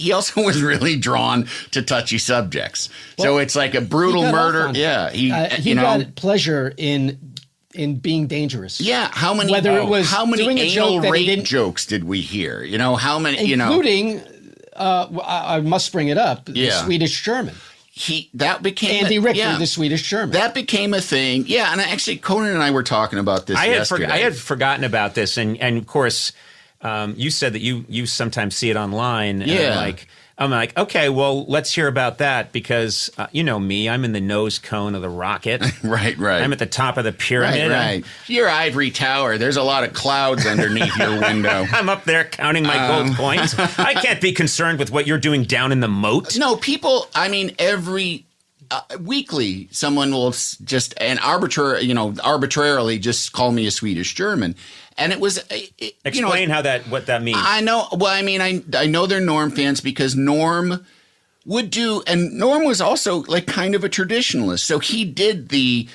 he also was really drawn to touchy subjects. So it's like a brutal murder. Yeah. He got pleasure in being dangerous. Yeah. How many anal rape jokes did we hear? How many, including, I must bring it up, the Swedish German. That became Andy Richter, the Swedish German. That became a thing. Yeah, and actually, Conan and I were talking about this yesterday. I had forgotten about this, and of course, you said that you sometimes see it online. Yeah. And I'm like, okay, well, let's hear about that because you know me, I'm in the nose cone of the rocket. Right. I'm at the top of the pyramid. Right. Your ivory tower. There's a lot of clouds underneath your window. I'm up there counting my gold coins. I can't be concerned with what you're doing down in the moat. No, people. I mean, every weekly, someone will just arbitrarily just call me a Swedish German. And it was explain what that means. I know. Well, I mean, I know they're Norm fans because Norm would do, and Norm was also like kind of a traditionalist. So he did the,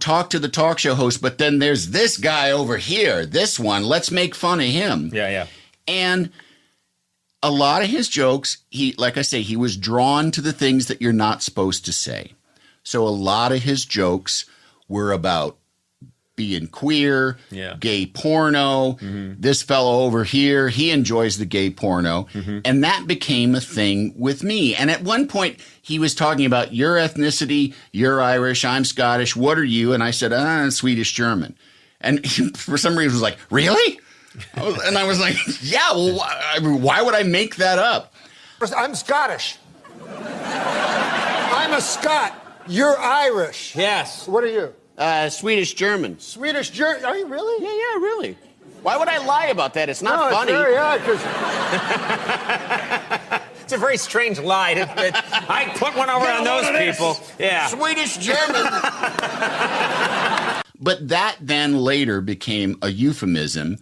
talk to the talk show host, but then there's this guy over here, this one. Let's make fun of him. Yeah. And a lot of his jokes, like I say, he was drawn to the things that you're not supposed to say. So a lot of his jokes were about being queer, gay porno. Mm-hmm. This fellow over here, he enjoys the gay porno. Mm-hmm. And that became a thing with me. And at one point, he was talking about your ethnicity, you're Irish, I'm Scottish, what are you? And I said, I'm Swedish German. And he, for some reason, was like, really? And I was like, yeah, well, why would I make that up? I'm Scottish. I'm a Scot. You're Irish. Yes. What are you? Swedish German. Swedish German? Are you really? Yeah, really. Why would I lie about that? It's not funny. It's very odd It's a very strange lie. I put one over on those people. Yeah. Swedish German. But that then later became a euphemism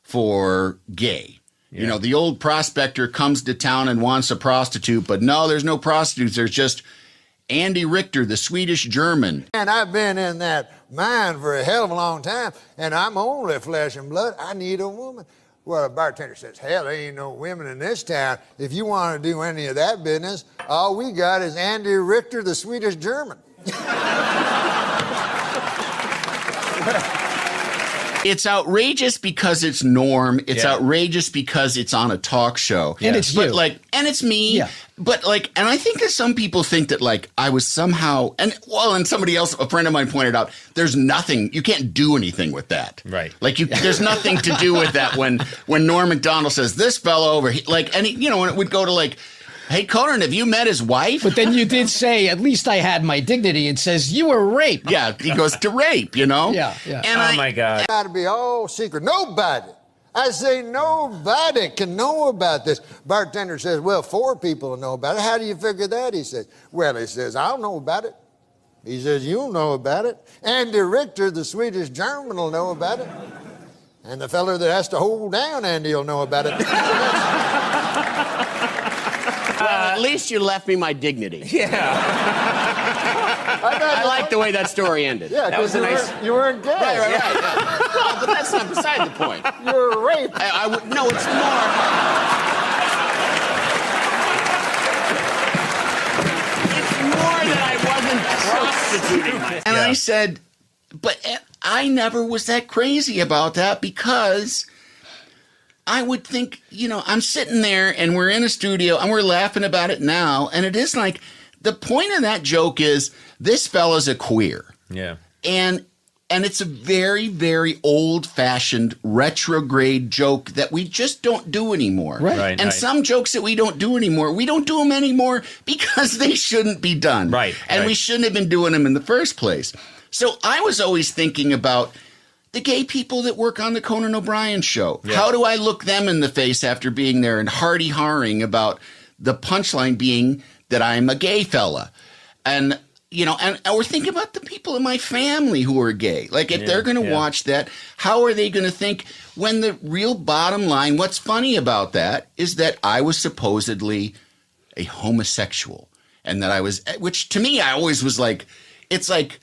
for gay. Yeah. The old prospector comes to town and wants a prostitute, but no, there's no prostitutes. There's just Andy Richter, the Swedish German. And I've been in that mine for a hell of a long time, and I'm only flesh and blood. I need a woman. Well, the bartender says, hell, there ain't no women in this town. If you want to do any of that business, all we got is Andy Richter, the Swedish German. It's outrageous because it's Norm. It's outrageous because it's on a talk show. And it's you. And it's me. Yeah. But and I think that some people think that I was somehow, and somebody else, a friend of mine pointed out, there's nothing, you can't do anything with that. Right. There's nothing to do with that when Norm MacDonald says, this fellow over here, when it would go to hey, Conan, have you met his wife? But then you did say, at least I had my dignity, and says, you were raped. Yeah, he goes to rape, Yeah. And my God. Got to be all secret. Nobody. I say nobody can know about this. Bartender says, well, 4 people know about it. How do you figure that? He says, I don't know about it. He says, you'll know about it. Andy Richter, the Swedish German, will know about it. And the fella that has to hold down Andy will know about it. At least you left me my dignity. Yeah. I like the way that story ended. Yeah, that was a nice. You weren't gay. Right. Yeah. Well, but that's not beside the point. You were raped. No, it's more. It's more that I wasn't prostituting. And I said, but I never was that crazy about that because I would think, I'm sitting there and we're in a studio and we're laughing about it now. And it is the point of that joke is this fella's a queer. Yeah. And it's a very, very old-fashioned retrograde joke that we just don't do anymore. Right. And some jokes that we don't do anymore, we don't do them anymore because they shouldn't be done. Right. And we shouldn't have been doing them in the first place. So I was always thinking about the gay people that work on the Conan O'Brien show. Yeah. How do I look them in the face after being there and hardy-harring about the punchline being that I'm a gay fella? And and we're thinking about the people in my family who are gay. If they're going to watch that, how are they going to think when the real bottom line, what's funny about that is that I was supposedly a homosexual. And that I was, which to me, I always was it's like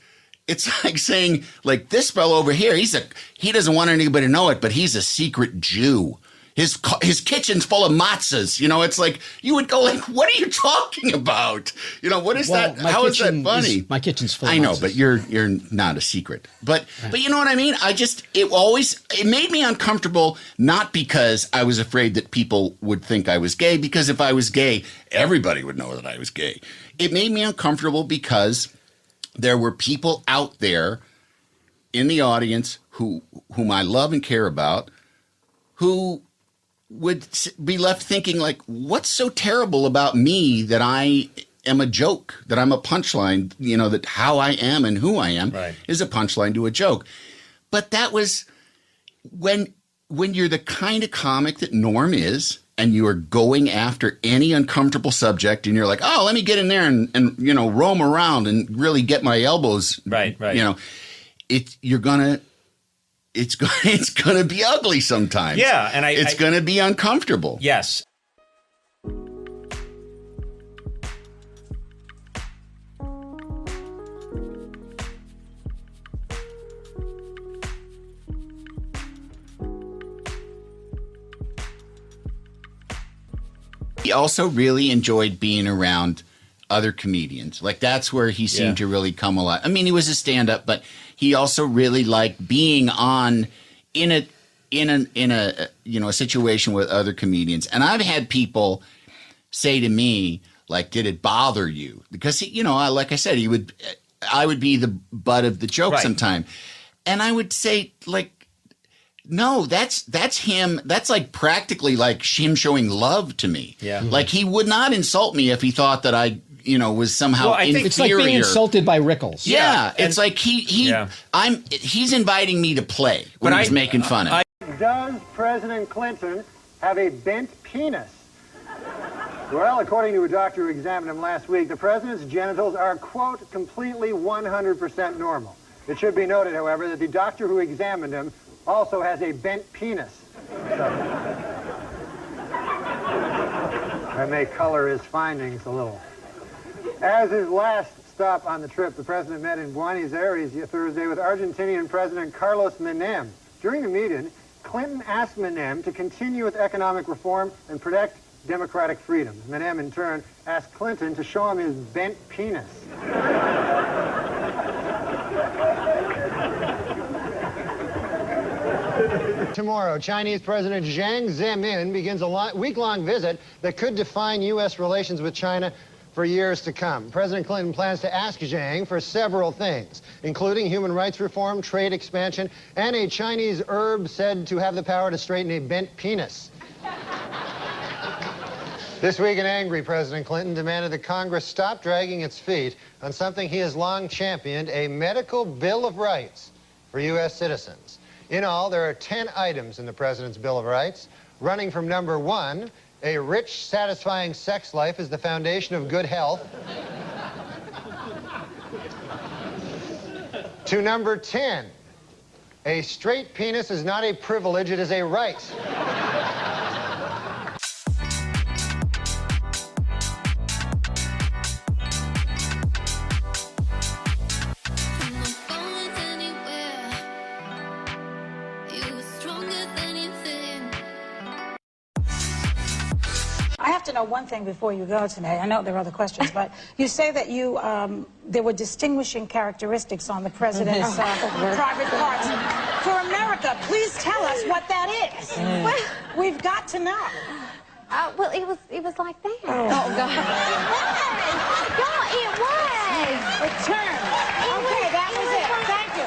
saying, this fellow over here, he doesn't want anybody to know it, but he's a secret Jew. his kitchen's full of matzahs. You know, it's like you would go like, what are you talking about? You know, what is that? How is that funny? My kitchen's full. I know, but you're not a secret. But you know what I mean? It made me uncomfortable, not because I was afraid that people would think I was gay, because if I was gay, everybody would know that I was gay. It made me uncomfortable because there were people out there in the audience whom I love and care about, who would be left thinking like, what's so terrible about me that I am a joke, that I'm a punchline, you know, that how I am and who I am is a punchline to a joke. But that was when you're the kind of comic that Norm is, and you are going after any uncomfortable subject, and you're like, oh, let me get in there and you know, roam around and really get my elbows. Right. You know, it's gonna be ugly sometimes. Yeah, and it's gonna be uncomfortable. Yes. He also really enjoyed being around other comedians. Like, that's where he seemed to really come alive. I mean, he was a stand-up, but he also really liked being on in a you know, a situation with other comedians. And I've had people say to me, like, did it bother you? Because he, you know, like I said, I would be the butt of the joke sometime. And I would say, like, no, that's him. That's like practically like him showing love to me. Yeah. Like, he would not insult me if he thought that I, you know, was somehow inferior. It's like being insulted by Rickles. Yeah. It's like he's inviting me to play when he's making fun of. Does President Clinton have a bent penis? Well, according to a doctor who examined him last week, the president's genitals are, quote, completely 100% normal. It should be noted, however, that the doctor who examined him also has a bent penis. That may color his findings a little. As his last stop on the trip, the president met in Buenos Aires Thursday with Argentinian President Carlos Menem. During the meeting, Clinton asked Menem to continue with economic reform and protect democratic freedoms. Menem, in turn, asked Clinton to show him his bent penis. Tomorrow, Chinese President Jiang Zemin begins a week-long visit that could define U.S. relations with China for years to come. President Clinton plans to ask Jiang for several things, including human rights reform, trade expansion, and a Chinese herb said to have the power to straighten a bent penis. This week, an angry President Clinton demanded that Congress stop dragging its feet on something he has long championed, a medical Bill of Rights for U.S. citizens. In all, there are 10 items in the President's Bill of Rights, running from number 1, a rich, satisfying sex life is the foundation of good health, to number 10, a straight penis is not a privilege, it is a right. I have to know one thing before you go today. I know there are other questions, but you say that there were distinguishing characteristics on the president's private parts. For America, please tell us what that is. Well, we've got to know. Well, it was like that. Oh, God. It was. Return. Okay, that was it. Thank you.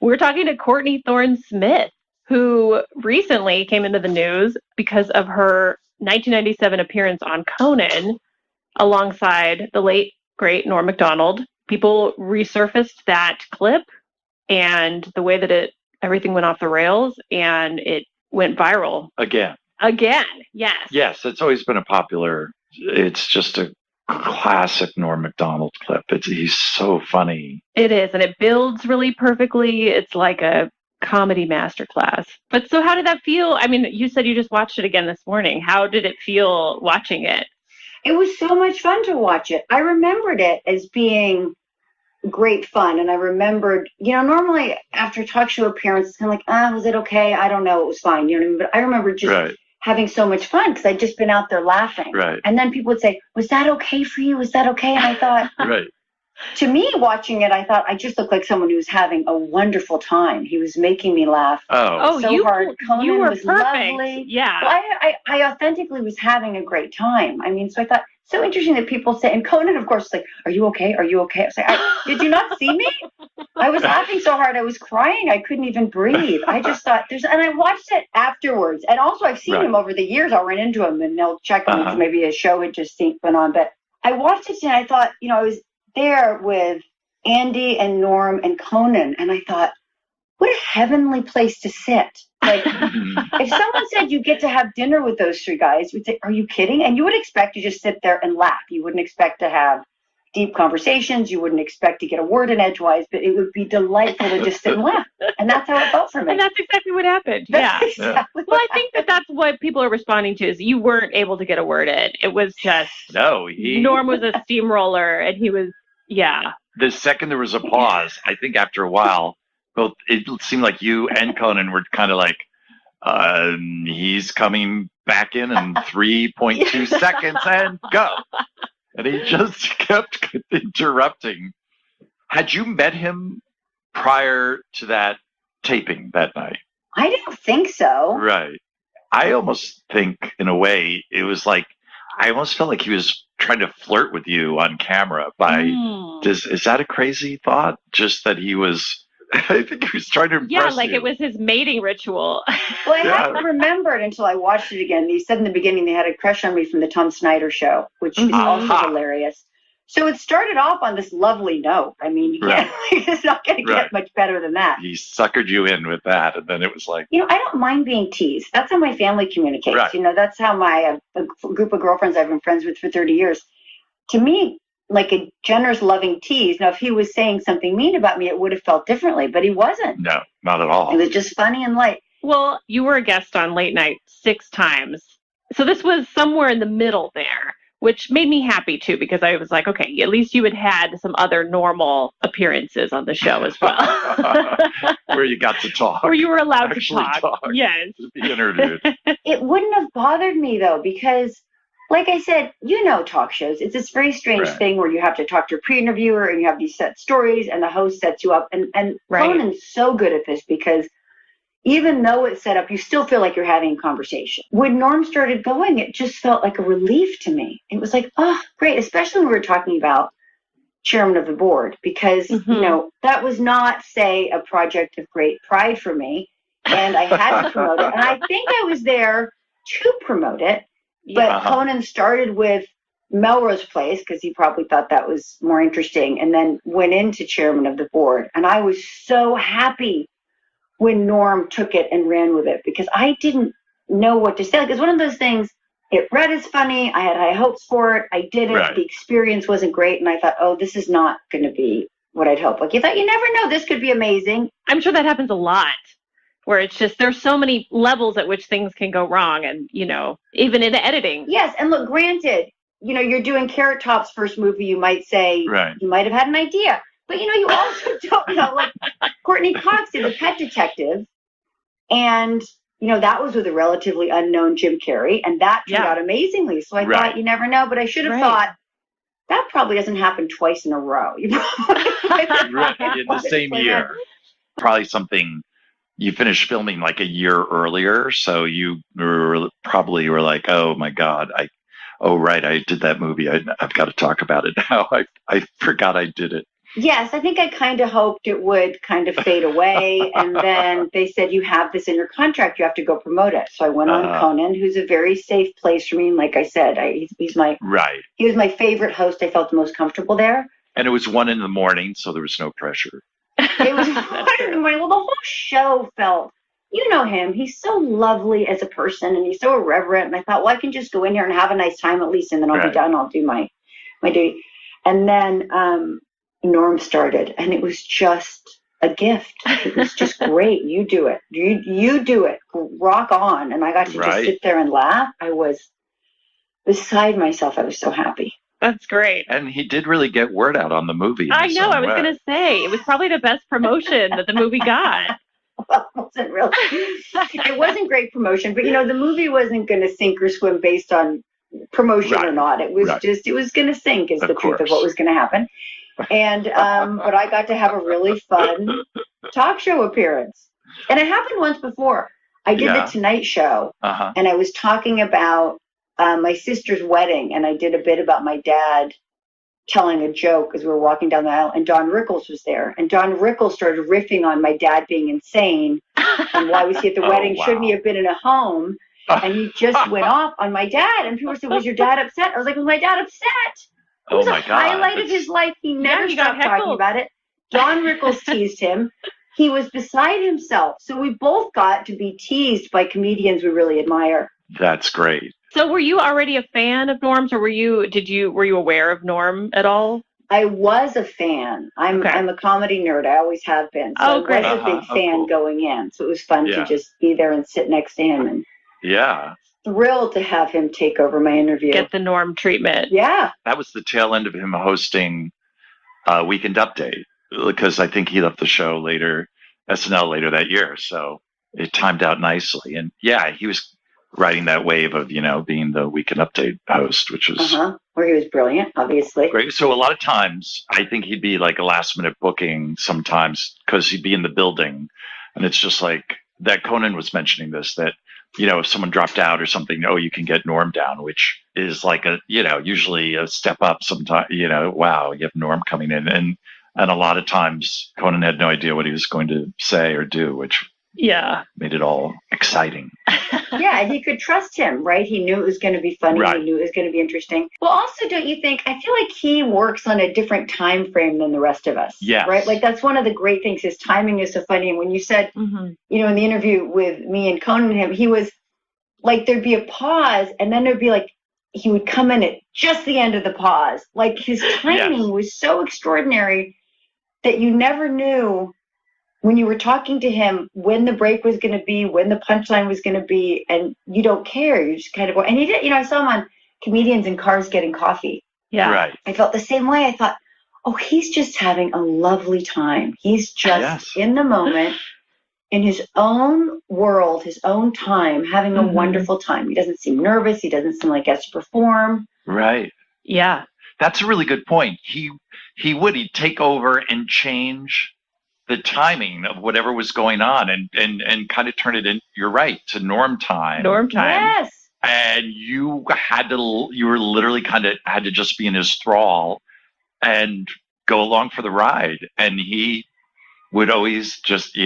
Well, we're talking to Courtney Thorne-Smith, who recently came into the news because of her 1997 appearance on Conan alongside the late, great Norm MacDonald. People resurfaced that clip and the way that everything went off the rails, and it went viral. Again, yes. Yes, it's always been it's just a classic Norm MacDonald clip. He's so funny. It is, and it builds really perfectly. It's like a comedy masterclass. But so how did that feel? I mean, you said you just watched it again this morning. How did it feel watching it? It was so much fun to watch it. I remembered it as being great fun. And I remembered, normally after a talk show appearance, it's kind of like, was it okay? I don't know. It was fine. You know what I mean? But I remember just having so much fun because I'd just been out there laughing. Right. And then people would say, was that okay for you? Was that okay? And I thought, to me, watching it, I thought I just looked like someone who was having a wonderful time. He was making me laugh so hard. Conan were was perfect. Lovely. Yeah. Well, I authentically was having a great time. I mean, so I thought, so interesting that people say, and Conan, of course, is like, are you okay? Are you okay? I was like, did you not see me? I was laughing so hard, I was crying. I couldn't even breathe. I just thought and I watched it afterwards. And also I've seen him over the years. I'll run into him and they'll check him because maybe a show had just went on. But I watched it and I thought, I was there with Andy and Norm and Conan. And I thought, what a heavenly place to sit. Like, if someone said you get to have dinner with those three guys, we'd say, are you kidding? And you would expect to just sit there and laugh. You wouldn't expect to have deep conversations. You wouldn't expect to get a word in edgewise, but it would be delightful to just sit and laugh. And that's how it felt for me. And that's exactly what happened. Exactly well, I think that's what people are responding to is you weren't able to get a word in. It was just Norm was a steamroller and he was, The second there was a pause, I think after a while, both it seemed like you and Conan were kind of like, he's coming back in 3.2 seconds and go. And he just kept interrupting. Had you met him prior to that taping that night? I don't think so. Right. I almost think, in a way, it was like, I almost felt like he was trying to flirt with you on camera is that a crazy thought? Just that he was... I think he was trying to impress you. It was his mating ritual. Well, I hadn't remembered until I watched it again. He said in the beginning they had a crush on me from the Tom Snyder show, which is also hilarious. So it started off on this lovely note. I mean, you can't, it's not going to get much better than that. He suckered you in with that, and then it was like... I don't mind being teased. That's how my family communicates. Right. That's how my a group of girlfriends I've been friends with for 30 years. To me, like a generous, loving tease. Now, if he was saying something mean about me, it would have felt differently, but he wasn't. No, not at all. It was just funny and light. Well, you were a guest on Late Night 6 times. So this was somewhere in the middle there, which made me happy, too, because I was like, okay, at least you had some other normal appearances on the show as well. Where you got to talk. Where you were allowed to talk. Yes. Be interviewed. It wouldn't have bothered me, though, because... like I said, talk shows. It's this very strange thing where you have to talk to a pre-interviewer and you have these set stories and the host sets you up. And Conan's so good at this because even though it's set up, you still feel like you're having a conversation. When Norm started going, it just felt like a relief to me. It was like, oh, great, especially when we were talking about chairman of the board because, that was not, say, a project of great pride for me. And I had to promote it. And I think I was there to promote it. But Conan started with Melrose Place because he probably thought that was more interesting and then went into chairman of the board. And I was so happy when Norm took it and ran with it because I didn't know what to say. Like, it's one of those things, it read as funny. I had high hopes for it. I did it. Right. The experience wasn't great. And I thought, this is not going to be what I'd hoped. Like, you thought, you never know, this could be amazing. I'm sure that happens a lot. Where it's just, there's so many levels at which things can go wrong. And, even in editing. Yes. And look, granted, you're doing Carrot Top's first movie. You might say, you might have had an idea. But, you also don't know. Like, Courtney Cox did The Pet Detective. And, that was with a relatively unknown Jim Carrey. And that turned out amazingly. So I thought, you never know. But I should have thought, that probably doesn't happen twice in a row. In the same year. Probably something... You finished filming like a year earlier, so you probably were like, "Oh my God, I did that movie. I've got to talk about it now. I forgot I did it." Yes, I think I kind of hoped it would kind of fade away, and then they said, "You have this in your contract. You have to go promote it." So I went on Conan, who's a very safe place for me. And like I said, he's my He was my favorite host. I felt the most comfortable there. And it was 1 a.m, so there was no pressure. It was 1 a.m. Well, the whole show felt, him. He's so lovely as a person and he's so irreverent. And I thought, well, I can just go in here and have a nice time at least. And then I'll be done. I'll do my duty. And then Norm started and it was just a gift. It was just great. You do it. You do it. Rock on. And I got to just sit there and laugh. I was beside myself. I was so happy. That's great. And he did really get word out on the movie. I know. I was going to say, it was probably the best promotion that the movie got. Well, it wasn't really. It wasn't great promotion, but the movie wasn't going to sink or swim based on promotion or not. It was just, it was going to sink is the truth of what was going to happen. And, but I got to have a really fun talk show appearance. And it happened once before. I did the Tonight Show, and I was talking about my sister's wedding, and I did a bit about my dad telling a joke as we were walking down the aisle, and Don Rickles was there. And Don Rickles started riffing on my dad being insane and why was he at the wedding? Shouldn't he have been in a home? And he just went off on my dad. And people said, was your dad upset? I was like, was my dad upset? It was a highlight of his life. He never stopped talking about it. Don Rickles teased him. He was beside himself. So we both got to be teased by comedians we really admire. That's great. So were you already a fan of Norm's, or were you aware of Norm at all? I was a fan. I'm a comedy nerd. I always have been. So I was a big fan going in. So it was fun to just be there and sit next to him, and thrilled to have him take over my interview. Get the Norm treatment. Yeah. That was the tail end of him hosting Weekend Update, because I think he left the show SNL later that year. So it timed out nicely. And he was riding that wave of, being the Weekend Update host, which was where he was brilliant, obviously. Great. So a lot of times I think he'd be like a last minute booking sometimes, because he'd be in the building, and it's just like that. Conan was mentioning this, that, if someone dropped out or something, you can get Norm down, which is like usually a step up sometimes, wow, you have Norm coming in. And a lot of times Conan had no idea what he was going to say or do, which made it all exciting. And he could trust him, right? He knew it was going to be funny. He knew it was going to be interesting. Well, also, don't you think, I feel like he works on a different time frame than the rest of us. Yes. Right? Like, that's one of the great things. His timing is so funny. And when you said, in the interview with me and Conan and him, he was like, there'd be a pause, and then there'd be like, he would come in at just the end of the pause. Like, his timing was so extraordinary that you never knew when you were talking to him when the break was going to be, when the punchline was going to be, and you don't care. You just kind of go. And he did, I saw him on Comedians in Cars Getting Coffee. Yeah. Right. I felt the same way. I thought, he's just having a lovely time. He's just in the moment, in his own world, his own time, having a wonderful time. He doesn't seem nervous. He doesn't seem like he has to perform. Right. Yeah. That's a really good point. He'd take over and change the timing of whatever was going on, and kind of turn it in, you're right, to Norm time. Yes. And you were literally kind of had to just be in his thrall and go along for the ride. And he would always just,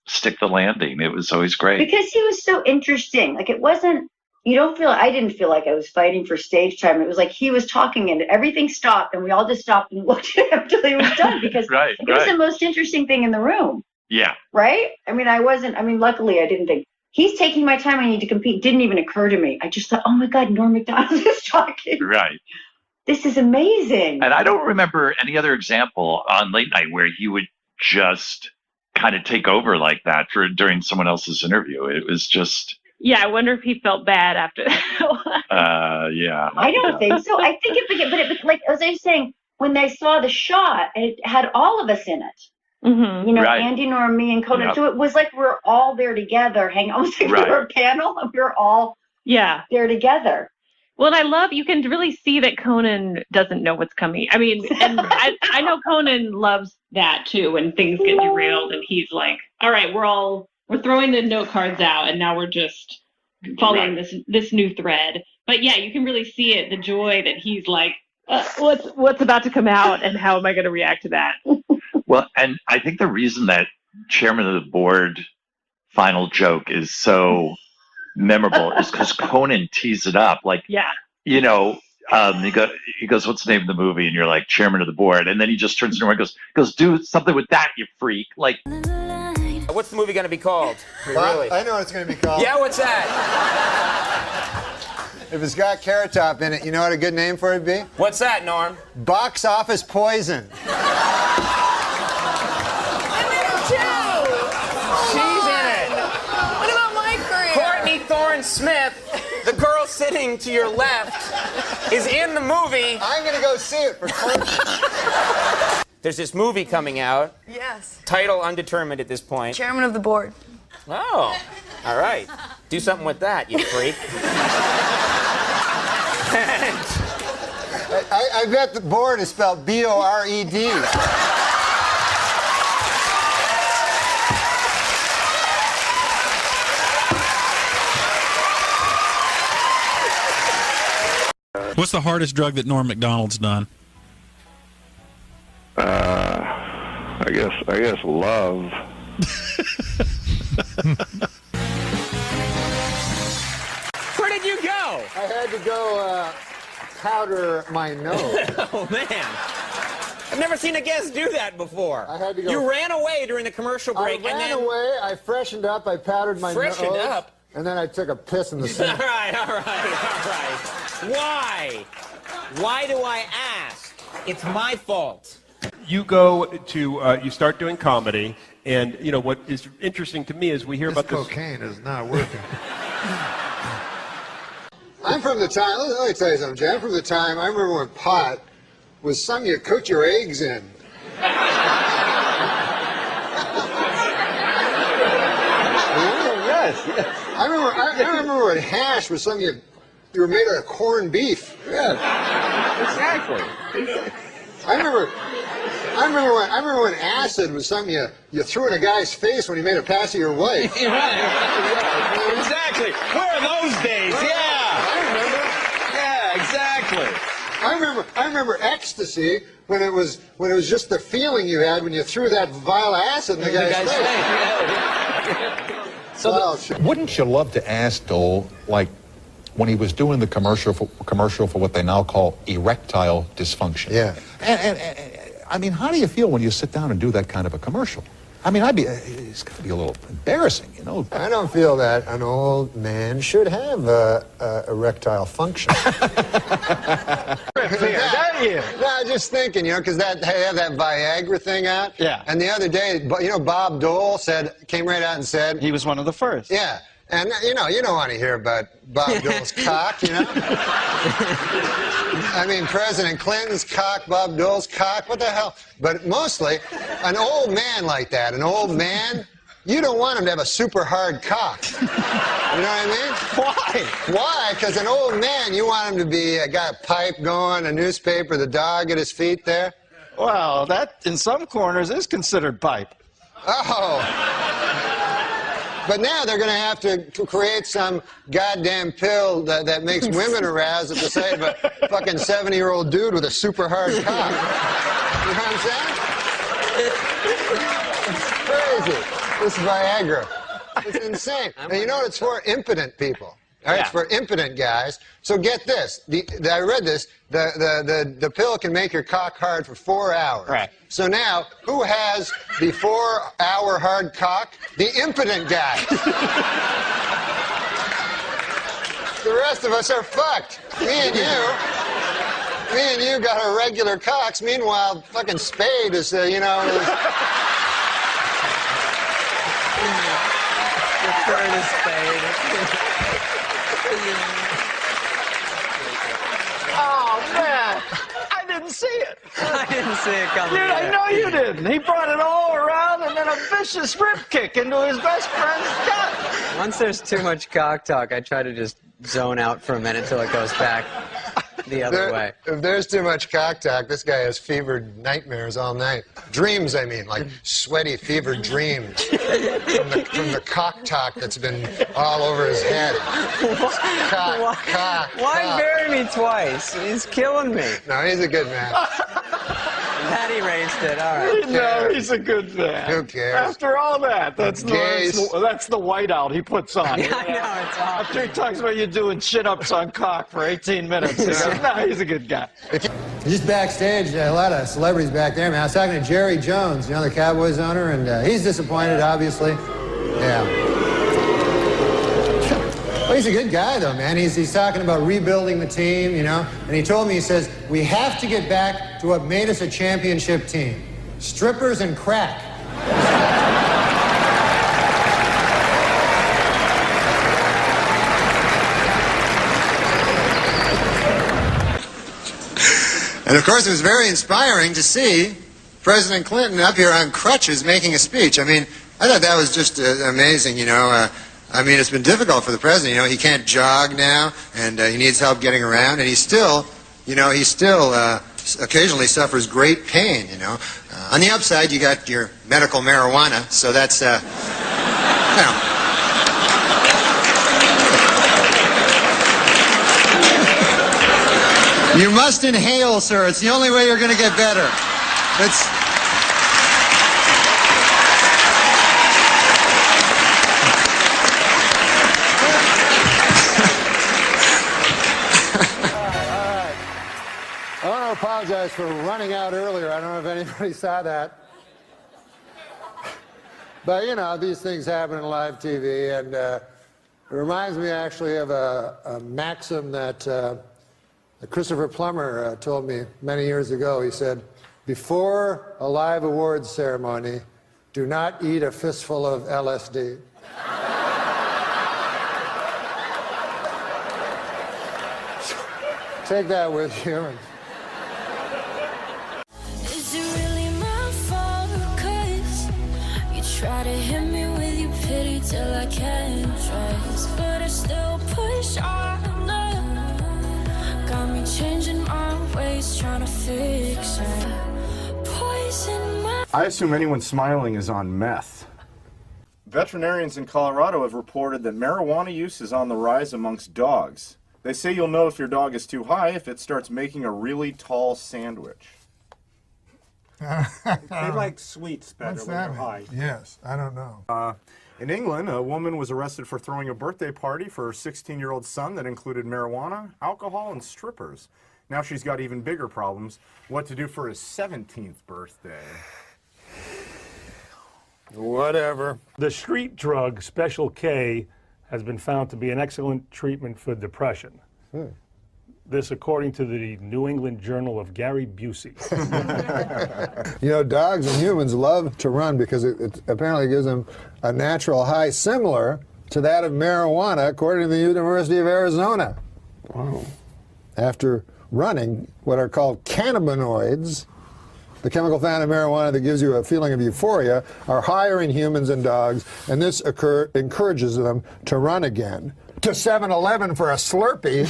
stick the landing. It was always great. Because he was so interesting. Like, it wasn't, I didn't feel like I was fighting for stage time. It was like he was talking and everything stopped, and we all just stopped and looked at him until he was done, because it was the most interesting thing in the room. Yeah. Right? Luckily I didn't think, he's taking my time, I need to compete. It didn't even occur to me. I just thought, oh my God, Norm MacDonald is talking. Right. This is amazing. And I don't remember any other example on late night where he would just kind of take over like that during someone else's interview. It was just... Yeah, I wonder if he felt bad after that. Yeah. I don't think so. I think but like as I was saying, when they saw the shot, it had all of us in it. Andy, Norm, me, and Conan. So it was like we're all there together, almost like we were a panel, and we were all there together. Well, and you can really see that Conan doesn't know what's coming. I mean, and I know Conan loves that too, when things get derailed, and he's like, all right, we're throwing the note cards out, and now we're just following this new thread. But yeah, you can really see it, the joy that he's like, what's about to come out, and how am I going to react to that? Well, and I think the reason that Chairman of the Board final joke is so memorable is because Conan teased it up. Like, he goes, what's the name of the movie? And you're like, Chairman of the Board. And then he just turns to him and goes, do something with that, you freak. Like, what's the movie going to be called? Really? I know what it's going to be called. Yeah, what's that? If it's got Carrot Top in it, you know what a good name for it would be? What's that, Norm? Box Office Poison. She's in it. What about my career? Courtney Thorne Smith, the girl sitting to your left is in the movie. I'm going to go see it for closure. There's this movie coming out. Yes. Title undetermined at this point. Chairman of the board. Oh, all right. Do something with that, you freak. I bet the board is spelled B-O-R-E-D. What's the hardest drug that Norm MacDonald's done? I guess love. Where did you go? I had to go powder my nose. Oh, man. I've never seen a guest do that before. I had to go. You ran away during the commercial break. I ran away, I freshened up, I powdered my nose. Freshened up? And then I took a piss in the sink. All right. Why? Why do I ask? It's my fault. You go to, you start doing comedy, and, you know, what is interesting to me is we hear about this. Cocaine is not working. I'm from the time, let me tell you something, Jay. I'm from the time, I remember when pot was something you cooked your eggs in. Yes. I remember when hash was something you were made out of corned beef. Yes. Exactly. I remember when acid was something you threw in a guy's face when he made a pass of your wife. Right. Exactly. Where are those days? Yeah. I remember. Yeah, exactly. I remember ecstasy when it was just the feeling you had when you threw that vial of acid in the guy's face. Yeah. So wouldn't you love to ask Dole, like, when he was doing the commercial for what they now call erectile dysfunction? Yeah. And I mean, how do you feel when you sit down and do that kind of a commercial? I mean, it's got to be a little embarrassing, you know. I don't feel that an old man should have erectile function. No, just thinking, you know, because they have that Viagra thing out. Yeah. And the other day, you know, Bob Dole came right out and said he was one of the first. Yeah. And, you don't want to hear about Bob Dole's cock, you know? I mean, President Clinton's cock, Bob Dole's cock, what the hell? But mostly, an old man like that, you don't want him to have a super hard cock. You know what I mean? Why? Because an old man, you want him to be, got a pipe going, a newspaper, the dog at his feet there. Well, that, in some corners, is considered pipe. Oh. But now they're going to have to create some goddamn pill that makes women aroused at the sight of a fucking 70-year-old dude with a super hard cock. You know what I'm saying? It's crazy. This Viagra. It's insane. And you know what it's for? Impotent people. All right, yeah. It's for impotent guys. So get this. I read this. The pill can make your cock hard for 4 hours. Right. So now, who has the 4-hour hard cock? The impotent guy. The rest of us are fucked. Me and you got our regular cocks. Meanwhile, fucking Spade is, you know. Refer to Spade. Oh, man. I didn't see it. I didn't see it coming. Dude, I know you didn't. He brought it all around and then a vicious rip kick into his best friend's gut. Once there's too much cock talk, I try to just zone out for a minute till it goes back the other way. If there's too much cock talk, this guy has fevered nightmares all night. Dreams, I mean, like sweaty, fevered dreams from the cock talk that's been all over his head. Why bury me twice? He's killing me. No, he's a good man. That erased it. All right. No, he's a good man. Who cares? After all that, that's the whiteout he puts on. Yeah, I know, it's awesome. After he talks about you doing chin-ups on cock for 18 minutes. He goes, no, he's a good guy. Just backstage, a lot of celebrities back there, man. I was talking to Jerry Jones, you know, the Cowboys owner, and he's disappointed, obviously. Yeah. Well, he's a good guy, though, man. He's talking about rebuilding the team, you know. And he told me, he says, we have to get back to what made us a championship team. Strippers and crack. And of course, it was very inspiring to see President Clinton up here on crutches making a speech. I mean, I thought that was just amazing, you know. I mean, it's been difficult for the president. You know, he can't jog now, and he needs help getting around, and he still occasionally suffers great pain, you know. On the upside, you got your medical marijuana, so that's, you know. You must inhale, sir. It's the only way you're going to get better. It's... I want to apologize for running out earlier. I don't know if anybody saw that. But, you know, these things happen in live TV, and it reminds me actually of a maxim that Christopher Plummer told me many years ago. He said, before a live awards ceremony, do not eat a fistful of LSD. Take that with you. Is it really my fault? 'Cause you try to hit me with your pity till I can't trust, but I still push on. Got me changing my ways, trying to fix it. Poison my... I assume anyone smiling is on meth. Veterinarians in Colorado have reported that marijuana use is on the rise amongst dogs. They say you'll know if your dog is too high if it starts making a really tall sandwich. They like sweets better when they're high. Yes, I don't know. In England, a woman was arrested for throwing a birthday party for her 16-year-old son that included marijuana, alcohol, and strippers. Now she's got even bigger problems. What to do for his 17th birthday. Whatever. The street drug Special K has been found to be an excellent treatment for depression. This according to the New England Journal of Gary Busey. You know, dogs and humans love to run because it apparently gives them a natural high similar to that of marijuana, according to the University of Arizona. Wow. After running what are called cannabinoids, the chemical found in marijuana that gives you a feeling of euphoria, are higher in humans and dogs, and this encourages them to run again. To 7-Eleven for a Slurpee.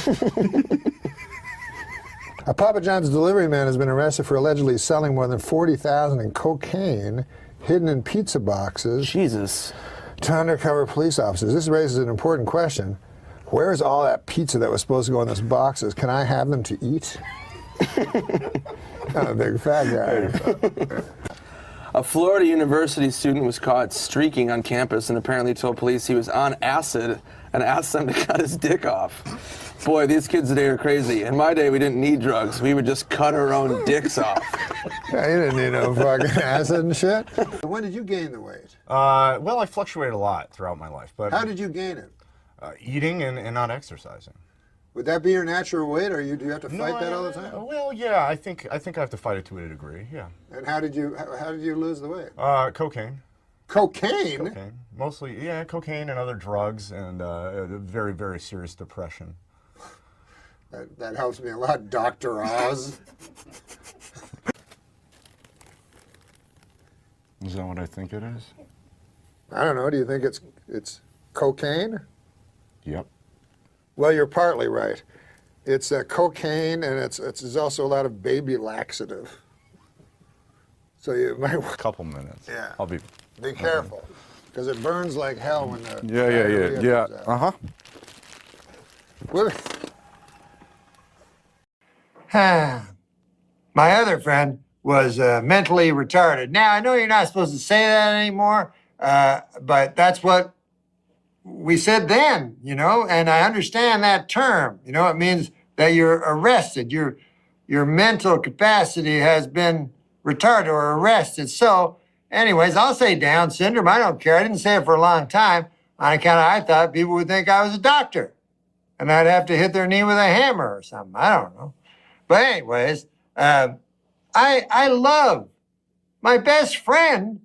A Papa John's delivery man has been arrested for allegedly selling more than $40,000 in cocaine hidden in pizza boxes. Jesus. To undercover police officers. This raises an important question. Where's all that pizza that was supposed to go in those boxes? Can I have them to eat? I'm a big fat guy. A Florida University student was caught streaking on campus and apparently told police he was on acid and asked them to cut his dick off. Boy, these kids today are crazy. In my day, we didn't need drugs. We would just cut our own dicks off. Yeah, you didn't need no fucking acid and shit. When did you gain the weight? Well, I fluctuated a lot throughout my life. But how did you gain it? Eating and not exercising. Would that be your natural weight, or do you have to fight that all the time? Well, yeah, I think I have to fight it to a degree. Yeah. And how did you lose the weight? Cocaine. Cocaine? Cocaine. Mostly, yeah, cocaine and other drugs, and very, very serious depression. That helps me a lot, Dr. Oz. Is that what I think it is? I don't know. Do you think it's cocaine? Yep. Well, you're partly right. It's cocaine, and it's also a lot of baby laxative. So you might... A couple minutes. Yeah. I'll be careful, because it burns like hell when the... Yeah. Uh-huh. My other friend was mentally retarded. Now, I know you're not supposed to say that anymore, but that's what we said then, you know, and I understand that term. You know, it means that you're arrested. Your mental capacity has been retarded or arrested. So, anyways, I'll say Down syndrome. I don't care. I didn't say it for a long time on account of I thought people would think I was a doctor, and I'd have to hit their knee with a hammer or something. I don't know. But anyways, I love my best friend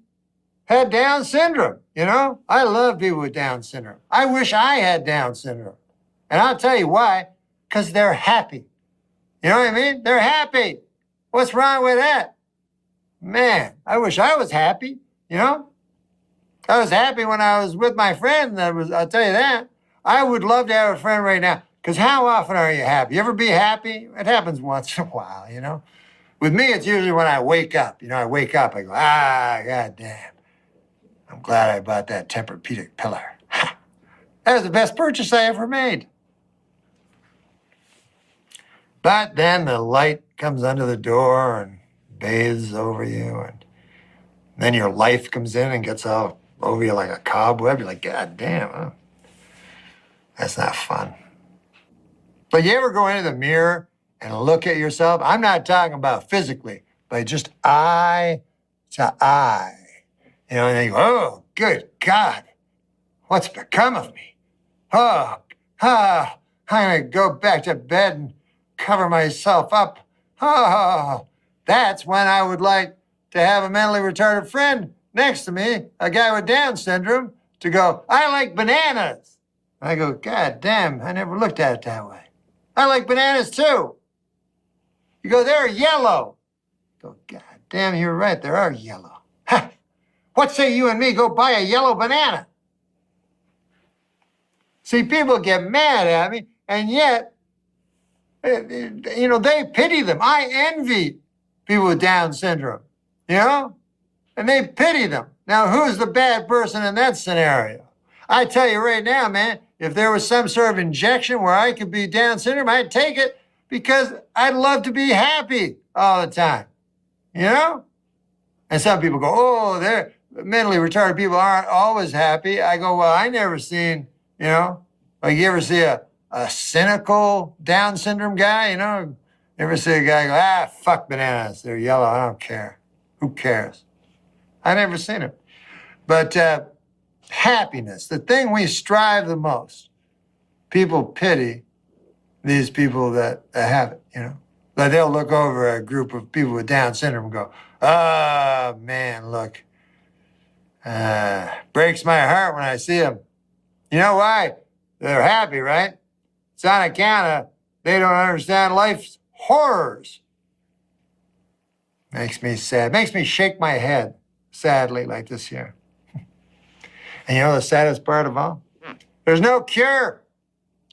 had Down syndrome, you know? I love people with Down syndrome. I wish I had Down syndrome. And I'll tell you why, because they're happy. You know what I mean? They're happy. What's wrong with that? Man, I wish I was happy, you know? I was happy when I was with my friend. I'll tell you that. I would love to have a friend right now. Because how often are you happy? You ever be happy? It happens once in a while, you know? With me, it's usually when I wake up. You know, I wake up, I go, goddamn. I'm glad I bought that Tempur-Pedic pillar. That was the best purchase I ever made. But then the light comes under the door and bathes over you, and then your life comes in and gets all over you like a cobweb. You're like, God damn, huh? That's not fun. But you ever go into the mirror and look at yourself? I'm not talking about physically, but just eye to eye. You know, and then you go, oh, good God, what's become of me? I'm gonna go back to bed and cover myself up. Oh, that's when I would like to have a mentally retarded friend next to me, a guy with Down syndrome, to go, I like bananas. I go, God damn, I never looked at it that way. I like bananas too. You go, they're yellow. I go, God damn, you're right, they are yellow. Ha! What say you and me go buy a yellow banana? See, people get mad at me, and yet, you know, they pity them. I envy people with Down syndrome, you know? And they pity them. Now, who's the bad person in that scenario? I tell you right now, man, if there was some sort of injection where I could be Down syndrome, I'd take it because I'd love to be happy all the time, you know? And some people go, oh, they're mentally retarded people aren't always happy. I go, well, I never seen, you know, like you ever see a cynical Down syndrome guy, you know? You ever see a guy go, fuck bananas, they're yellow, I don't care. Who cares? I never seen it. But happiness, the thing we strive the most, people pity these people that have it, you know? Like they'll look over a group of people with Down syndrome and go, oh, man, look. Breaks my heart when I see them. You know why? They're happy, right? It's on account of they don't understand life's horrors. Makes me sad. Makes me shake my head, sadly, like this year. And you know the saddest part of all? There's no cure.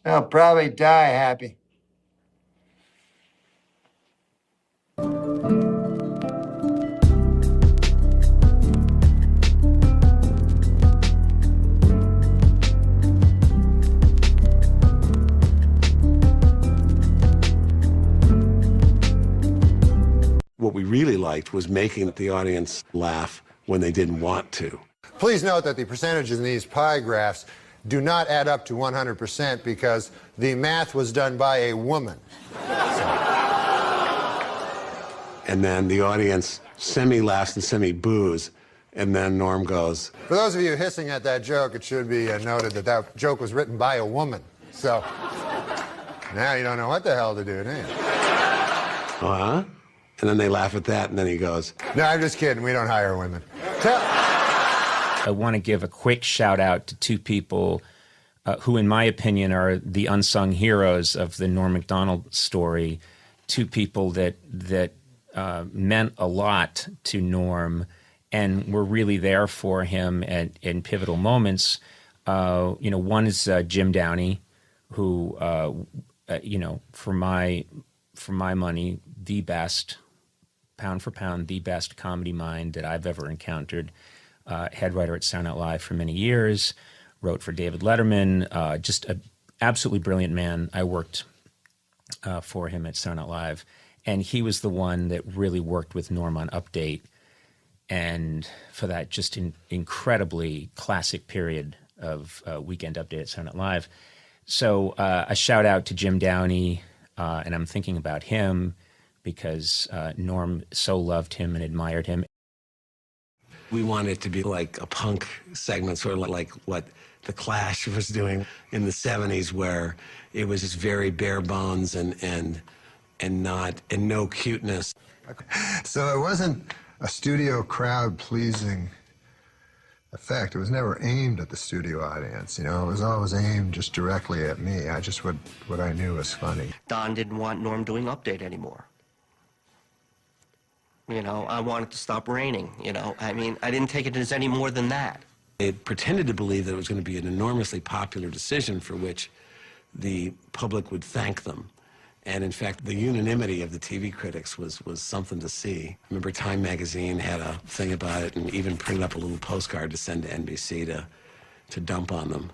They'll probably die happy. What we really liked was making the audience laugh when they didn't want to. Please note that the percentages in these pie graphs do not add up to 100% because the math was done by a woman. And then the audience semi-laughs and semi-boos, and then Norm goes. For those of you hissing at that joke, it should be noted that that joke was written by a woman. So now you don't know what the hell to do, do you? Uh-huh. And then they laugh at that, and then he goes, no, I'm just kidding. We don't hire women. I want to give a quick shout out to two people who, in my opinion, are the unsung heroes of the Norm MacDonald story. Two people that meant a lot to Norm and were really there for him in pivotal moments. You know, one is Jim Downey, who, you know, for my money, the best, pound for pound, the best comedy mind that I've ever encountered. Head writer at Saturday Night Live for many years, wrote for David Letterman, just an absolutely brilliant man. I worked for him at Saturday Night Live, and he was the one that really worked with Norm on Update, and for that just incredibly classic period of Weekend Update at Saturday Night Live. So a shout out to Jim Downey, and I'm thinking about him because Norm so loved him and admired him. we want it to be like a punk segment, sort of like what The Clash was doing in the 70s, where it was just very bare bones and no cuteness. So it wasn't a studio crowd-pleasing effect. It was never aimed at the studio audience, you know. It was always aimed just directly at me. I just what I knew was funny. Don didn't want Norm doing Update anymore. You know, I want it to stop raining, you know. I mean, I didn't take it as any more than that. They pretended to believe that it was going to be an enormously popular decision for which the public would thank them. And in fact, the unanimity of the TV critics was something to see. I remember Time magazine had a thing about it and even printed up a little postcard to send to NBC to dump on them.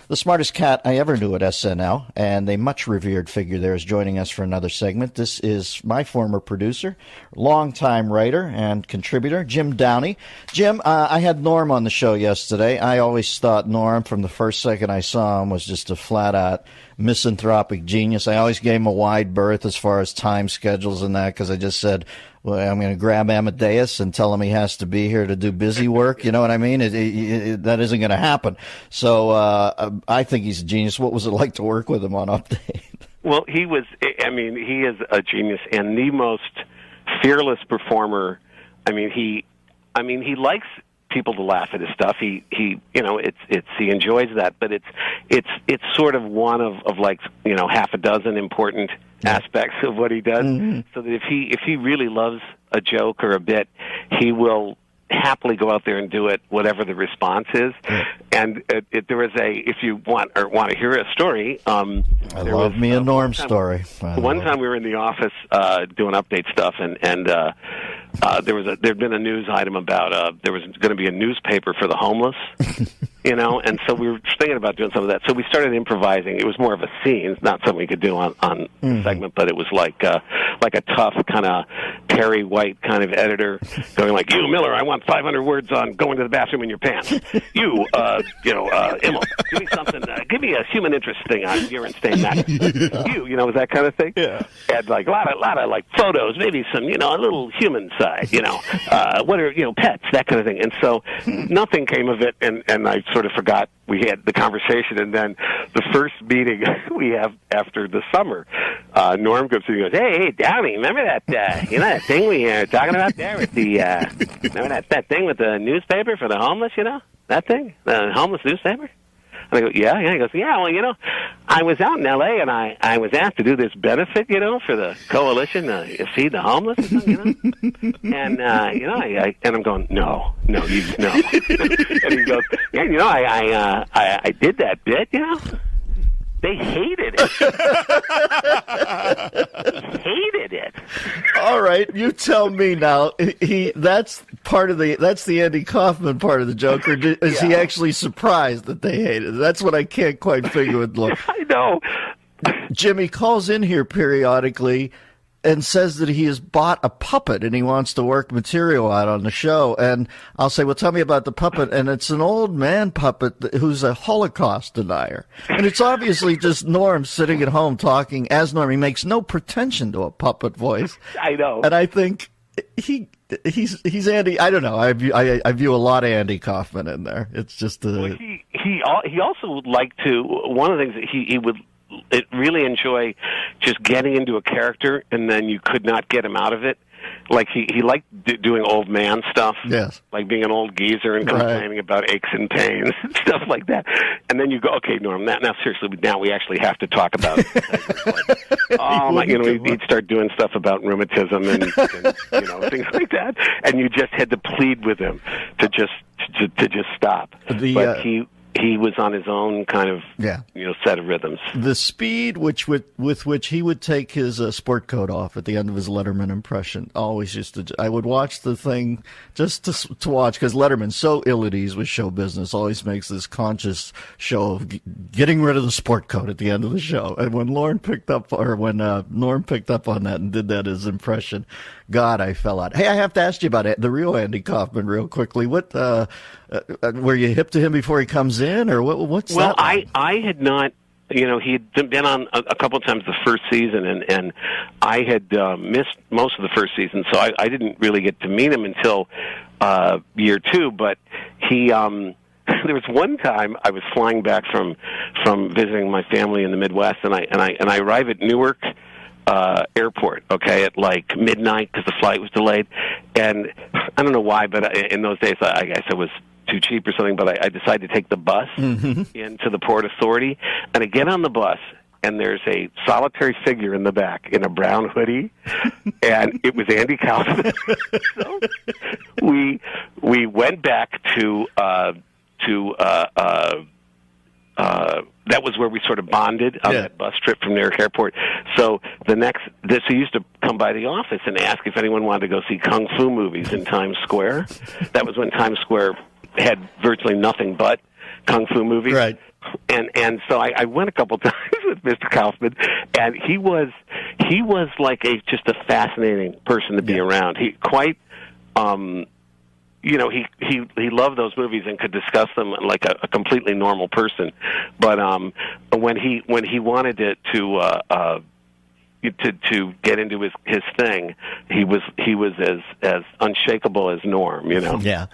The smartest cat I ever knew at SNL, and a much revered figure there, is joining us for another segment. This is my former producer, longtime writer and contributor, Jim Downey. Jim, I had Norm on the show yesterday. I always thought Norm, from the first second I saw him, was just a flat-out misanthropic genius. I always gave him a wide berth as far as time schedules and that, because I just said, well, I'm going to grab Amadeus and tell him he has to be here to do busy work. You know what I mean? That isn't going to happen. So I think he's a genius. What was it like to work with him on Update? Well, he is a genius and the most fearless performer. I mean, he likes people to laugh at his stuff. He he enjoys that, but it's sort of one of like, half a dozen important aspects of what he does. Mm-hmm. So that if he really loves a joke or a bit, he will happily go out there and do it, whatever the response is. And there was if you want to hear a story, I love me a Norm story. One time we were in the office doing Update stuff, and there'd been a news item about there was going to be a newspaper for the homeless, and so we were thinking about doing some of that. So we started improvising. It was more of a scene, not something we could do on the segment, but it was like a tough kind of Perry White kind of editor going like, "You, Miller, I want 500 words on going to the bathroom in your pants. You, Immel, give me something. Give me a human interest thing on urine stain matter. You, that kind of thing." Yeah. And like a lot of like photos, maybe some, a little human side, what are, pets, that kind of thing. And so nothing came of it, and I sort of forgot we had the conversation. And then the first meeting we have after the summer, Norm comes in and goes, hey, Downey, remember that, that thing we were talking about there with the, remember that thing with the newspaper for the homeless, that thing, the homeless newspaper? And I go, yeah. He goes, yeah, well, I was out in L.A. and I was asked to do this benefit, for the coalition to feed the homeless, and and I'm going, no. And he goes, yeah, I did that bit, They hated it. Hated it. All right, you tell me now. That's the Andy Kaufman part of the joke, or is he actually surprised that they hated it? That's what I can't quite figure with Look. I know. Jimmy calls in here periodically and says that he has bought a puppet and he wants to work material out on the show. And I'll say, well, tell me about the puppet. And it's an old man puppet who's a Holocaust denier. And it's obviously just Norm sitting at home talking as Norm. He makes no pretension to a puppet voice. I know. And I think he's Andy. I don't know. I view a lot of Andy Kaufman in there. It's just he also would like to, one of the things that he would really enjoy just getting into a character, and then you could not get him out of it. Like he liked doing old man stuff, yes, like being an old geezer and complaining about aches and pains and stuff like that. And then you go, okay, Norm, now seriously, now we actually have to talk about it. He'd start doing stuff about rheumatism and things like that, and you just had to plead with him to just stop. But he was on his own kind of set of rrhythms. The speed with which he would take his sport coat off at the end of his Letterman impression always I would watch the thing just to watch, because Letterman's so ill at ease with show business, always makes this conscious show of getting rid of the sport coat at the end of the show. And when Norm picked up on that and did that as impression, God, I fell out. Hey, I have to ask you about it, the real Andy Kaufman real quickly. What were you hip to him before he comes in, or what's well, that? Well, I had not. He had been on a couple of times the first season, and I had missed most of the first season, so I didn't really get to meet him until year two. But he, there was one time I was flying back from visiting my family in the Midwest, and I arrive at Newark airport, at like midnight because the flight was delayed, and I don't know why, but in those days I guess it was too cheap or something, but I decided to take the bus into the Port Authority, and I get on the bus, and there's a solitary figure in the back in a brown hoodie, and it was Andy Kaufman. So we went back to that was where we sort of bonded on that bus trip from Newark Airport. So he used to come by the office and ask if anyone wanted to go see kung fu movies in Times Square. That was when Times Square had virtually nothing but kung fu movies. Right. And so I went a couple times with Mr. Kaufman, and he was like just a fascinating person to be around. He quite. He loved those movies and could discuss them like a completely normal person. But when he wanted to get into his thing, he was as unshakable as Norm, Yeah.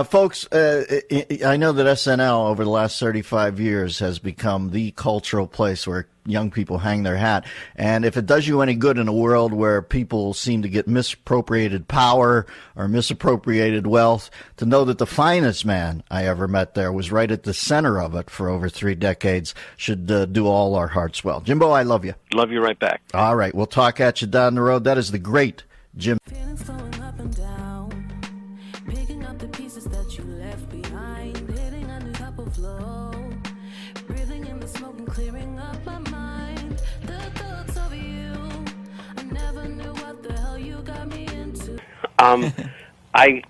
Folks, I know that SNL over the last 35 years has become the cultural place where young people hang their hat. And if it does you any good in a world where people seem to get misappropriated power or misappropriated wealth, to know that the finest man I ever met there was right at the center of it for over 3 decades should do all our hearts well. Jimbo, I love you. Love you right back. All right. We'll talk at you down the road. That is the great Jim.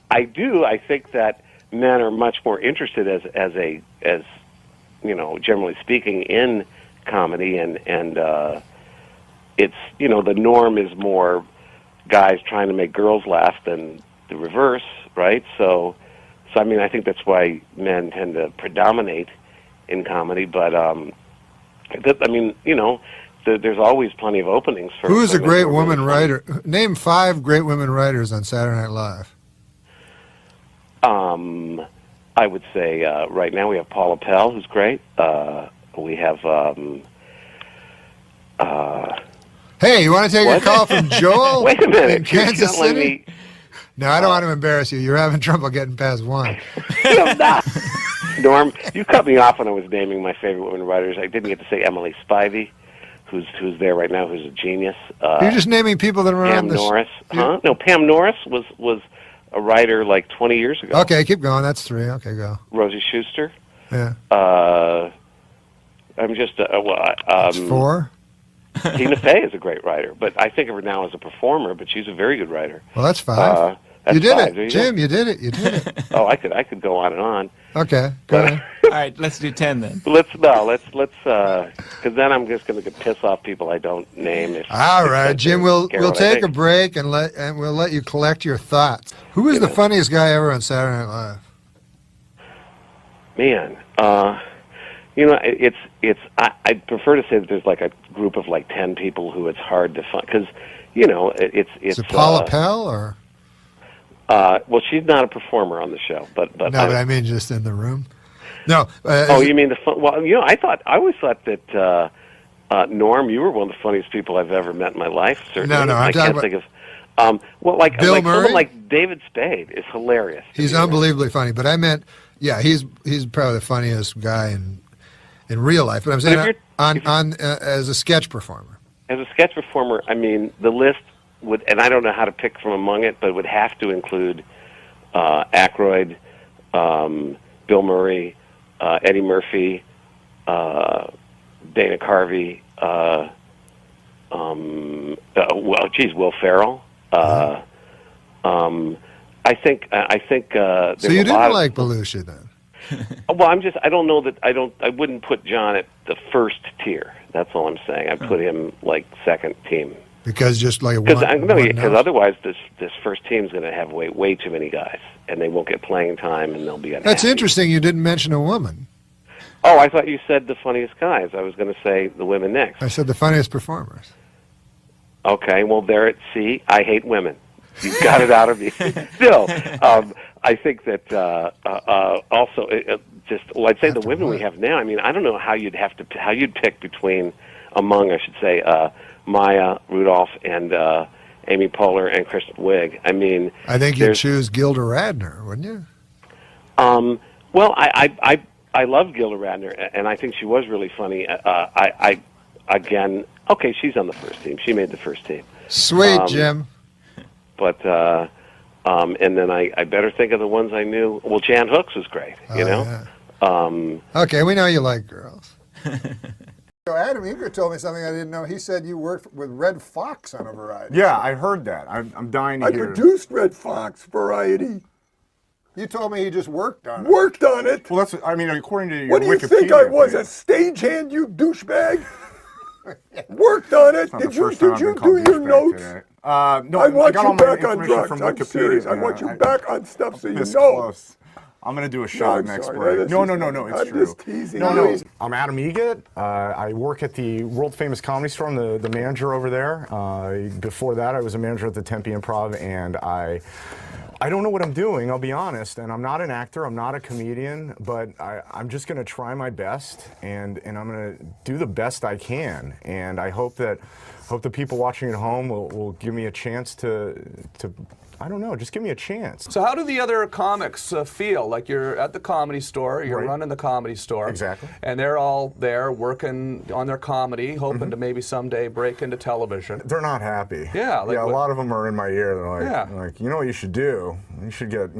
I do. I think that men are much more interested as generally speaking, in comedy, and it's the norm is more guys trying to make girls laugh than the reverse, right? So I mean, I think that's why men tend to predominate in comedy. But there's always plenty of openings for. Who is a great woman writer? Name 5 great women writers on Saturday Night Live. I would say right now we have Paula Pell, who's great. We have. Hey, you want to take a call from Joel? Wait a minute, in Kansas you're City? No, I don't want to embarrass you. You're having trouble getting past 1. Norm, you cut me off when I was naming my favorite women writers. I didn't get to say Emily Spivey, who's there right now, who's a genius. You're just naming people that are Pam on this. Norris. Huh? No, Pam Norris was a writer like 20 years ago. Okay, keep going. That's 3. Okay, go. Rosie Schuster. Yeah. I'm just That's 4. Tina Fey is a great writer, but I think of her now as a performer. But she's a very good writer. Well, that's 5. That's you did 5. it, Jim. You did it. You did it. Oh, I could go on and on. Okay, go ahead. All right, let's do 10 then. Let's because then I'm just going to piss off people I don't name. All right, Jim. We'll take a break and we'll let you collect your thoughts. Who is the funniest guy ever on Saturday Night Live? Man, I prefer to say that there's like a group of like 10 people who it's hard to find because it's. Is it Paula Pell or? Well, she's not a performer on the show, but no, but I mean just in the room. No. You mean the fun? Well, I always thought that Norm, you were one of the funniest people I've ever met in my life. Certainly. No, I can't think of. Like Bill Murray? Someone like David Spade is hilarious. He's unbelievably funny, but I meant, he's probably the funniest guy in real life. But I'm saying as a sketch performer. As a sketch performer, I mean the list would, and I don't know how to pick from among it, but it would have to include Aykroyd, Bill Murray, Eddie Murphy, Dana Carvey. Will Ferrell. I think. So you didn't like Belushi then? Well, I don't know that. I wouldn't put John at the first tier. That's all I'm saying. I'd put him like second team. Because just like because otherwise this first team's going to have way too many guys, and they won't get playing time, and they'll be unhappy. That's interesting. You didn't mention a woman. Oh, I thought you said the funniest guys. I was going to say the women next. I said the funniest performers. Okay, well, see, I hate women. You got it out of me. Still, I think that also I'd say the women we have now. I mean, I don't know how you'd pick among Maya Rudolph and Amy Poehler and Kristen Wiig. I mean, I think you'd choose Gilda Radner, wouldn't you? Well, I love Gilda Radner, and I think she was really funny. again, okay, she's on the first team. She made the first team. Sweet, Jim. But and then I better think of the ones I knew. Well, Jan Hooks was great. You know. Yeah. Okay, we know you like girls. So Adam Eager told me something I didn't know. He said you worked with Red Fox on a variety. Yeah, I heard that. I'm dying to hear. I produced Red Fox variety. You told me he just worked on it. Worked on it? Well, that's. I mean, according to your What do you Wikipedia think I was, page, a stagehand, you douchebag? Worked on it. Did you do your notes? No, I want got you all my back on information drugs. from I'm Wikipedia. serious. I want you back on stuff so you know. Close. I'm going to do a shot I'm next sorry. break. No, No, it's I'm true. just teasing No. you. I'm Adam Egat. I work at the world famous Comedy Store. I'm the manager over there. Before that, I was a manager at the Tempe Improv, and I don't know what I'm doing, I'll be honest, and I'm not an actor, I'm not a comedian, but I'm just going to try my best, and I'm going to do the best I can, and I hope the people watching at home will give me a chance to I don't know, just give me a chance. So how do the other comics feel? Like you're at the Comedy Store, you're running the Comedy Store. Exactly. And they're all there working on their comedy, hoping to maybe someday break into television. They're not happy. Yeah. Like a lot of them are in my ear. They're Yeah. like, you know what you should do? You should get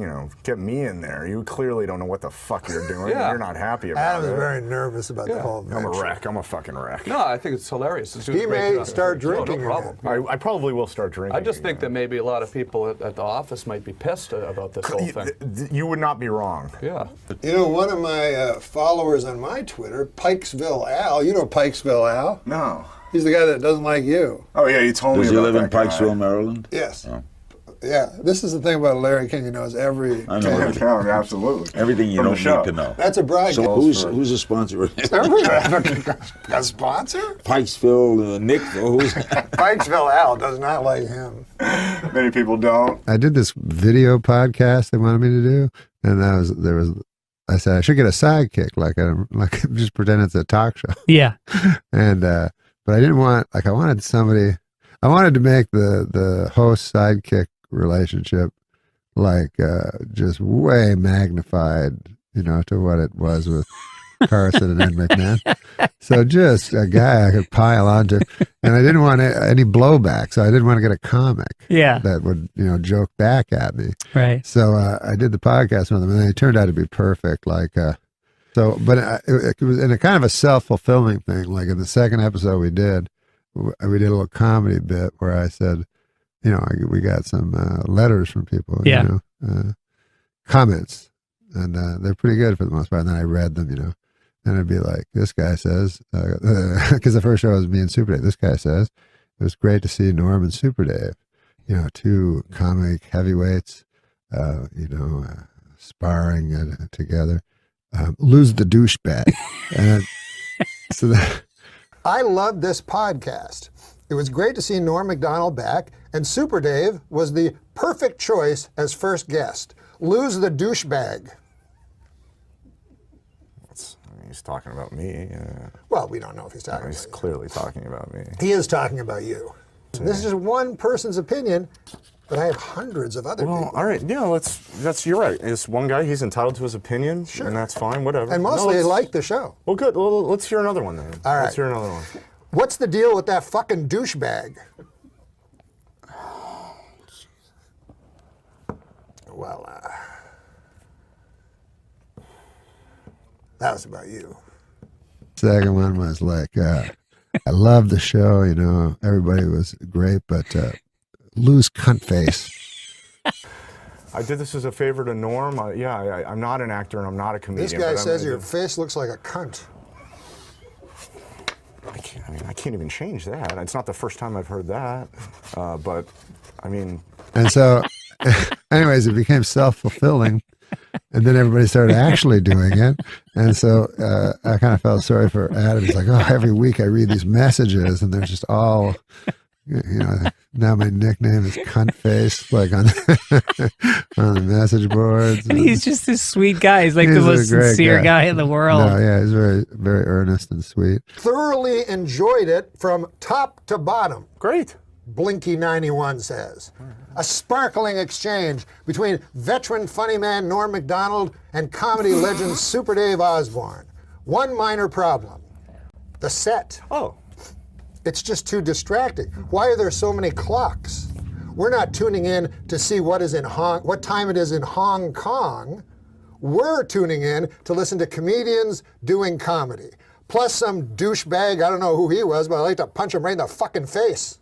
me in there. You clearly don't know what the fuck you're doing. Yeah. You're not happy about Adam's it. very nervous about the whole I'm a venture. wreck. I'm a fucking wreck. No, I think it's hilarious. It's He may start drinking No problem. I probably will start drinking. I just think that maybe a lot of people at the office might be pissed about this whole thing. You would not be wrong. Yeah. You know, one of my followers on my Twitter, Pikesville Al, you know Pikesville Al? No. He's the guy that doesn't like you. Oh, yeah, you told me Does he about live in that guy. Pikesville, Maryland? Yes. Oh. Yeah, this is the thing about Larry King. He knows every. I know everything. Absolutely. Everything you From the don't show. need to know. That's a broadcast. So who's a sponsor? Everybody have a sponsor? Pikesville, Nick, or who's? Pikesville Al does not like him. Many people don't. I did this video podcast they wanted me to do, and I said I should get a sidekick, like just pretend it's a talk show. Yeah. And but I didn't want, I wanted somebody. I wanted to make the host sidekick relationship just way magnified, to what it was with Carson and Ed McMahon. So just a guy I could pile onto, and I didn't want any blowback, so I didn't want to get a comic that would, joke back at me. Right. So I did the podcast with them, and it turned out to be perfect. But it was in a kind of a self-fulfilling thing. Like in the second episode we did a little comedy bit where I said, we got some letters from people, comments, and they're pretty good for the most part. And then I read them, and it'd be like, this guy says, because the first show was me and Super Dave. This guy says, it was great to see Norm and Super Dave, two comic heavyweights, sparring together. Lose the douchebag. And so that. I loved this podcast. It was great to see Norm MacDonald back, and Super Dave was the perfect choice as first guest. Lose the douchebag. He's talking about me. Well, we don't know if he's talking about you. He's clearly talking about me. He is talking about you. This is just one person's opinion, but I have hundreds of other people. All right, yeah, you're right. It's one guy, he's entitled to his opinion, and that's fine, whatever. And mostly they like the show. Well, good. Well, let's hear another one then. All right. Let's hear another one. What's the deal with that fucking douchebag? Well, that was about you. Second one was like, I love the show, everybody was great, but lose cunt face. I did this as a favor to Norm. I'm not an actor and I'm not a comedian. This guy says your face looks like a cunt. I can't even change that. It's not the first time I've heard that, but I mean. And so, anyways, it became self-fulfilling, and then everybody started actually doing it. And so I kind of felt sorry for Adam. He's like, oh, every week I read these messages, and they're just all, now my nickname is Cunt Face, like on the message boards. And he's just this sweet guy. He's like the most sincere guy in the world. No, yeah, he's very, very earnest and sweet. Thoroughly enjoyed it from top to bottom. Great. Blinky91 says. A sparkling exchange between veteran funny man Norm MacDonald and comedy legend Super Dave Osborne. One minor problem. The set. Oh. It's just too distracting. Why are there so many clocks? We're not tuning in to see what time it is in Hong Kong. We're tuning in to listen to comedians doing comedy. Plus some douchebag, I don't know who he was, but I like to punch him right in the fucking face.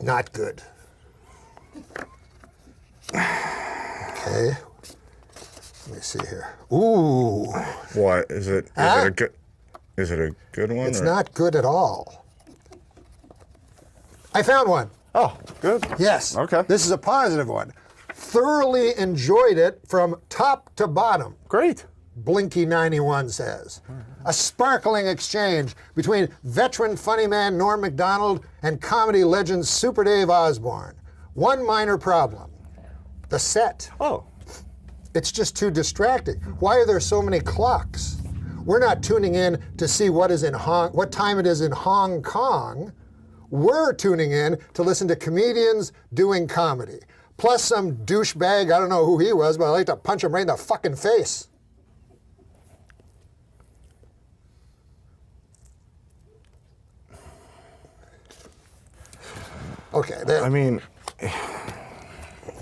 Not good. Okay. Let me see here. Ooh. What is it? Is it a good? Is it a good one? It's not good at all. I found one. Oh, good. Yes. Okay. This is a positive one. Thoroughly enjoyed it from top to bottom. Great. Blinky91 says. A sparkling exchange between veteran funny man Norm MacDonald and comedy legend Super Dave Osborne. One minor problem. The set. Oh. It's just too distracting. Why are there so many clocks? We're not tuning in to see what time it is in Hong Kong. We're tuning in to listen to comedians doing comedy. Plus some douchebag, I don't know who he was, but I like to punch him right in the fucking face. Okay. I mean,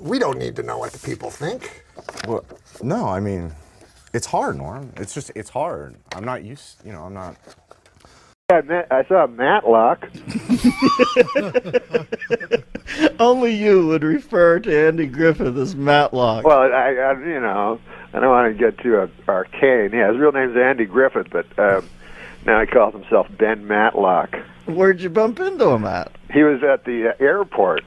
we don't need to know what the people think. Well, no, I mean, it's hard, Norm. It's hard. I'm not used, I'm not. I saw Matlock. Only you would refer to Andy Griffith as Matlock. Well, I don't want to get too arcane. Yeah, his real name's Andy Griffith, but now he calls himself Ben Matlock. Where'd you bump into him at? He was at the airport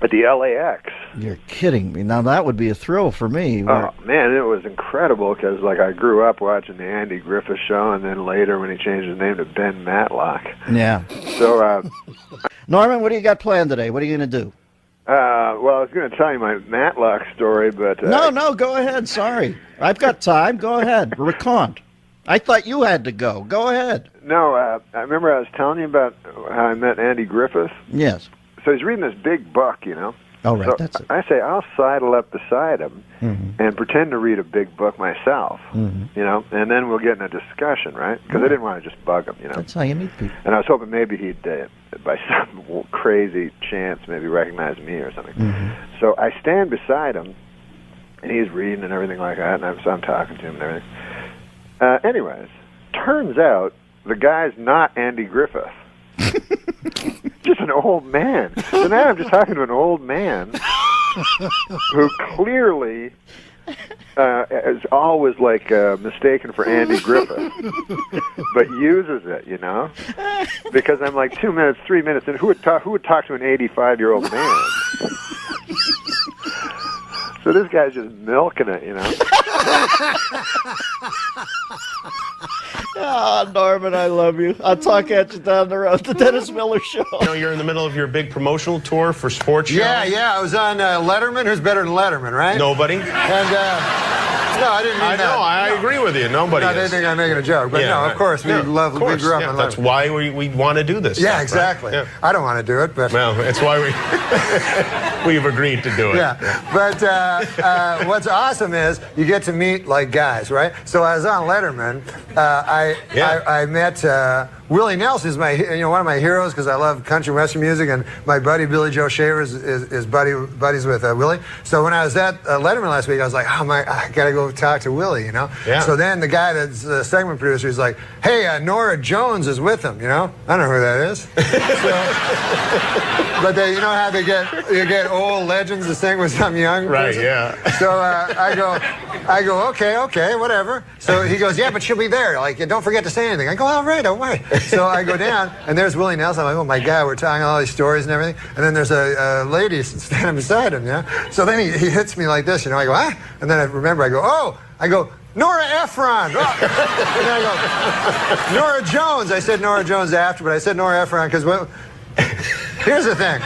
at the LAX. You're kidding me. Now that would be a thrill for me. Oh man, it was incredible because I grew up watching the Andy Griffith show, and then later when he changed his name to Ben Matlock. Yeah. So, Norman, what do you got planned today? What are you going to do? Well, I was going to tell you my Matlock story, but no, go ahead. Sorry, I've got time. Go ahead, recount. I thought you had to go. Go ahead. No, I remember I was telling you about how I met Andy Griffith. Yes. So he's reading this big book, Oh, right, so that's it. I say I'll sidle up beside him and pretend to read a big book myself, and then we'll get in a discussion, right? Because I didn't want to just bug him, That's how you meet people. And I was hoping maybe he'd, by some crazy chance, maybe recognize me or something. So I stand beside him, and he's reading and everything like that, and I'm talking to him and everything. Anyways, turns out the guy's not Andy Griffith. Just an old man. So now I'm just talking to an old man who clearly is always mistaken for Andy Griffith, but uses it, because I'm like 2 minutes, 3 minutes, and who would talk to an 85-year-old man? So this guy's just milking it, Oh, Norman, I love you. I'll talk at you down the road. The Dennis Miller Show. You're in the middle of your big promotional tour for Sports Show. Yeah. I was on Letterman. Who's better than Letterman, right? Nobody. And no, I didn't mean I know. that. I agree with you. Nobody. No, they think I'm making a joke, but no, of course we love. We grew up on That's Letterman. why we want to do this. Yeah, stuff, exactly. Right? Yeah. I don't want to do it, but well, it's why we've agreed to do it. Yeah, but what's awesome is you get to meet guys, right? So I was on Letterman. I met Willie Nelson, is my one of my heroes because I love country western music, and my buddy Billy Joe Shaver is buddies with Willie. So when I was at Letterman last week, I was like, I gotta go talk to Willie, Yeah. So then the guy that's the segment producer is like, hey, Nora Jones is with him, I don't know who that is. But they, how they get old legends to sing with some young person? Yeah. So I go, okay, whatever. So he goes, yeah, but she'll be there. Don't forget to say anything. I go, all right, don't worry. So I go down, and there's Willie Nelson. I'm like, oh my God, we're telling all these stories and everything. And then there's a lady standing beside him, So then he hits me like this, I go, ah? And then I remember, I go, Nora Ephron. Oh. And I go, Nora Jones. I said Nora Jones after, but I said Nora Ephron because here's the thing.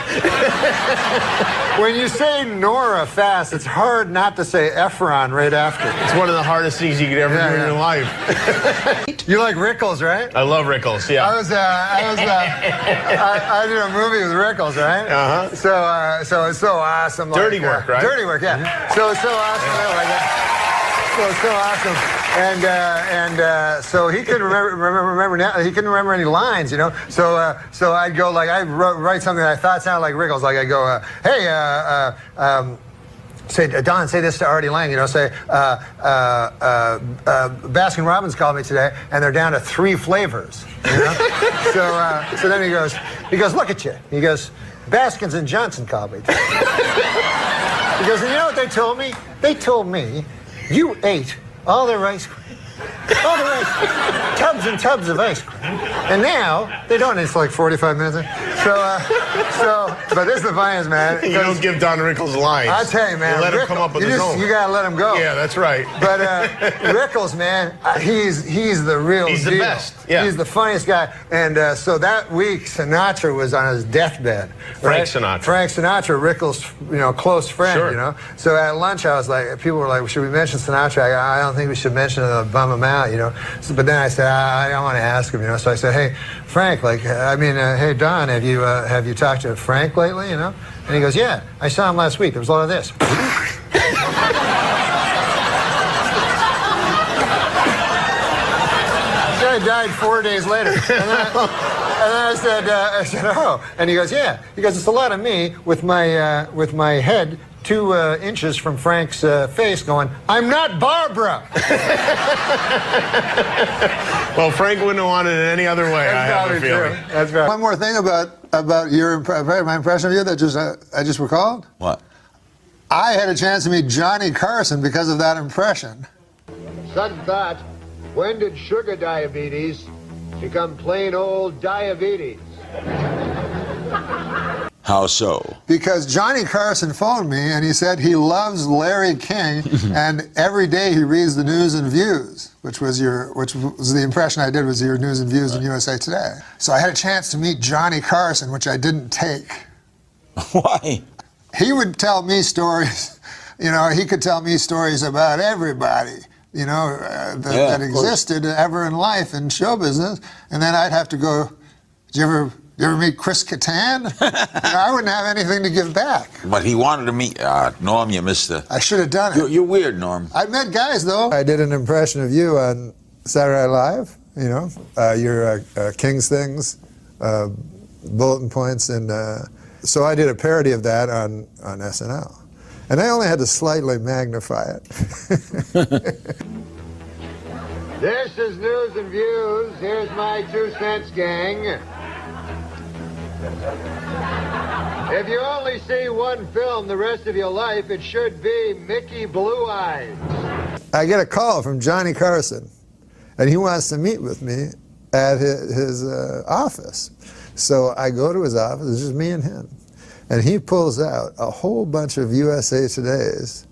When you say Nora fast, it's hard not to say Ephron right after. It's one of the hardest things you could ever do in your life. You like Rickles, right? I love Rickles, yeah. I did a movie with Rickles, right? Uh-huh. So it's so awesome. Dirty Work, right? Dirty Work, yeah. So it's so awesome. I like it. So awesome, and so he couldn't remember he couldn't remember any lines, you know. So I'd go like I'd write something that I thought sounded like Rickles, like I go, hey, say Don, say this to Artie Lang, you know. Say Baskin Robbins called me today, and they're down to 3 flavors, you know. So then he goes, look at you. He goes, Baskins and Johnson called me today. He goes, and you know what they told me? They told me. You ate all their ice cream. All their ice cream. Tubs and tubs of ice cream. And now, they don't. It's like 45 minutes. But this is the funniest, man. You don't give Don Rickles lines. I tell you, man. You let him come up with his own. You got to let him go. Yeah, that's right. But Rickles, man, he's the real deal. He's the best. Yeah. He's the funniest guy. And so that week, Sinatra was on his deathbed. Right? Frank Sinatra, Rickles', close friend, sure. you know. So at lunch, I was like, people were like, should we mention Sinatra? I don't think we should mention it, bum him out, you know. So, but then I said, I don't want to ask him, you know. So I said, hey, Frank, hey, Don, have you talked to Frank lately, you know? And he goes, yeah, I saw him last week. There was a lot of this. Guy died 4 days later. And then I said, oh. And he goes, yeah. He goes, it's a lot of me with my head 2 inches from Frank's face going, I'm not Barbara. Well, Frank wouldn't have wanted it any other way, I have a feeling. True. That's right. One more thing about my impression of you that I just recalled. What? I had a chance to meet Johnny Carson because of that impression. Sudden thought, when did sugar diabetes become plain old diabetes? How so? Because Johnny Carson phoned me and he said he loves Larry King and every day he reads the News and Views, which was the impression I did was your News and Views in USA Today. So I had a chance to meet Johnny Carson, which I didn't take. Why? He would tell me stories, he could tell me stories about everybody, that existed ever in life in show business. And then I'd have to go, did you ever meet Chris Kattan? I wouldn't have anything to give back. But he wanted to meet Norm. You missed it. I should have done it. You're weird, Norm. I met guys though. I did an impression of you on Saturday Night Live. Your King's Things, bulletin points, and so I did a parody of that on SNL, and I only had to slightly magnify it. This is News and Views. Here's my 2 cents, gang. If you only see one film the rest of your life, it should be Mickey Blue Eyes. I get a call from Johnny Carson, and he wants to meet with me at his office. So I go to his office, it's just me and him. And he pulls out a whole bunch of USA Today's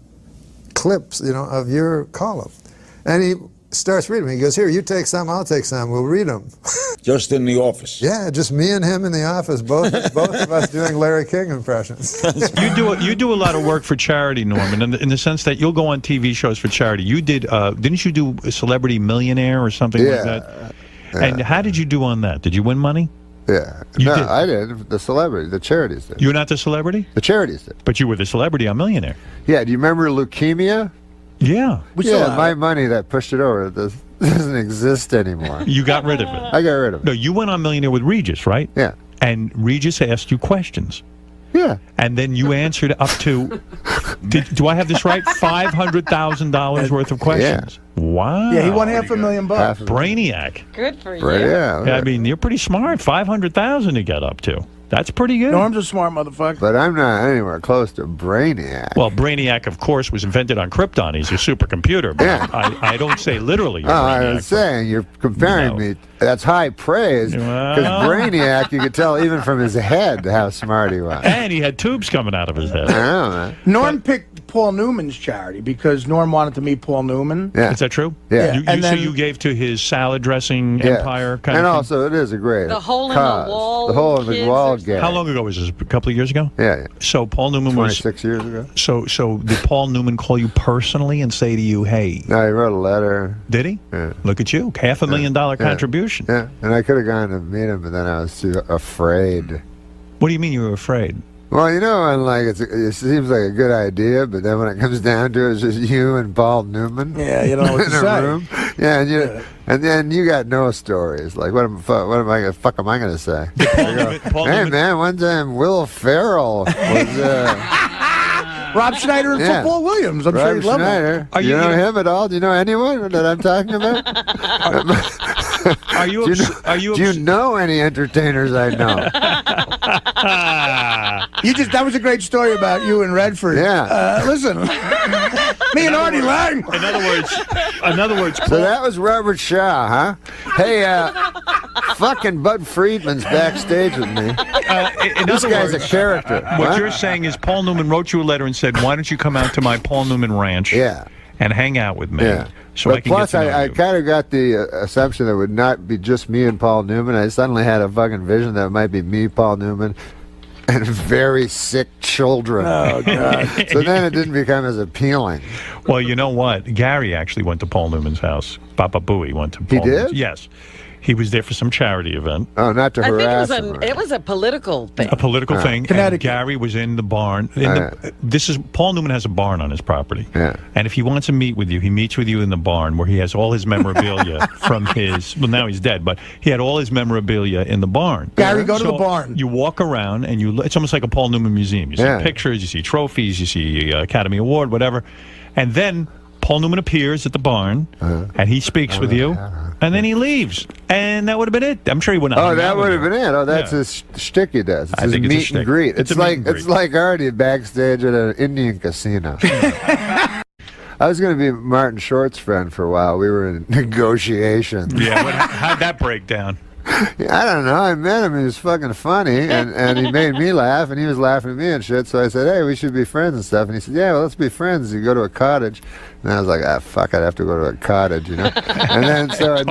clips, of your column. And he starts reading them. He goes, here, you take some, I'll take some, we'll read them. Just in the office? Yeah, just me and him in the office, both of us doing Larry King impressions. You do a lot of work for charity, Norman, in the sense that you'll go on TV shows for charity. You did, didn't you do Celebrity Millionaire or something like that? Yeah. And how did you do on that? Did you win money? Yeah. You did. I did. The celebrity, the charities did. You're not the celebrity? The charities did. But you were the celebrity on Millionaire. Yeah, do you remember leukemia? Yeah. My money that pushed it over doesn't exist anymore. You got rid of it. I got rid of it. No, you went on Millionaire with Regis, right? Yeah. And Regis asked you questions. Yeah. And then you answered up to, do I have this right? $500,000 worth of questions. Yeah. Wow. Yeah, he won $500,000. Brainiac. Good for you. Yeah. I mean, you're pretty smart. $500,000 to get up to. That's pretty good. Norm's a smart motherfucker. But I'm not anywhere close to Brainiac. Well, Brainiac, of course, was invented on Krypton. He's a supercomputer. But yeah. I don't say literally. You're I was saying, you're comparing me. That's high praise. Because Brainiac, you could tell even from his head how smart he was. And he had tubes coming out of his head. I know, man. Norm picked Paul Newman's charity because Norm wanted to meet Paul Newman. Yeah. Is that true? Yeah. So you gave to his salad dressing empire kind and of thing? also it is a great The hole in cause. the wall. The hole in the kids wall or game. How long ago was this? A couple of years ago? Yeah. So Paul Newman was 26 years ago. So did Paul Newman call you personally and say to you, "Hey"? No, he wrote a letter. Did he? Yeah. Look at you, $500,000 contribution. Yeah, and I could have gone to meet him, but then I was too afraid. What do you mean you were afraid? Well, you know, and like it seems like a good idea, but then when it comes down to it, it's just you and Paul Newman. Yeah, you don't know what in to a say. room. Yeah, and then you got no stories. Like, what am I going to say? Hey, man, one time Will Ferrell was. Rob Schneider and Football Williams. I'm sure Rob you'd love Schneider. him. You know him at all? Do you know anyone that I'm talking about? Do you know any entertainers I know? That was a great story about you and Redford. Yeah. Listen, me and Artie Lang. In other words. So that was Robert Shaw, huh? Hey, fucking Bud Friedman's backstage with me. This guy's a character. What you're saying is Paul Newman wrote you a letter and said, "Why don't you come out to my Paul Newman ranch? And hang out with me." Yeah. So but I can plus, get to know I you. kind of got the assumption that it would not be just me and Paul Newman. I suddenly had a fucking vision that it might be me, Paul Newman, and very sick children. Oh, God. So then it didn't become as appealing. Well, you know what? Gary actually went to Paul Newman's house. Papa Booey went to Paul did? Newman's. Yes. He was there for some charity event. Oh, not to I think harass him. it was a political thing. A political thing. And Gary was in the barn. Paul Newman has a barn on his property. Yeah. And if he wants to meet with you, he meets with you in the barn where he has all his memorabilia from his, well, now he's dead, but he had all his memorabilia in the barn. Gary, go to the barn. You walk around and it's almost like a Paul Newman museum. You see pictures, you see trophies, you see Academy Award, whatever. And then Paul Newman appears at the barn, and he speaks with you, and then he leaves. And that would have been it. I'm sure he wouldn't have. Oh, that would have been it. Oh, that's his shtick he does. It's I his think it's a meet and shtick. greet. It's It's a meet like and greet. it's like Artie backstage at an Indian casino. I was going to be Martin Short's friend for a while. We were in negotiations. Yeah, how'd that break down? I don't know. I met him. He was fucking funny, and he made me laugh, and he was laughing at me and shit. So I said, "Hey, we should be friends and stuff." And he said, "Yeah, well, let's be friends." You go to a cottage, and I was like, "Ah, fuck! I'd have to go to a cottage, you know." And then so it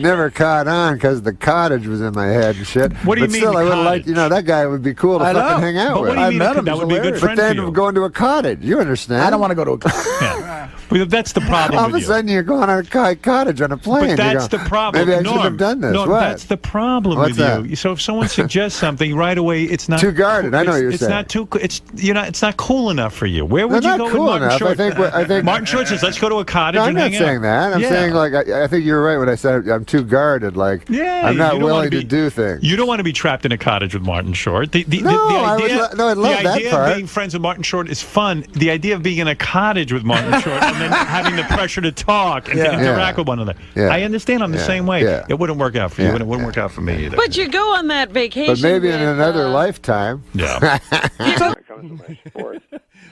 never caught on because the cottage was in my head and shit. What do you but mean still, the I would cottage? like, that guy would be cool to I fucking know. hang out But with. what do you mean that would be a good But friend for then you? going to a cottage, you understand? I don't want to go to a cottage. Yeah. Well, that's the problem All of with a you. sudden, you're going on a cottage on a plane. But that's You the go, problem. Maybe I Norm, shouldn't have done this. Norm, What? that's the problem What's with that? you. So if someone suggests something right away, it's not Too guarded. I know what you're it's saying. not too. It's not cool enough for you. Where would They're you not go cool with Martin enough. Short? I think Martin Short says, "Let's go to a cottage No, I'm and not hang saying out." that. I'm Yeah. saying I think you're right when I said I'm too guarded. Like I'm not you don't willing wanna to do things. You don't want to be trapped in a cottage with Martin Short. The idea, I love the that idea part. of being friends with Martin Short is fun. The idea of being in a cottage with Martin Short and then having the pressure to talk and to interact with one another. Yeah. I understand. I'm the Yeah. same way. Yeah. It wouldn't work out for you, Yeah. and it wouldn't work out for me either. But you go on that vacation. But maybe in with, another lifetime. Yeah. When it comes to my sports.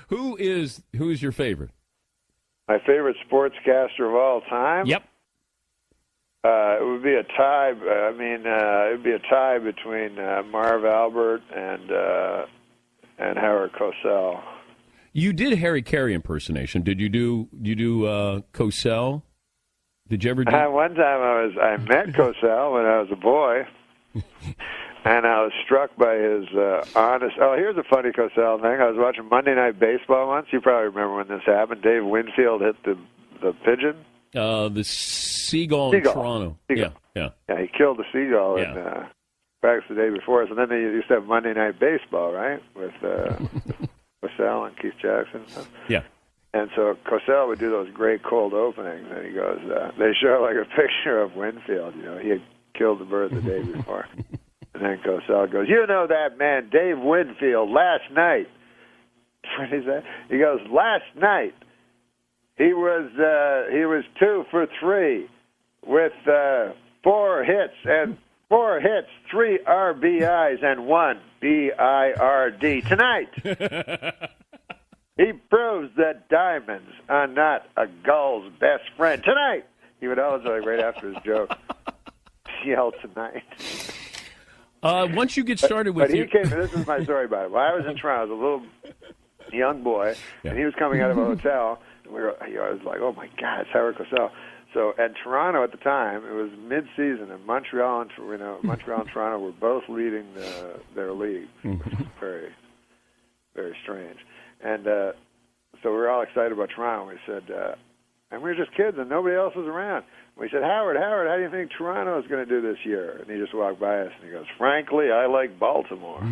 Who's your favorite? My favorite sportscaster of all time? Yep. It would be a tie. It would be a tie between Marv Albert and Howard Cosell. You did Harry Carey impersonation. Did you do Cosell? Did you ever do? One time I met Cosell when I was a boy, and I was struck by his honest. Oh, here's a funny Cosell thing. I was watching Monday Night Baseball once. You probably remember when this happened. Dave Winfield hit the pigeon. The seagull in Toronto. Seagull. Yeah. Yeah, he killed the seagull in practice the day before. So then they used to have Monday Night Baseball, right, with Cosell and Keith Jackson. Yeah. And so Cosell would do those great cold openings, and he goes, they show like a picture of Winfield. He had killed the bird the day before. And then Cosell goes, "You know that man, Dave Winfield, last night." What is that? He goes, "Last night, he was 2 for 3 with 4 hits, 3 RBIs, and 1 BIRD. Tonight, he proves that diamonds are not a gull's best friend. Tonight," he would always, like, right after his joke, yell, "Tonight." Once you get started with But he came, this is my story about it. When I was in Toronto, I was a little young boy, and he was coming out of a hotel, and I was like, oh my God, it's Howard Cosell. So at Toronto at the time, it was mid-season, and Montreal and Toronto were both leading their league. Very, very strange. And so we were all excited about Toronto. We said, and we were just kids, and nobody else was around. We said, Howard, how do you think Toronto is going to do this year? And he just walked by us, and he goes, frankly, I like Baltimore.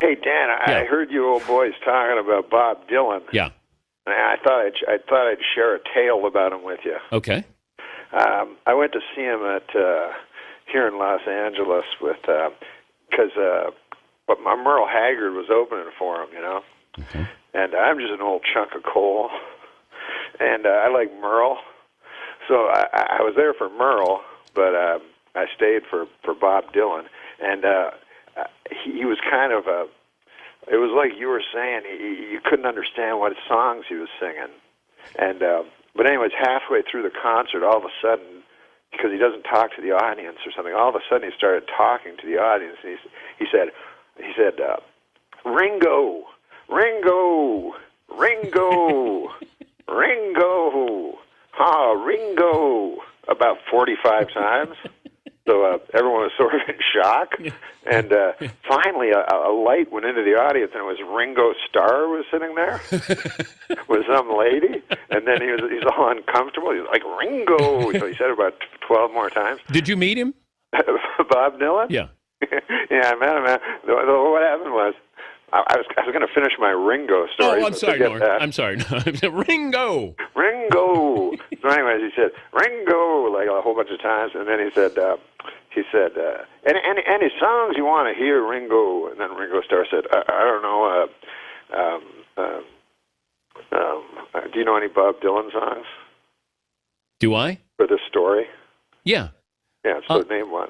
Hey, Dan, I heard you old boys talking about Bob Dylan. Yeah. I thought I'd share a tale about him with you. Okay. I went to see him at here in Los Angeles with because Merle Haggard was opening for him, you know. Okay. And I'm just an old chunk of coal, and I like Merle, so I was there for Merle, but I stayed for Bob Dylan, and he was kind of a. It was like you were saying, you couldn't understand what songs he was singing. And but anyways, halfway through the concert, all of a sudden, because he doesn't talk to the audience or something, all of a sudden he started talking to the audience. And he said, Ringo, Ringo, Ringo, Ringo, Ringo, about 45 times. So everyone was sort of in shock, and finally a light went into the audience, and it was Ringo Starr was sitting there with some lady, and then he's all uncomfortable. He's like, Ringo! So he said it about 12 more times. Did you meet him? Bob Dylan? Yeah. Yeah, I met him. What happened was, I was going to finish my Ringo story. Oh, I'm sorry, Norm. I'm sorry. Ringo! Ringo! So anyways, he said, Ringo, like a whole bunch of times, and then he said, any songs you want to hear, Ringo? And then Ringo Starr said, I don't know, do you know any Bob Dylan songs? Do I? For this story? Yeah. Yeah, so name one.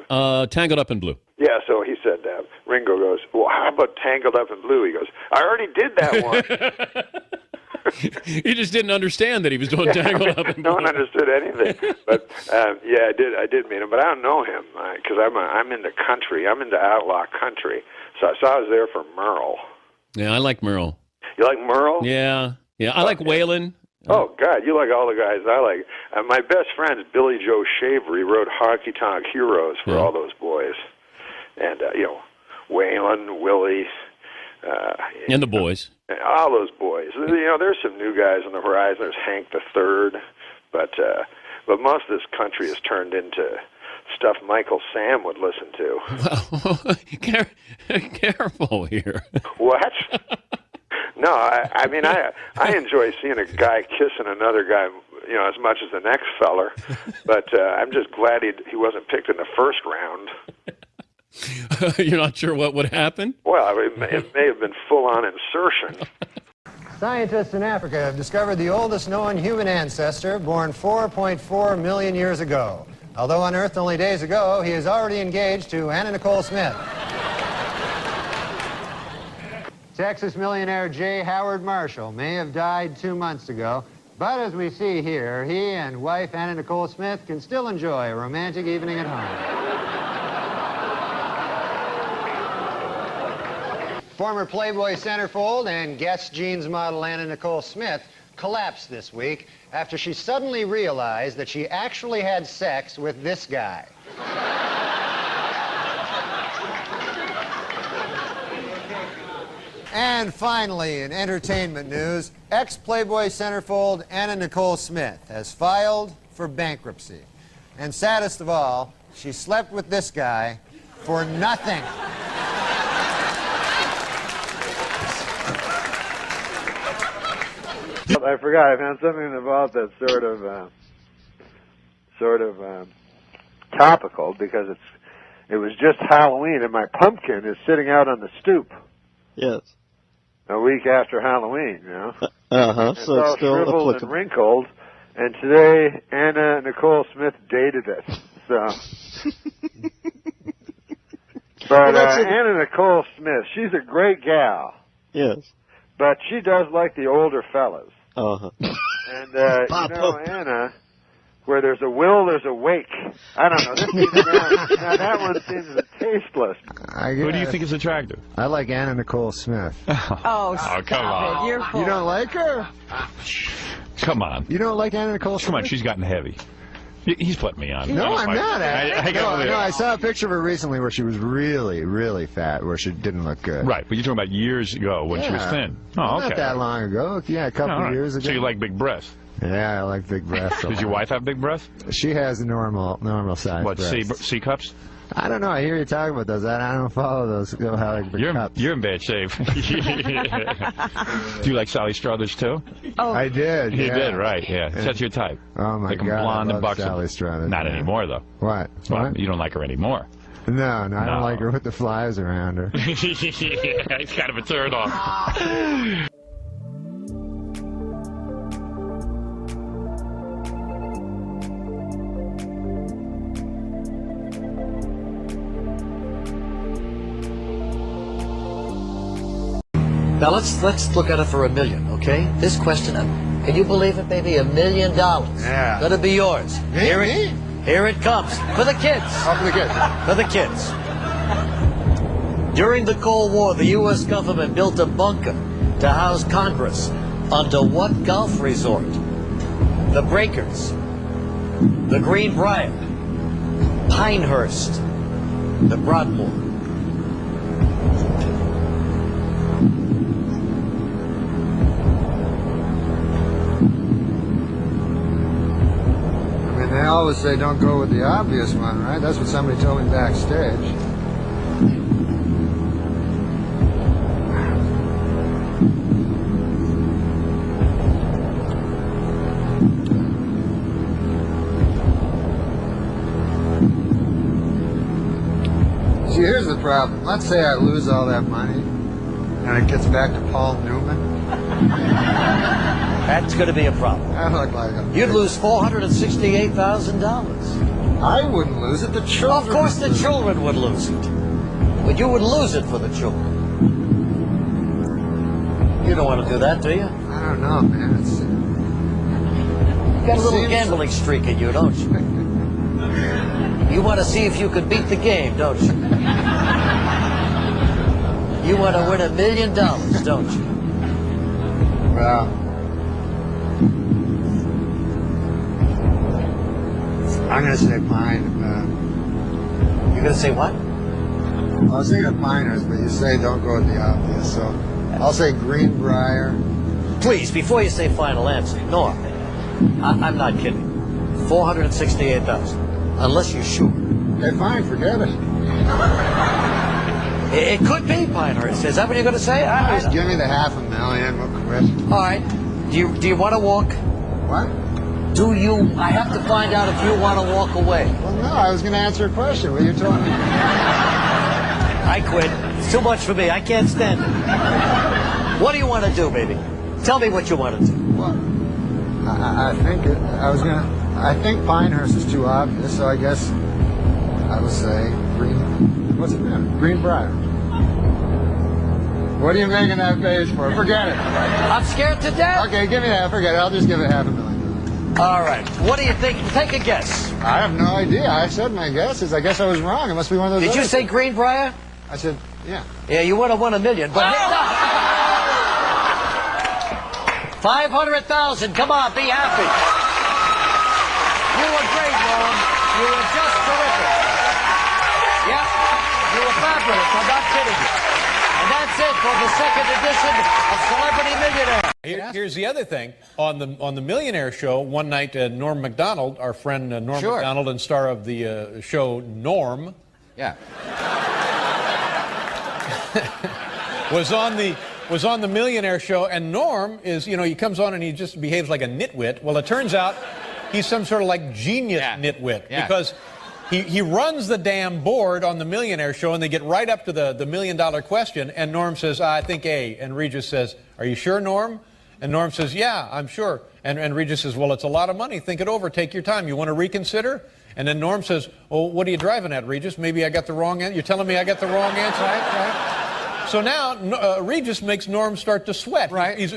Tangled Up in Blue. Yeah, so he said, Ringo goes, well, how about Tangled Up in Blue? He goes, I already did that one. He just didn't understand that he was doing Tangled Up in Blue. No one understood anything. But, yeah, I did meet him, but I don't know him because I'm into country. I'm into outlaw country. So I was there for Merle. Yeah, I like Merle. You like Merle? Yeah. I like Waylon. Oh, God, you like all the guys I like. My best friend is Billy Joe Shaver. He wrote Honky Tonk Heroes for all those boys. And, Waylon, Willie. And the boys. All those boys. There's some new guys on the horizon. There's Hank the Third. But most of this country has turned into stuff Michael Sam would listen to. Well, careful here. What? No, I mean, I enjoy seeing a guy kissing another guy, as much as the next feller. But I'm just glad he wasn't picked in the first round. You're not sure what would happen? Well, it may have been full-on insertion. Scientists in Africa have discovered the oldest known human ancestor, born 4.4 million years ago. Although unearthed only days ago, he is already engaged to Anna Nicole Smith. Texas millionaire J. Howard Marshall may have died 2 months ago, but as we see here, he and wife Anna Nicole Smith can still enjoy a romantic evening at home. Former Playboy centerfold and Guess jeans model Anna Nicole Smith collapsed this week after she suddenly realized that she actually had sex with this guy. And finally, in entertainment news, ex-Playboy centerfold Anna Nicole Smith has filed for bankruptcy. And saddest of all, she slept with this guy for nothing. I forgot. I found something about that sort of topical because it was just Halloween and my pumpkin is sitting out on the stoop. Yes. A week after Halloween, So it's all still shriveled applicable. and wrinkled. And today, Anna Nicole Smith dated it. So, but Anna Nicole Smith. Smith. She's a great gal. Yes. But she does like the older fellas. Uh-huh. And, you know, Anna, where there's a will, there's a wake. I don't know. This seems now that one seems tasteless. Who do you think is attractive? I like Anna Nicole Smith. Oh, stop come on. it. You're full. You don't like her? Come on. You don't like Anna Nicole Smith? Come on, she's gotten heavy. He's putting me on. No, I'm not. I saw a picture of her recently where she was really, really fat, where she didn't look good. Right, but you're talking about years ago when she was thin. Oh, okay. Not that long ago. Yeah, a couple of years ago. So you like big breasts? Yeah, I like big breasts. Does your wife have big breasts? She has normal size breasts. What, C cups? I don't know. I hear you talking about those. I don't follow those. You're in bad shape. Do you like Sally Struthers too? Oh, I did. You Yeah. did, right? Yeah, that's your type. Oh my like God, blonde I and love buxom. Sally Struthers. Not anymore though. What? Well, What? you don't like her anymore. No, I don't like her with the flies around her. It's kind of a turn off. Now let's look at it for $1 million, okay? This question, can you believe it, baby? $1 million. Yeah. Gonna be yours. Here it comes. For the kids. Oh, for the kids. For the kids. During the Cold War, the U.S. government built a bunker to house Congress under what golf resort? The Breakers, the Greenbrier, Pinehurst, the Broadmoor. They always say don't go with the obvious one, right? That's what somebody told me backstage. See, here's the problem. Let's say I lose all that money and it gets back to Paul Newman. That's going to be a problem. I look like a... You'd lose $468,000. I wouldn't lose it. The children. Of course the children would lose it. But you would lose it for the children. You don't want to do that, do you? I don't know, man. It's... You got a little gambling streak in you, don't you? You want to see if you could beat the game, don't you? You want to win $1 million, don't you? Well... I'm going to say Pine. You're going to say what? I was thinking of Pinehurst, but you say don't go with the obvious, so I'll say Greenbrier. Please, before you say final answer, no, I'm not kidding. $468,000, unless you're sure. Okay, fine, forget it. It could be Pinehurst. Is that what you're going to say? Just give me the $500,000. We'll quit. All right. Do you want to walk? What? Do you? I have to find out if you want to walk away. Well, no, I was going to answer a question. What are you telling me? I quit. It's too much for me. I can't stand it. What do you want to do, baby? Tell me what you want to do. Well, I think Pinehurst is too obvious, so I guess I would say Greenbrier. What are you making that face for? Forget it. I'm scared to death. Okay, give me that. Forget it. I'll just give it $500,000. All right. What do you think? Take a guess. I have no idea. I said my guesses. I guess I was wrong. It must be one of those. Did you say Greenbrier? I said, yeah. Yeah, you would have won $1 million, but $500,000. Come on, be happy. You were great, Norm. You were just terrific. Yep, you were fabulous. I'm not kidding you. And that's it for the second edition of Celebrity Millionaire. Here's the other thing. On the Millionaire Show, one night, Norm MacDonald, our friend Norm MacDonald and star of the show Norm, was on the Millionaire Show, and Norm is, he comes on and he just behaves like a nitwit. Well, it turns out he's some sort of like genius nitwit because he runs the damn board on the Millionaire Show, and they get right up to the $1 million question, and Norm says, I think A, and Regis says, are you sure, Norm? And Norm says, yeah, I'm sure. And Regis says, well, it's a lot of money. Think it over. Take your time. You want to reconsider? And then Norm says, oh, what are you driving at, Regis? Maybe I got the wrong answer. You're telling me I got the wrong answer? Right. So now Regis makes Norm start to sweat. Right. He's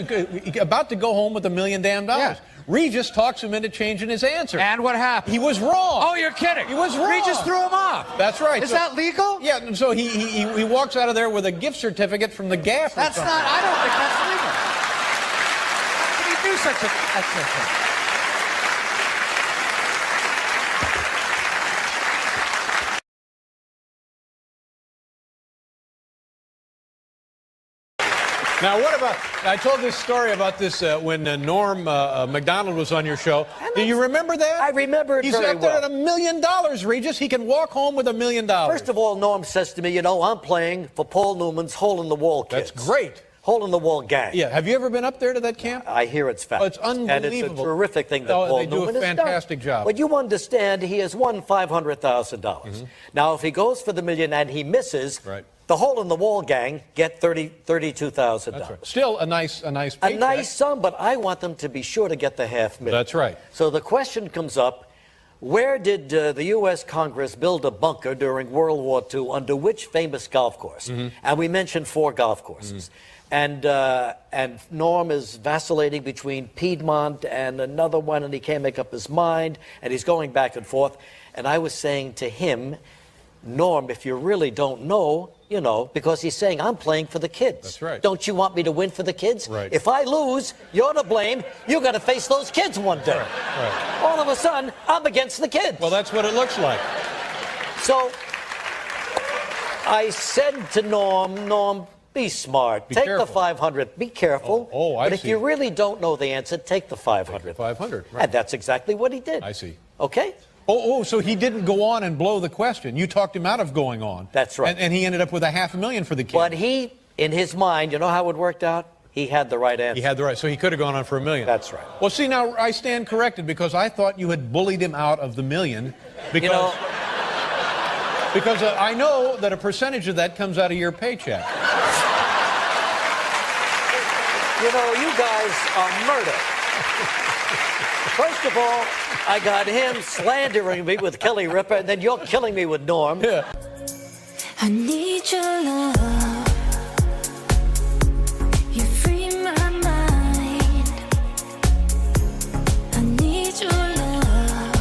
about to go home with $1 million. Yeah. Regis talks him into changing his answer. And what happened? He was wrong. Oh, you're kidding. He was wrong. Regis threw him off. That's right. Is that legal? Yeah, and so he walks out of there with a gift certificate from the Gap. That's not, I don't think that's legal. How can you do such a thing? Now, what about, I told this story about this when Norm MacDonald was on your show. Do you remember that? I remember it He's very up there well. at $1 million, Regis. He can walk home with $1 million. First of all, Norm says to me, you know, I'm playing for Paul Newman's Hole in the Wall kids. That's great. Hole in the Wall gang. Yeah. Have you ever been up there to that camp? I hear it's fabulous. Oh, it's unbelievable. And it's a terrific thing that Paul they do Newman a has fantastic done. job. But you understand, he has won $500,000. Now, if he goes for the million and he misses, the Hole in the Wall gang get $32,000. That's right. Still a nice paycheck. A nice sum, but I want them to be sure to get the $500,000. That's right. So the question comes up, where did the U.S. Congress build a bunker during World War II under which famous golf course? And we mentioned 4 golf courses. And Norm is vacillating between Piedmont and another one, and he can't make up his mind, and he's going back and forth. And I was saying to him, Norm, if you really don't know, you know, because he's saying, I'm playing for the kids. That's right. Don't you want me to win for the kids? Right. If I lose, you're to blame. You got to face those kids one day. Right. All of a sudden, I'm against the kids. Well, that's what it looks like. So I said to Norm, be smart. Take careful. the 500. Be careful. Oh, I But if see. you really don't know the answer, take the 500. 500. Right. And that's exactly what he did. I see. Okay? So he didn't go on and blow the question. You talked him out of going on. That's right. And he ended up with $500,000 for the kid. But he, in his mind, you know how it worked out? He had the right answer. He had the right, so he could have gone on for $1 million. That's right. Well, see, now I stand corrected because I thought you had bullied him out of the $1 million because, because I know that a percentage of that comes out of your paycheck. You know, you guys are murder. First of all, I got him slandering me with Kelly Ripa, and then you're killing me with Norm. Yeah. I need your love. You free my mind. I need your love.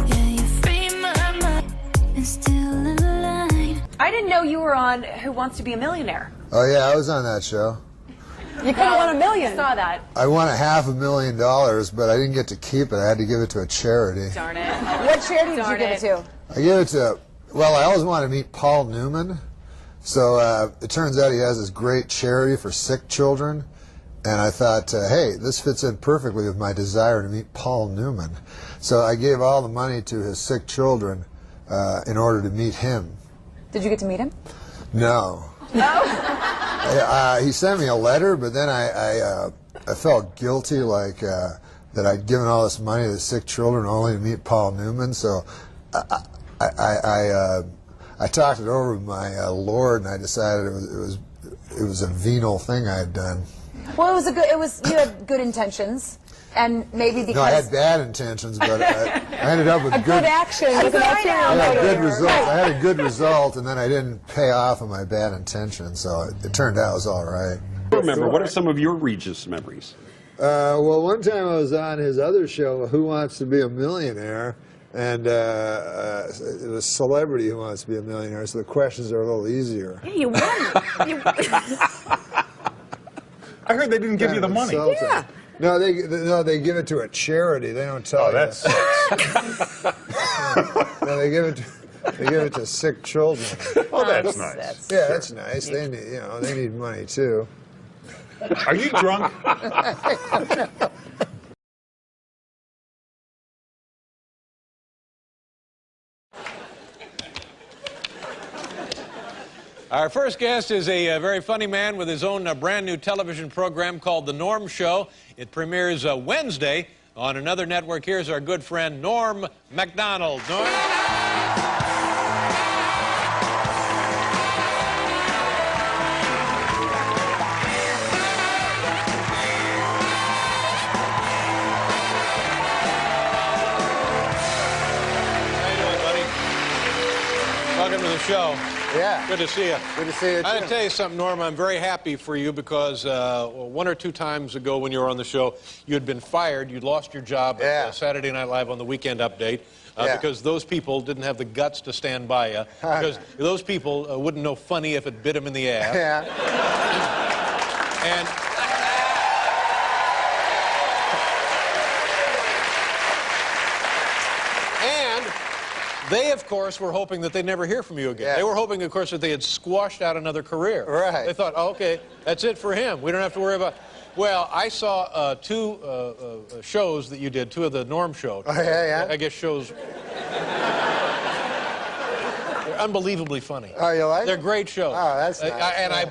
Yeah, you free my mind. And still in line. I didn't know you were on Who Wants to Be a Millionaire. Oh yeah, I was on that show. You could have won $1 million. Saw that. I won $500,000, but I didn't get to keep it. I had to give it to a charity. Darn it. What charity did you give it to? I gave it to, well, I always wanted to meet Paul Newman. So it turns out he has this great charity for sick children. And I thought, hey, this fits in perfectly with my desire to meet Paul Newman. So I gave all the money to his sick children in order to meet him. Did you get to meet him? No. No? He sent me a letter, but then I felt guilty, like that I'd given all this money to the sick children only to meet Paul Newman. So I talked it over with my Lord, and I decided it was a venal thing I had done. Well, you had good intentions, and maybe because... No, I had bad intentions, but I ended up with a good action. good result. I had a good result, and then I didn't pay off on my bad intentions, so it turned out it was all right. Remember, what are some of your Regis memories? Well, one time I was on his other show, Who Wants to Be a Millionaire, and it was Celebrity Who Wants to Be a Millionaire, so the questions are a little easier. Yeah, you won. I heard they didn't give you the money. Yeah. No, they give it to a charity. They don't tell you. That sucks. No, they give it to sick children. Oh, that's nice. Yeah, that's nice. They need, they need money too. Are you drunk? Our first guest is a very funny man with his own brand new television program called The Norm Show. It premieres Wednesday on another network. Here's our good friend Norm MacDonald. Norm? How you doing, buddy? Welcome to the show. Yeah. Good to see you. Good to see you, I got to too. tell you something, Norm. I'm very happy for you because one or two times ago when you were on the show, you had been fired. You'd lost your job at Saturday Night Live on the Weekend Update because those people didn't have the guts to stand by you. Because those people wouldn't know funny if it bit them in the ass. Yeah. And they, of course, were hoping that they'd never hear from you again. Yeah. They were hoping, of course, that they had squashed out another career. Right. They thought, oh, okay, that's it for him. We don't have to worry about... Well, I saw two shows that you did, two of the Norm shows. Oh, yeah? I guess shows... They're unbelievably funny. Oh, you like They're it? great shows. Oh, that's nice. I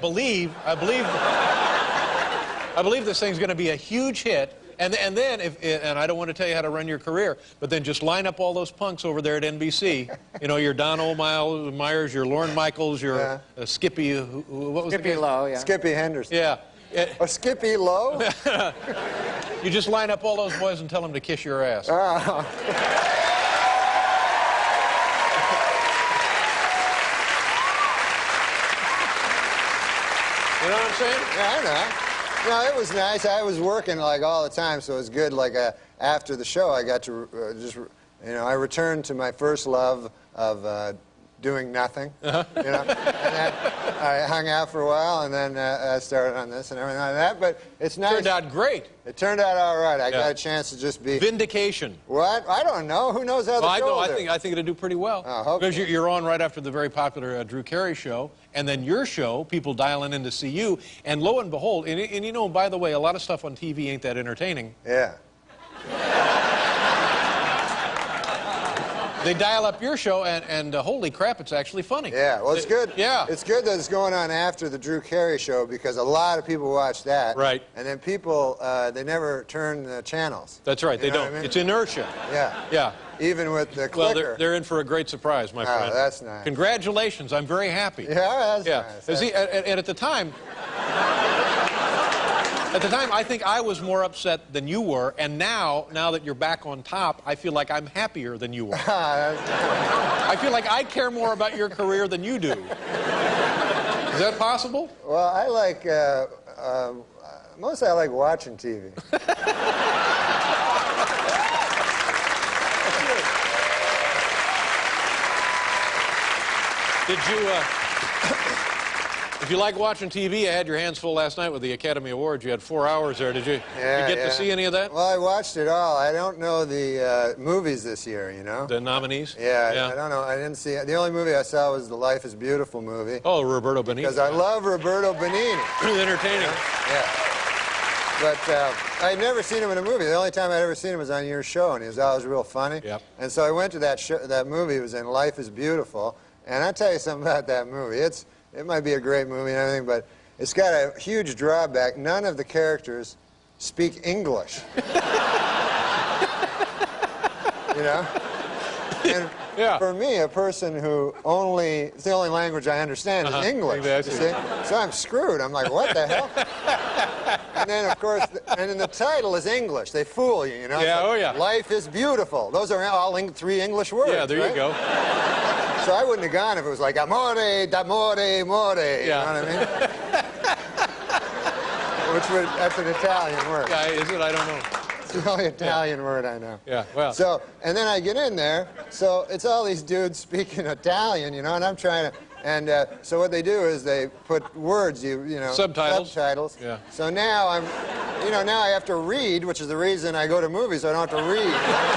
believe this thing's going to be a huge hit. And then, and I don't want to tell you how to run your career, but then just line up all those punks over there at NBC. You know, your Don Myers, your Lorne Michaels, your Skippy, what was Skippy the Lowe, yeah. Skippy Henderson. Yeah. Or Skippy Lowe? You just line up all those boys and tell them to kiss your ass. Oh. You know what I'm saying? Yeah, I know. No, it was nice. I was working like all the time, so it was good. Like after the show, I got to I returned to my first love of doing nothing. You know, and then I hung out for a while, and then I started on this and everything like that. But it's nice. Turned out great. It turned out all right. I got a chance to just be vindication. What? I don't know. Who knows how the show will do? I think it'll do pretty well. Oh, because you're on right after the very popular Drew Carey show, and then your show, people dialing in to see you, and lo and behold, and you know, by the way, a lot of stuff on TV ain't that entertaining. Yeah. They dial up your show, and holy crap, it's actually funny. Yeah, well, it's good. Yeah. It's good that it's going on after the Drew Carey show because a lot of people watch that. Right. And then people, they never turn the channels. That's right, they don't. I mean? It's inertia. Yeah. Yeah. Even with the Well, clicker. they're in for a great surprise, my friend. Oh, that's nice. Congratulations, I'm very happy. Yeah, that's nice. See, and at the time, I think I was more upset than you were, and now that you're back on top, I feel like I'm happier than you were. I feel like I care more about your career than you do. Is that possible? Well, I like, mostly I like watching TV. Did you, if you like watching TV, you had your hands full last night with the Academy Awards. You had 4 hours there. Did you get to see any of that? Well, I watched it all. I don't know the movies this year, you know? The nominees? Yeah, I don't know. I didn't see it. The only movie I saw was the Life is Beautiful movie. Oh, Roberto Benigni. Because I love Roberto Benigni. Entertaining. Yeah. But I'd never seen him in a movie. The only time I'd ever seen him was on your show, and he was always real funny. Yep. And so I went to that movie. It was in Life is Beautiful. And I'll tell you something about that movie. It might be a great movie and everything, but it's got a huge drawback. None of the characters speak English. You know? And for me, a person who it's the only language I understand is English. Exactly. You see? So I'm screwed. I'm like, what the hell? And then, of course, and then the title is English. They fool you, you know? Yeah, like, yeah. Life is beautiful. Those are all 3 English words. Yeah, there you go. So I wouldn't have gone if it was like amore, d'amore, more. You know what I mean? That's an Italian word. Yeah, is it? I don't know. It's the only Italian word I know. Yeah, well. So, and then I get in there, so it's all these dudes speaking Italian, you know, and I'm trying to, and so what they do is they put words, you know. Subtitles. Yeah. So now now I have to read, which is the reason I go to movies, so I don't have to read. You know?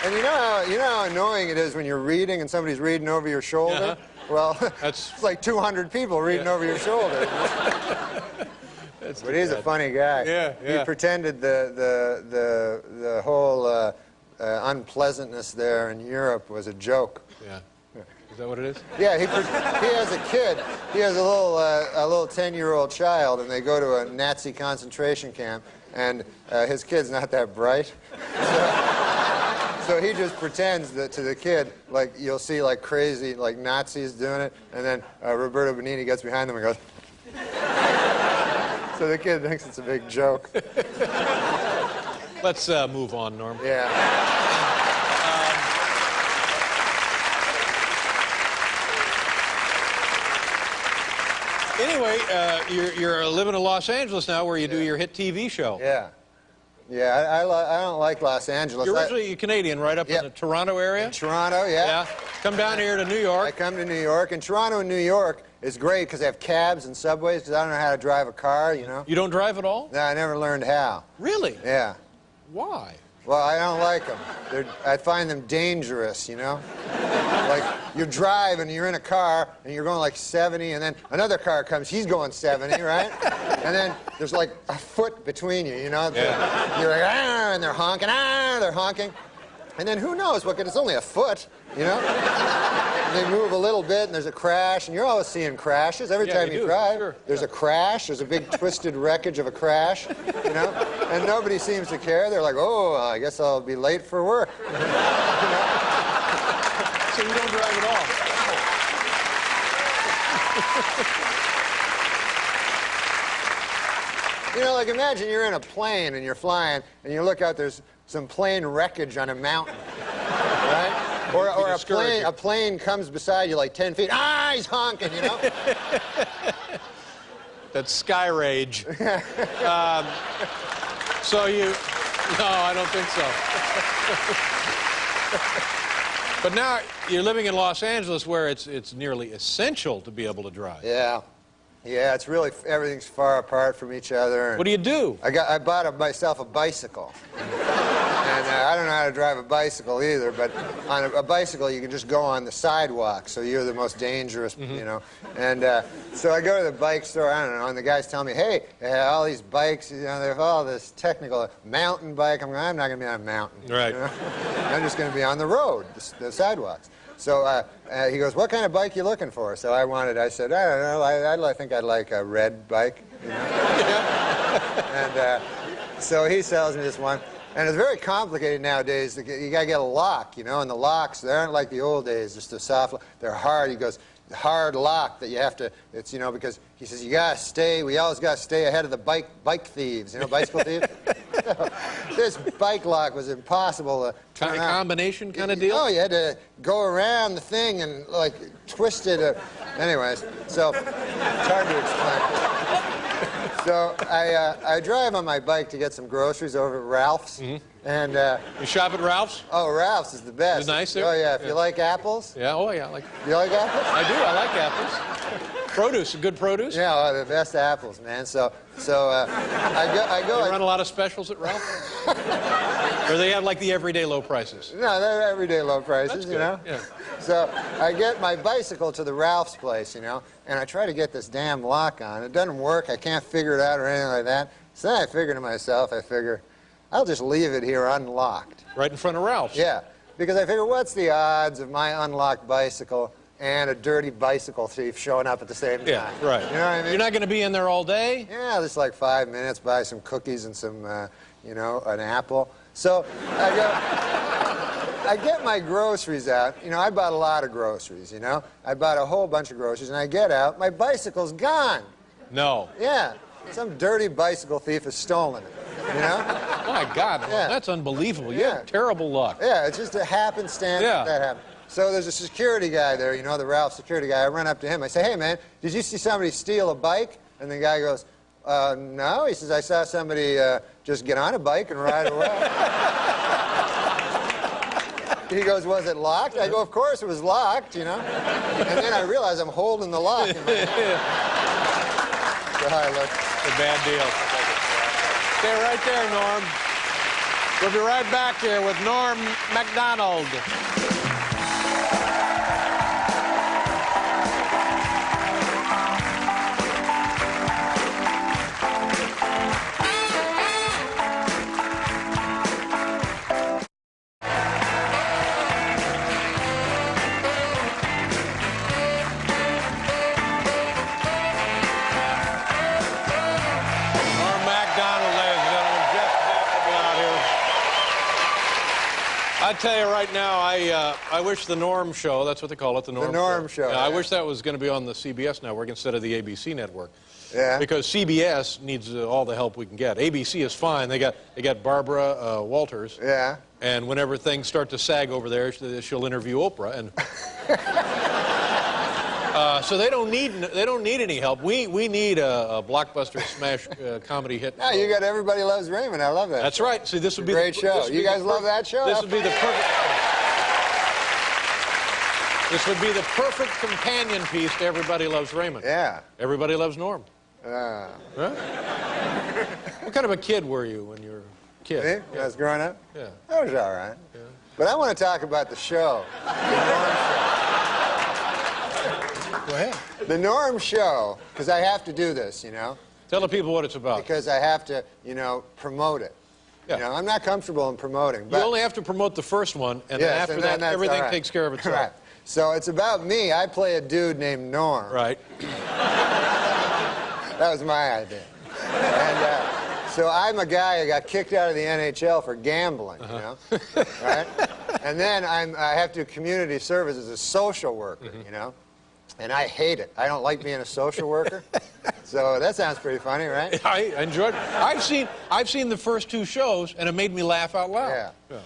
And you know how annoying it is when you're reading and somebody's reading over your shoulder? Well, it's like 200 people reading over your shoulder. But he's a funny guy. Yeah. He pretended the whole unpleasantness there in Europe was a joke. Yeah. Is that what it is? Yeah, he has a kid. He has a little 10-year-old child, and they go to a Nazi concentration camp, and his kid's not that bright. So he just pretends that to the kid, like you'll see like crazy like Nazis doing it, and then Roberto Benigni gets behind them and goes. So the kid thinks it's a big joke. Let's move on, Norm. Yeah. Anyway, you're living in Los Angeles now, where you do your hit TV show. Yeah. Yeah, I don't like Los Angeles. You're originally Canadian, right up in the Toronto area? Toronto, yeah. Come down here to New York. I come to New York, and Toronto and New York is great because they have cabs and subways, because I don't know how to drive a car, you know. You don't drive at all? No, I never learned how. Really? Yeah. Why? Well, I don't like them. I find them dangerous, you know? Like, you drive and you're in a car and you're going like 70, and then another car comes, he's going 70, right? And then there's like a foot between you, you know? Yeah. You're like, ah, and they're honking. And then who knows what it's only a foot, you know? And they move a little bit and there's a crash, and you're always seeing crashes every time you drive. Sure. There's a crash, there's a big twisted wreckage of a crash, you know? And nobody seems to care. They're like, oh, I guess I'll be late for work. You know? So you don't drive at all? You know, like imagine you're in a plane and you're flying and you look out, there's some plane wreckage on a mountain, right? Or a plane comes beside you like 10 feet. Ah, he's honking, you know? That's sky rage. So you... No, I don't think so. But now you're living in Los Angeles, where it's nearly essential to be able to drive. Yeah. Yeah, it's really, everything's far apart from each other. What do you do? I bought myself a bicycle. And I don't know how to drive a bicycle either, but on a bicycle you can just go on the sidewalk, so you're the most dangerous, you know. And so I go to the bike store, I don't know, and the guy's telling me, hey, all these bikes, you know, they have all this technical mountain bike. I'm not going to be on a mountain. Right. You know? I'm just going to be on the road, the sidewalks. So he goes, what kind of bike you looking for? So I said, I don't know, I think I'd like a red bike. You know? And so he sells me this one. And it's very complicated nowadays. You got to get a lock, you know, and the locks, they aren't like the old days, just a soft lock. They're hard. He goes, hard lock that you have to, it's, you know, because he says, you got to stay, we always got to stay ahead of the bike thieves, you know, bicycle thieves. This bike lock was impossible to turn Kind of combination kind of deal? Oh, you had to go around the thing and, like, twist it. Anyways, so it's hard to explain. So I drive on my bike to get some groceries over at Ralph's. And you shop at Ralph's? Oh, Ralph's is the best. Is it nice there? Oh, yeah. If you like apples. Yeah, oh, yeah. You like apples? I do. I like apples. Produce, good produce? Yeah, the best apples, man. So I go. You run a lot of specials at Ralph's? Or they have like the everyday low prices? No, they're everyday low prices, That's good. You know? Yeah. So I get my bicycle to the Ralph's place, you know, and I try to get this damn lock on. It doesn't work. I can't figure it out or anything like that. So then I figure to myself, I'll just leave it here unlocked. Right in front of Ralph's? Yeah, because I figure, what's the odds of my unlocked bicycle and a dirty bicycle thief showing up at the same time? Yeah, right. You know what I mean? You're not going to be in there all day? Yeah, just like 5 minutes, buy some cookies and some, you know, an apple. So I get my groceries out. You know, I bought a lot of groceries, you know. I bought a whole bunch of groceries, and I get out, my bicycle's gone. No. Yeah, some dirty bicycle thief has stolen it, you know? My God, Yeah. that's unbelievable. You Yeah. have terrible luck. Yeah, it's just a happenstance that happened. So there's a security guy there, you know, the Ralph security guy. I run up to him. I say, hey, man, did you see somebody steal a bike? And the guy goes, no. He says, I saw somebody just get on a bike and ride away. He goes, was it locked? I go, of course it was locked, you know. And then I realize I'm holding the lock in my hand. So I look. It's a bad deal. Stay right there, Norm. We'll be right back here with Norm MacDonald. I tell you right now, I wish the Norm Show, that's what they call it, the Norm Show. Yeah, I wish that was going to be on the CBS network instead of the ABC network. Yeah. Because CBS needs all the help we can get. ABC is fine. They got Barbara Walters. Yeah. And whenever things start to sag over there, she'll interview Oprah. And so they don't need any help. We need a blockbuster smash comedy hit. No, you got Everybody Loves Raymond. I love that. That's right. See, this would be a great show. You guys love that show? This would be the perfect. This would be the perfect companion piece to Everybody Loves Raymond. Yeah. Everybody Loves Norm. Huh? What kind of a kid were you when you were a kid? Me? When I was growing up? Yeah. I was all right. Yeah. But I want to talk about the show. Go ahead. The Norm Show, because I have to do this, you know. Tell the people what it's about. Because I have to, you know, promote it. Yeah. You know, I'm not comfortable in promoting. But you only have to promote the first one, and yes, then after that, everything takes care of itself. Right. So it's about me. I play a dude named Norm. Right. That was my idea. And so I'm a guy who got kicked out of the NHL for gambling, you know, right? And then I have to do community service as a social worker, you know, and I hate it. I don't like being a social worker. So that sounds pretty funny, right? I enjoyed it. I've seen the first two shows, and it made me laugh out loud. Yeah.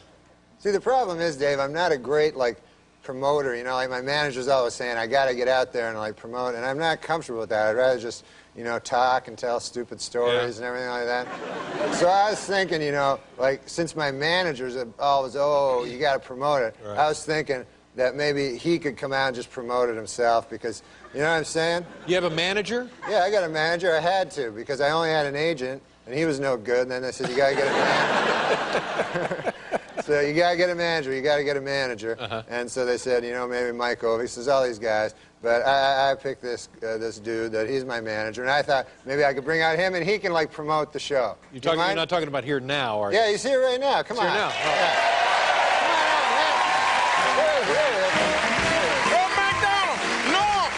See, the problem is, Dave, I'm not a great, like, promoter, you know, like my manager's always saying, I got to get out there and, like, promote, and I'm not comfortable with that. I'd rather just, you know, talk and tell stupid stories and everything like that. So I was thinking, you know, like, since my managers always, oh, you got to promote it, I was thinking that maybe he could come out and just promote it himself because, you know what I'm saying? You have a manager? Yeah, I got a manager. I had to because I only had an agent, and he was no good, and then they said, you got to get a manager. So you got to get a manager, you got to get a manager. And so they said, you know, maybe Mike Ovey. Says all these guys. But I picked this dude that he's my manager. And I thought maybe I could bring out him and he can, like, promote the show. You're not talking about here now, are you? Yeah, he's here right now. Come on. Here now. Oh. Yeah. Come on out, man. Here. Norm MacDonald! Norm!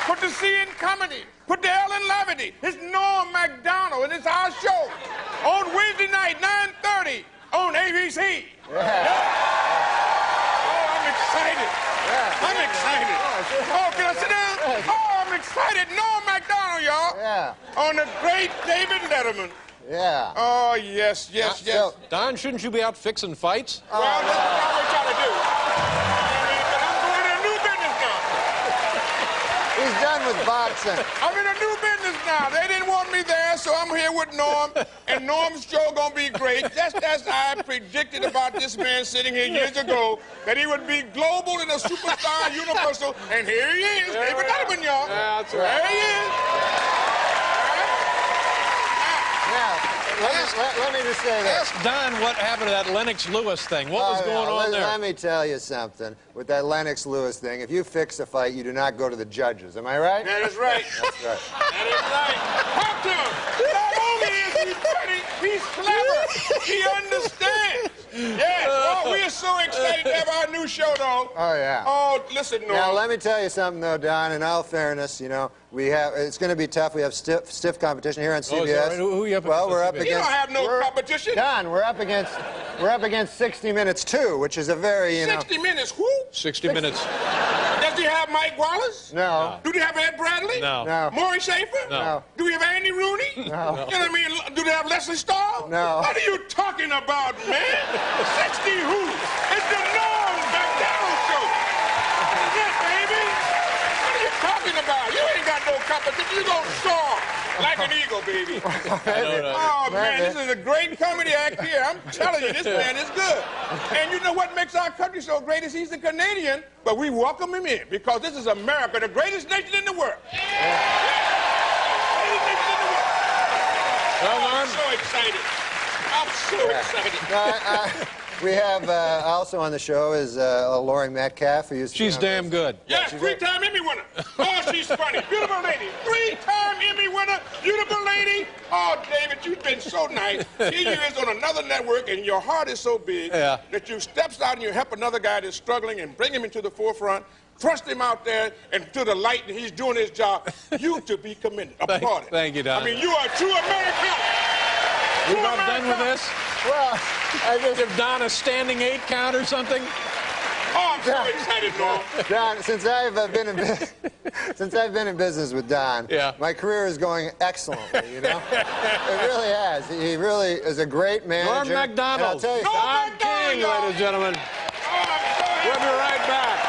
Put the C in comedy. Put the L in levity. It's Norm MacDonald, and it's our show on Wednesday night, 9:30 on ABC. Yeah. Oh, I'm excited. I'm excited. Oh, can I sit down? Oh, I'm excited. Norm MacDonald, y'all. Yeah. On the great David Letterman. Yeah. Oh, yes. So, Don, shouldn't you be out fixing fights? Well, that's what I want y'all to do. But I'm going in a new business now. He's done with boxing. I'm in a new business now. They didn't want me there, so I'm here with Norm. And Norm's show gonna be great. Just as I predicted about this man sitting here years ago, that he would be global and a superstar universal. And here he is. David Letterman, y'all. Yeah, that's right. There he is. Let me just say this. Ask Don what happened to that Lennox Lewis thing. What was going on there? Let me tell you something. With that Lennox Lewis thing, if you fix a fight, you do not go to the judges. Am I right? That is right. That's right. That is right. Talk to him. Not only is he funny, he's clever. He understands. Yes. Oh, we are so excited to have our new show, though. Oh, yeah. Oh, listen, Norm. Now, let me tell you something, though, Don. In all fairness, you know, it's going to be tough. We have stiff competition here on CBS. Oh, is that right? Who are you up against? Well, we're up against. You don't have no competition. Don, we're up against 60 Minutes 2, which is a very, 60 Minutes, who? 60 Minutes. Does he have Mike Wallace? No. Do they have Ed Bradley? No. Maury Schaefer? No. Do we have Andy Rooney? No. You know what I mean? Do they have Leslie Stahl? No. What are you talking about, man? 60 who? It's the Norm MacDonald show. Yes, baby. What are you talking about? You ain't got no competition. You gonna soar like an eagle, baby. Oh, man, this is a great comedy act here. I'm telling you, this man is good. And you know what makes our country so great is he's a Canadian, but we welcome him in because this is America, the greatest nation in the world. Greatest nation in the world. Well, Norm. I'm so excited. I'm so excited. We have also on the show is Lori Metcalf, who used to She's damn good. Yes, three-time Emmy winner. Oh, she's funny. Beautiful lady. Three-time Emmy winner. Beautiful lady. Oh, David, you've been so nice. Here you is on another network, and your heart is so big that you steps out and you help another guy that's struggling and bring him into the forefront, thrust him out there and to the light, and he's doing his job. You to be commended. Applauded. Thank you, Don. I mean, you are a true American. We're not done with this? Well, I just give Don a standing 8 count or something. Oh, I'm so excited, Norm. Don, since I've been in business with Don, my career is going excellently. You know, it really has. He really is a great manager. Norm MacDonald. And I'll tell you, Don King, ladies and gentlemen. We'll be right back.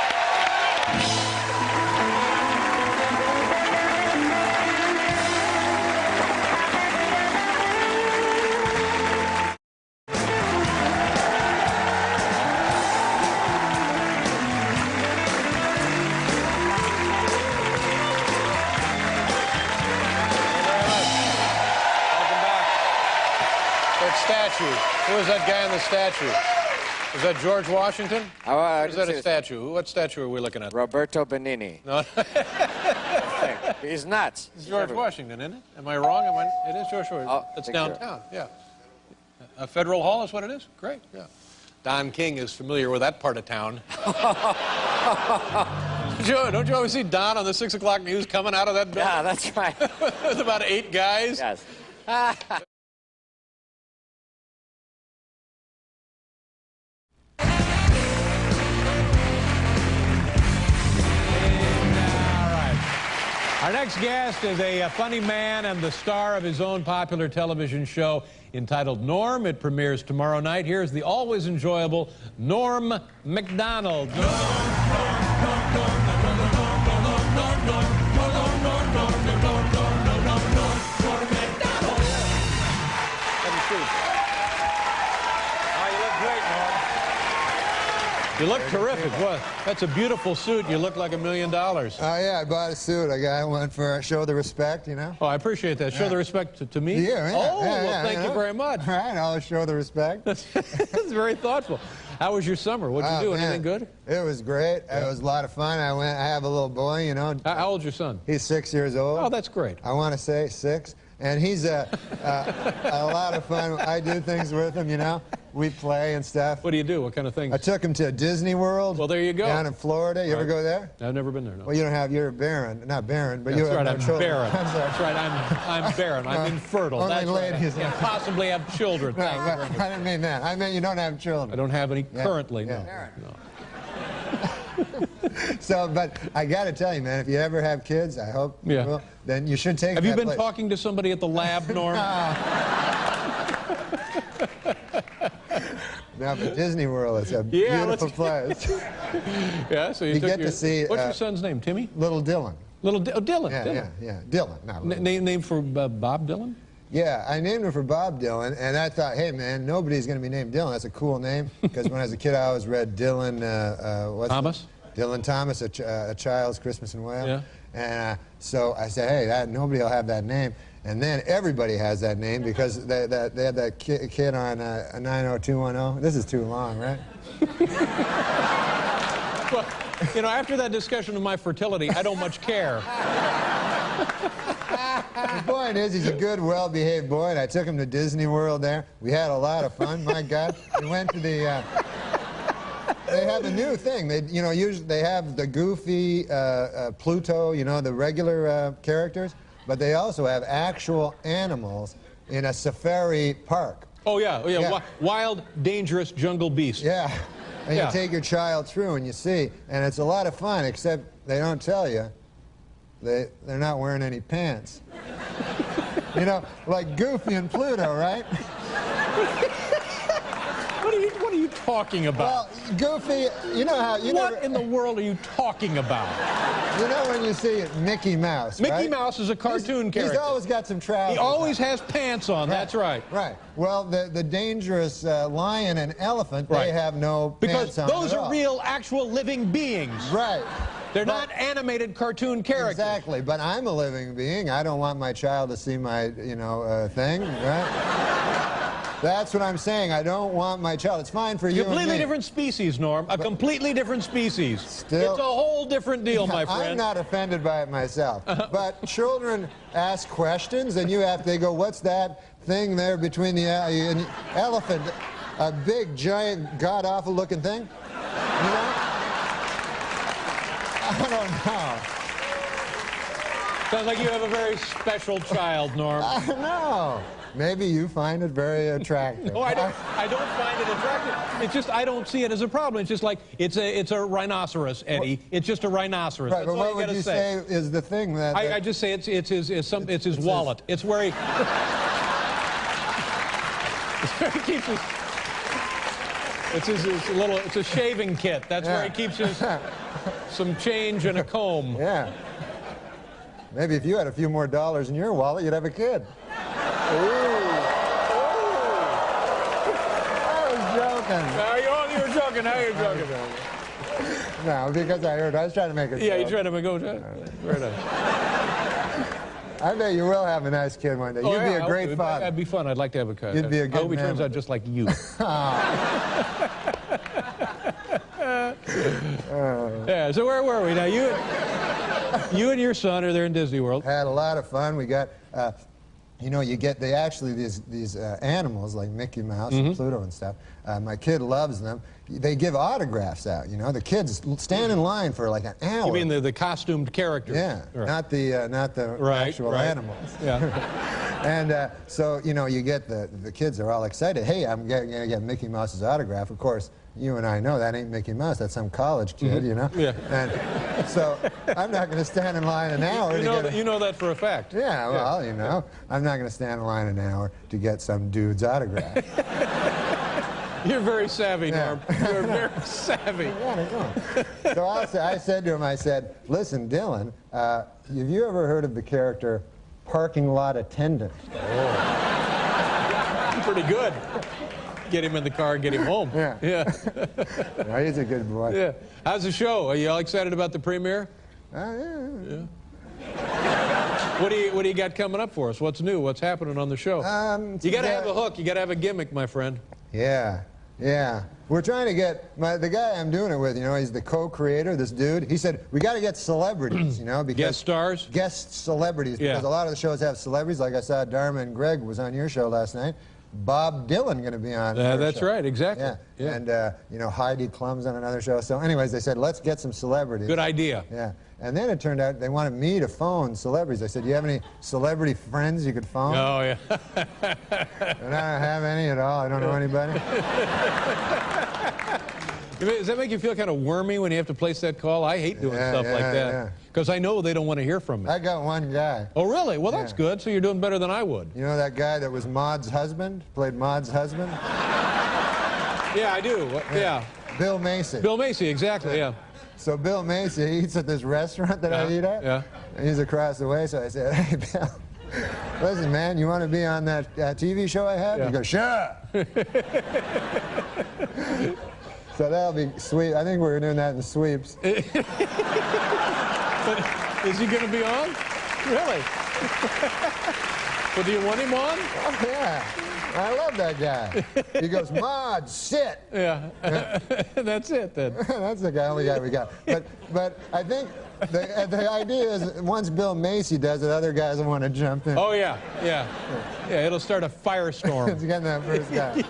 Statue. Who was that guy in the statue? Is that George Washington? Is that a statue? What statue are we looking at? Roberto Benigni. No. He's nuts. It's George Washington, isn't it? Am I wrong? It is George Washington. Oh, it's downtown. Yeah. Federal Hall is what it is? Great. Yeah. Don King is familiar with that part of town. Don't you always see Don on the 6 o'clock news coming out of that building? Yeah, that's right. There's about 8 guys. Yes. Our next guest is a funny man and the star of his own popular television show entitled Norm. It premieres tomorrow night. Here's the always enjoyable Norm MacDonald. You look terrific. What? That's a beautiful suit. You look like $1 million. Oh, yeah, I bought a suit. I got one for show the respect, you know? Oh, I appreciate that. Show the respect to me? Yeah, Oh, well, thank you very much. All right, I'll show the respect. That's very thoughtful. How was your summer? What'd you do? Man, Anything good? It was great. It was a lot of fun. I have a little boy, you know. How old's your son? He's 6 years old. Oh, that's great. I want to say 6. And he's a lot of fun. I do things with him, you know. We play and stuff. What do you do? What kind of things? I took him to Disney World. Well, there you go. Down in Florida. You ever go there? I've never been there, no. Well, you don't have, you're barren. Not barren, but you have no I'm children. barren. That's right, I'm barren. I'm infertile. Only That's ladies. right. I can't possibly have children. No, I didn't mean that. I meant you don't have children. I don't have any currently, no. So, but I got to tell you, man, if you ever have kids, I hope you will, then you should take Have you been talking to somebody at the lab, Norm? No, but Disney World is a beautiful place. Yeah, so you get to see. What's your son's name? Timmy? Little Dylan. Dylan. Yeah. Dylan. Not little. Name for Bob Dylan? Yeah, I named him for Bob Dylan, and I thought, hey, man, nobody's going to be named Dylan. That's a cool name, because when I was a kid, I always read Dylan, Thomas? Dylan Thomas, a Child's Christmas in Wales. Yeah. And so I said, hey, nobody will have that name. And then everybody has that name, because they had that kid on 90210. This is too long, right? Well, you know, after that discussion of my fertility, I don't much care. The point is, he's a good, well-behaved boy, and I took him to Disney World there. We had a lot of fun, my God. We went to the... They have a new thing. Usually they have the goofy Pluto, you know, the regular characters, but they also have actual animals in a safari park. Oh, yeah. Wild, dangerous jungle beasts. Yeah. And you take your child through and you see, and it's a lot of fun, except they don't tell you they're not wearing any pants. You know, like Goofy and Pluto, right? What are you talking about? Well, Goofy, you know how... What in the world are you talking about? You know when you see Mickey Mouse, Mickey right? Mouse is a cartoon character. He's always got some trousers. He always has pants on, that's right. Right. Well, the dangerous lion and elephant, they have no pants on Because those at are all. real, actual living beings. Right. They're not animated cartoon characters. Exactly, but I'm a living being. I don't want my child to see my, thing, right? That's what I'm saying. I don't want my child. It's fine for you and Completely me. different species, Norm. A completely different species. Still, it's a whole different deal, my friend. I'm not offended by it myself. But children ask questions, and they go, what's that thing there between the elephant? A big, giant, god-awful looking thing? You know? I don't know. Sounds like you have a very special child, Norm. I know. Maybe you find it very attractive. Oh, I don't find it attractive. It's just I don't see it as a problem. It's just like it's a rhinoceros, Eddie. It's just a rhinoceros. Right, That's but all what would you say is the thing that... I just say it's his wallet. It's where he... It's where he keeps his... It's a shaving kit. That's where he keeps his some change and a comb. Yeah. Maybe if you had a few more dollars in your wallet, you'd have a kid. Ooh. I was joking. You were joking. Now you're joking. No, because I was trying to make it. Yeah, you're trying to make it. Very nice. I bet you will have a nice kid one day. You'd be a great father. That'd be fun. I'd like to have a kid. You'd be a good I hope he turns man. out just like you. Yeah, so where were we now? You and your son are there in Disney World. Had a lot of fun. We got, you get these animals like Mickey Mouse and Pluto and stuff. My kid loves them. They give autographs out. The kids stand in line for like an hour. You mean the costumed characters? Yeah, right. not the actual animals. Yeah. And so you get the kids are all excited. Hey, I'm gonna get Mickey Mouse's autograph. Of course, you and I know that ain't Mickey Mouse. That's some college kid, Yeah. And so I'm not going to stand in line an hour You know that for a fact. Yeah, well, I'm not going to stand in line an hour to get some dude's autograph. You're very savvy, Norm. You're very savvy. So I said to him, listen, Dylan, have you ever heard of the character parking lot attendant? Oh. Pretty good. Get him in the car and get him home. Yeah. No, he's a good boy. Yeah. How's the show? Are you all excited about the premiere? Yeah. What do you got coming up for us? What's new? What's happening on the show? You got to have a hook. You got to have a gimmick, my friend. Yeah. We're trying to get the guy I'm doing it with. He's the co-creator. This dude. He said we got to get celebrities. Because guest stars, guest celebrities. Because a lot of the shows have celebrities. Like I saw, Dharma and Greg was on your show last night. Bob Dylan going to be on. That's show. right, exactly. Yeah. And Heidi Klum's on another show. So, anyways, they said let's get some celebrities. Good idea. Yeah. And then it turned out they wanted me to phone celebrities. I said, "Do you have any celebrity friends you could phone?" Oh yeah. And I don't have any at all. I don't know anybody. Does that make you feel kind of wormy when you have to place that call? I hate doing stuff like that because I know they don't want to hear from me. I got one guy. Oh really? Well, that's good. So you're doing better than I would. You know that guy that was Maud's husband? Played Maud's husband? Yeah, I do. Yeah. Bill Macy. Bill Macy, exactly. Yeah. So Bill Macy eats at this restaurant that I eat at. Yeah. And he's across the way. So I said, "Hey, Bill, listen, man, you want to be on that TV show I have?" He goes, "Sure." So that'll be sweet. I think we're doing that in sweeps. But is he going to be on? Really? But do you want him on? Oh, yeah. I love that guy. He goes, "Maud, sit." Yeah. That's it then. That's the only guy we got. But I think the idea is once Bill Macy does it, other guys will want to jump in. Oh yeah. It'll start a firestorm. It's getting that first guy.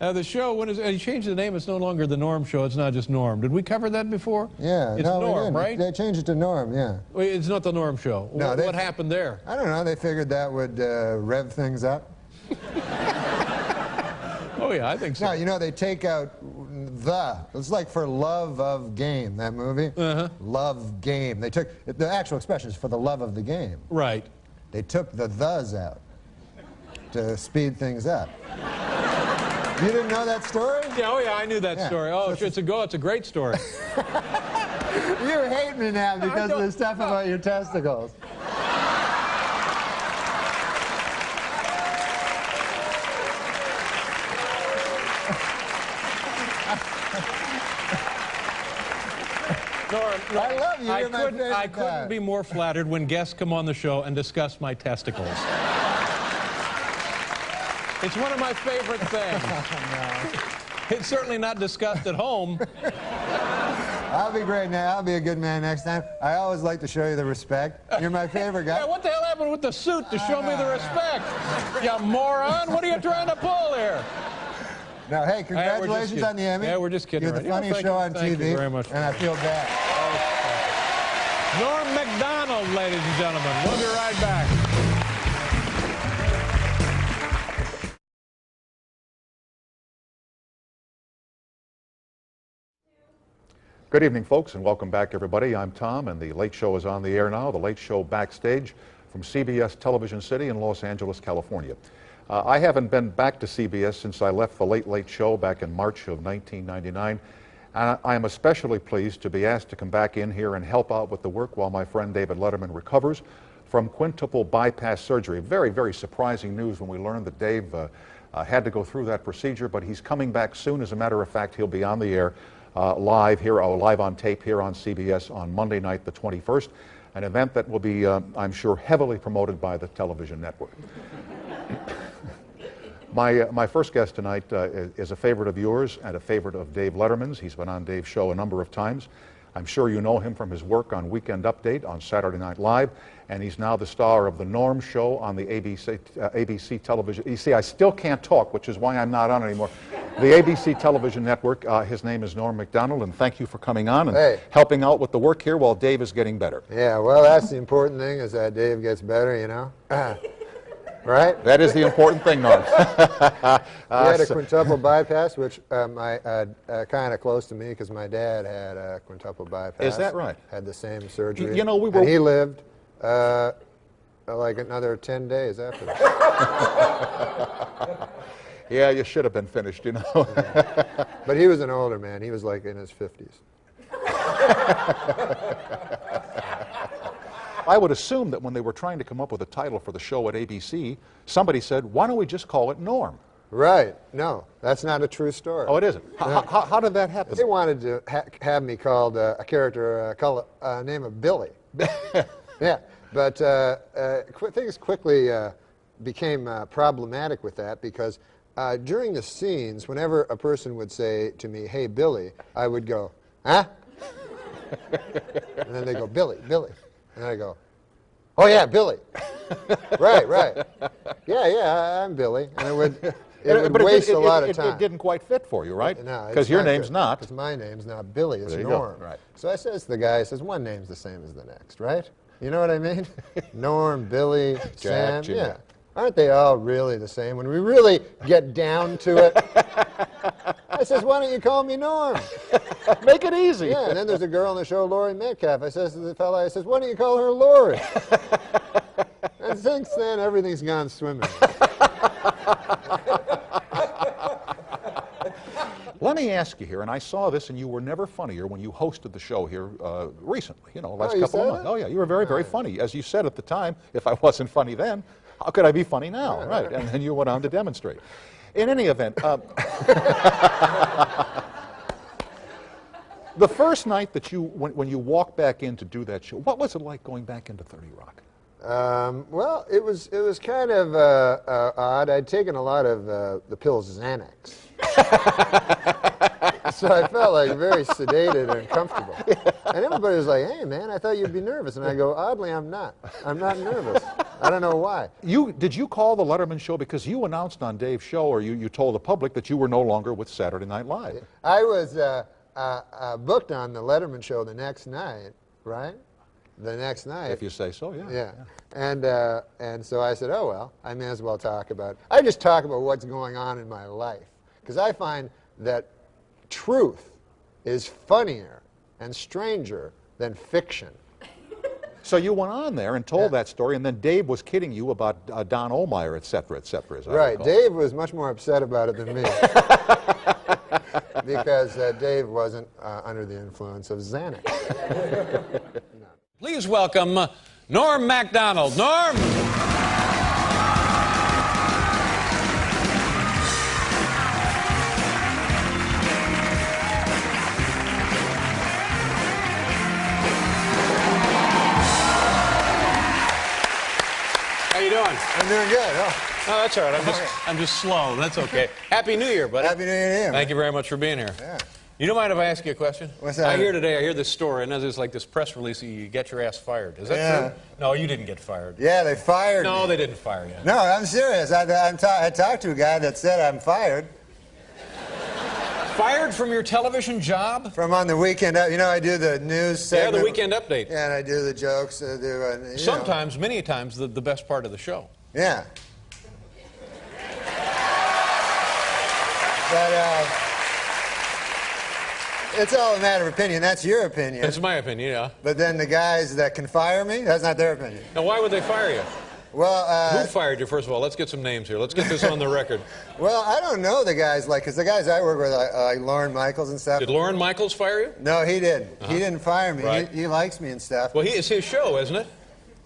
Now the show, you changed the name. It's no longer the Norm Show. It's not just Norm. Did we cover that before? Yeah. It's Norm, right? They changed it to Norm. Yeah. Wait, it's not the Norm Show. No, what happened there? I don't know. They figured that would rev things up. Oh yeah, I think so. No, they take out it's like for love of game, that movie. Love game. They took the actual expression is for the love of the game. Right. They took the thes out to speed things up. You didn't know that story? Yeah, I knew that story. Oh, so it's a great story. You hate me now because of the stuff about your testicles. Norm, I love you. You're my favorite I couldn't be more flattered when guests come on the show and discuss my testicles. It's one of my favorite things. It's certainly not discussed at home. I'll be great now. I'll be a good man next time. I always like to show you the respect. You're my favorite guy. Yeah, what the hell happened with the suit to show me the respect? You moron! What are you trying to pull here? No, hey, congratulations on the Emmy. Yeah, we're just kidding. You're the funniest show on TV. Thank you very much. And I feel bad. NORM MACDONALD, ladies and gentlemen. We'll be right back. Good evening, folks, and welcome back, everybody. I'm Tom, and The Late Show is on the air now. The Late Show backstage from CBS Television City in Los Angeles, California. I haven't been back to CBS since I left The Late Late Show back in March of 1999. And I am especially pleased to be asked to come back in here and help out with the work while my friend David Letterman recovers from quintuple bypass surgery. Very, very surprising news when we learned that Dave had to go through that procedure, but he's coming back soon. As a matter of fact, he'll be on the air live on tape here on CBS on Monday night, the 21st, an event that will be, I'm sure, heavily promoted by the television network. My first guest tonight is a favorite of yours and a favorite of Dave Letterman's. He's been on Dave's show a number of times. I'm sure you know him from his work on Weekend Update on Saturday Night Live, and he's now the star of the NORM show on the ABC television. You see, I still can't talk, which is why I'm not on anymore. The ABC television network. His name is NORM MACDONALD, and thank you for coming on and helping out with the work here while Dave is getting better. Yeah, well, that's the important thing, is that Dave gets better, you know. Right? That is the important thing, Norm. He had a quintuple bypass, which kind of close to me, because my dad had a quintuple bypass. Is that right? Had the same surgery. You know, and he lived like another 10 days after that. Yeah, you should have been finished, you know. But he was an older man. He was like in his 50s. I would assume that when they were trying to come up with a title for the show at ABC, somebody said, why don't we just call it NORM? Right. No, that's not a true story. Oh, it isn't? No. How did that happen? They wanted to have me called a character, call a name of Billy. Yeah, but things quickly became problematic with that, because during the scenes, whenever a person would say to me, hey, Billy, I would go, huh? And then they go, Billy, Billy. And I go, oh, yeah, Billy. Right. Yeah, I'm Billy. And it would waste a lot of time. It didn't quite fit for you, right? No. Because your name's not. Because my name's not Billy, it's Norm. Right. So I says to the guy, I says, one name's the same as the next, right? You know what I mean? Norm, Billy, Sam. Jimmy. Yeah. Aren't they all really the same? When we really get down to it, I says, why don't you call me Norm? Make it easy. Yeah, and then there's a girl on the show, Lori Metcalf. I says to the fella, I says, why don't you call her Lori? And since then, everything's gone swimming. Let me ask you here, and I saw this, and you were never funnier when you hosted the show here recently, last couple of months. Oh, yeah, you were very, very funny. As you said at the time, if I wasn't funny then, how could I be funny now? Right, and then you went on to demonstrate. In any event, the first night that when you walked back in to do that show, what was it like going back into 30 Rock? Well, it was kind of odd. I'd taken a lot of the pills Xanax. So I felt like very sedated and comfortable. And everybody was like, hey, man, I thought you'd be nervous. And I go, oddly, I'm not. I'm not nervous. I don't know why. Did you call the Letterman show because you announced on Dave's show, or you told the public that you were no longer with Saturday Night Live? I was booked on the Letterman show the next night, right? The next night. If you say so, yeah. Yeah. And so I said, oh, well, I may as well talk about it. I just talk about what's going on in my life. Because I find that truth is funnier and stranger than fiction. So you went on there and told that story, and then Dave was kidding you about Don Ohlmeyer, et cetera, as I recall. Dave was much more upset about it than me. Because Dave wasn't under the influence of Xanax. No. Please welcome NORM MACDONALD. Norm! How you doing? I'm doing good. Oh. Oh, that's all right. I'm just slow. That's okay. Happy New Year, buddy. Happy New Year to you. Thank you very much for being here. Yeah. You don't mind if I ask you a question? What's that? I hear this story, and there's like this press release that you get your ass fired. Is that true? No, you didn't get fired. Yeah, they fired me. No, they didn't fire you. No, I'm serious. I talked to a guy that said I'm fired. Fired from your television job? From on the weekend, you know, I do the news segment. Yeah, the weekend update. Yeah, and I do the jokes. Sometimes, many times, the best part of the show. Yeah. But it's all a matter of opinion. That's your opinion. That's my opinion, yeah. But then the guys that can fire me, that's not their opinion. Now, why would they fire you? Well, who fired you, first of all? Let's get some names here. Let's get this on the record. Well, I don't know the guys, because the guys I work with, like Lorne Michaels and stuff. Did Lorne Michaels fire you? No, he didn't. He didn't fire me. Right. He likes me and stuff. Well, it's his show, isn't it?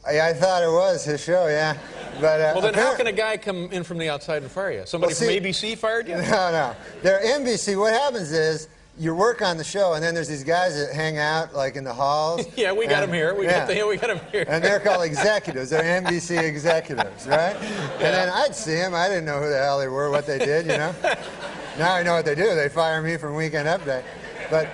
I thought it was his show, yeah. But well, then how can a guy come in from the outside and fire you? Somebody from ABC fired you? No. They're NBC. What happens is you work on the show, and then there's these guys that hang out like in the halls. Yeah, we got them here. We got them here. And they're called executives. They're NBC executives, right? And then I'd see them. I didn't know who the hell they were, what they did, you know. Now I know what they do. They fire me from Weekend Update. But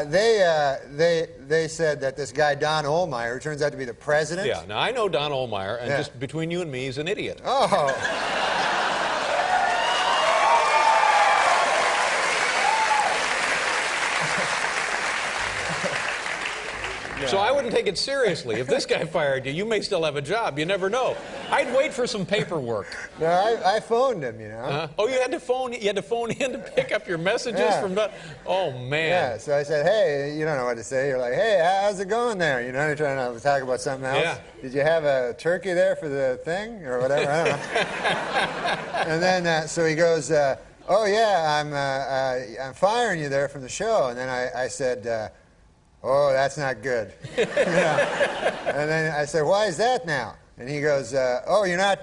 they said that this guy Don Ohlmeyer, who turns out to be the president. Yeah. Now I know Don Ohlmeyer, and just between you and me, he's an idiot. Oh. So I wouldn't take it seriously. If this guy fired you, you may still have a job. You never know. I'd wait for some paperwork. No, I phoned him, you know. Oh, you had to phone in to pick up your messages from that. Oh man. Yeah. So I said, hey, you don't know what to say. You're like, hey, how's it going there? You know, you're trying to talk about something else. Yeah. Did you have a turkey there for the thing or whatever? I don't know. And then so he goes, oh yeah, I'm firing you there from the show. And then I said. Oh, that's not good. And then I said, why is that now? And he goes, oh, you're not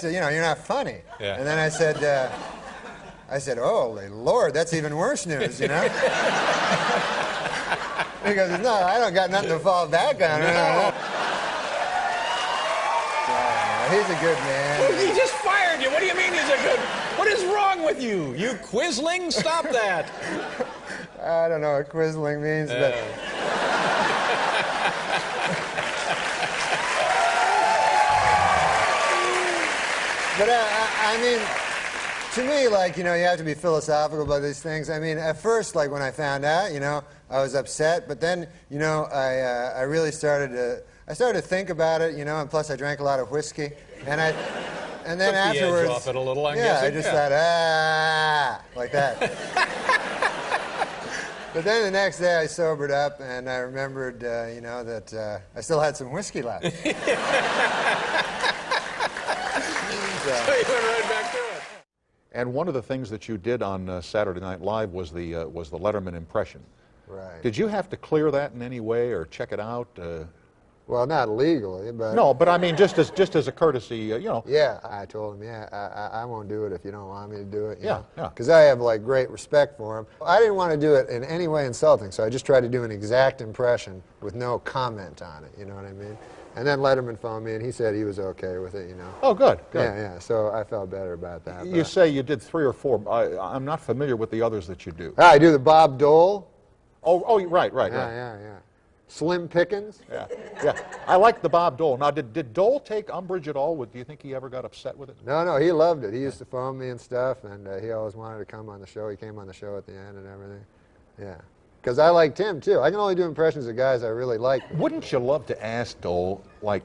funny. Yeah. And then I said, oh, Lord, that's even worse news, you know? He goes, no, I don't got nothing to fall back on. No. He's a good man. Well, he just fired you. What do you mean he's a good? What is wrong with you? You quisling? Stop that. I don't know what quisling means, but... But I mean, to me, like, you know, you have to be philosophical about these things. I mean, at first, like, when I found out, you know, I was upset. But then, you know, I really started to think about it, you know, and plus I drank a lot of whiskey. And then afterwards... the edge off it a little, I'm guessing. guessing. I just thought, like that. But then the next day I sobered up and I remembered, you know, that I still had some whiskey left. So you went right back to it. And one of the things that you did on Saturday Night Live was the Letterman impression. Right. Did you have to clear that in any way or check it out? Well, not legally, but... No, but I mean, just as a courtesy, you know. Yeah, I told him, I won't do it if you don't want me to do it. Yeah. Because I have, like, great respect for him. I didn't want to do it in any way insulting, so I just tried to do an exact impression with no comment on it, you know what I mean? And then Letterman phoned me, and he said he was okay with it, you know. Oh, good. Yeah, so I felt better about that. You say you did 3 or 4. I'm not familiar with the others that you do. I do the Bob Dole. Oh, right. Yeah. Slim Pickens. Yeah. I like the Bob Dole. Now, did Dole take umbrage at all? Do you think he ever got upset with it? No, he loved it. He used to phone me and stuff, and he always wanted to come on the show. He came on the show at the end and everything. Yeah. Because I liked him, too. I can only do impressions of guys I really like. Wouldn't you love to ask Dole, like,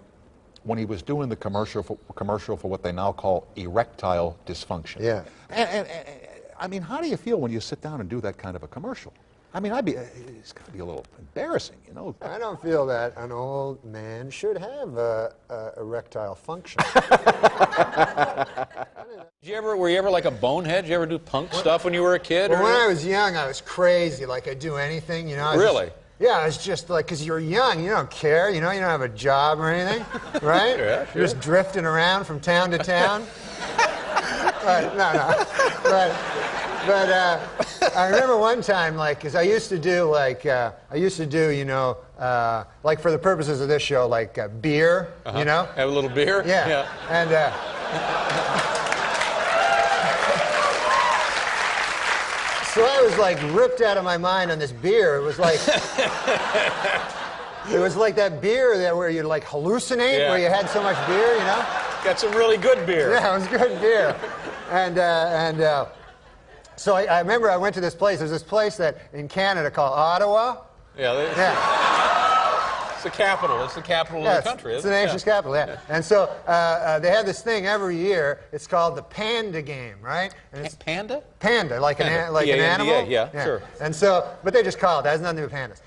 when he was doing the commercial for what they now call erectile dysfunction? Yeah. And I mean, how do you feel when you sit down and do that kind of a commercial? I mean, it's got to be a little embarrassing, you know. I don't feel that an old man should have erectile function. Were you ever like a bonehead? Did you ever do punk stuff when you were a kid? Well, when I was young, I was crazy. Like, I'd do anything, you know. Really? Yeah, I was just like, because you're young, you don't care, you know, you don't have a job or anything, right? Yeah, sure. You're just drifting around from town to town. But I remember one time, like, because I used to do, you know, like for the purposes of this show, like beer, you know? Have a little beer? Yeah. And So I was like ripped out of my mind on this beer. It was like that beer that where you like hallucinate, where you had so much beer, you know. Got some really good beer. Yeah, it was good beer. So I remember I went to this place. There's this place that in Canada called Ottawa. It's the capital. It's the capital of the country. It's the nation's capital, yeah. And so they have this thing every year. It's called the Panda Game, right? And it's Panda? Panda, like an animal. Yeah, sure. And so, but they just call it. That has nothing to do with pandas.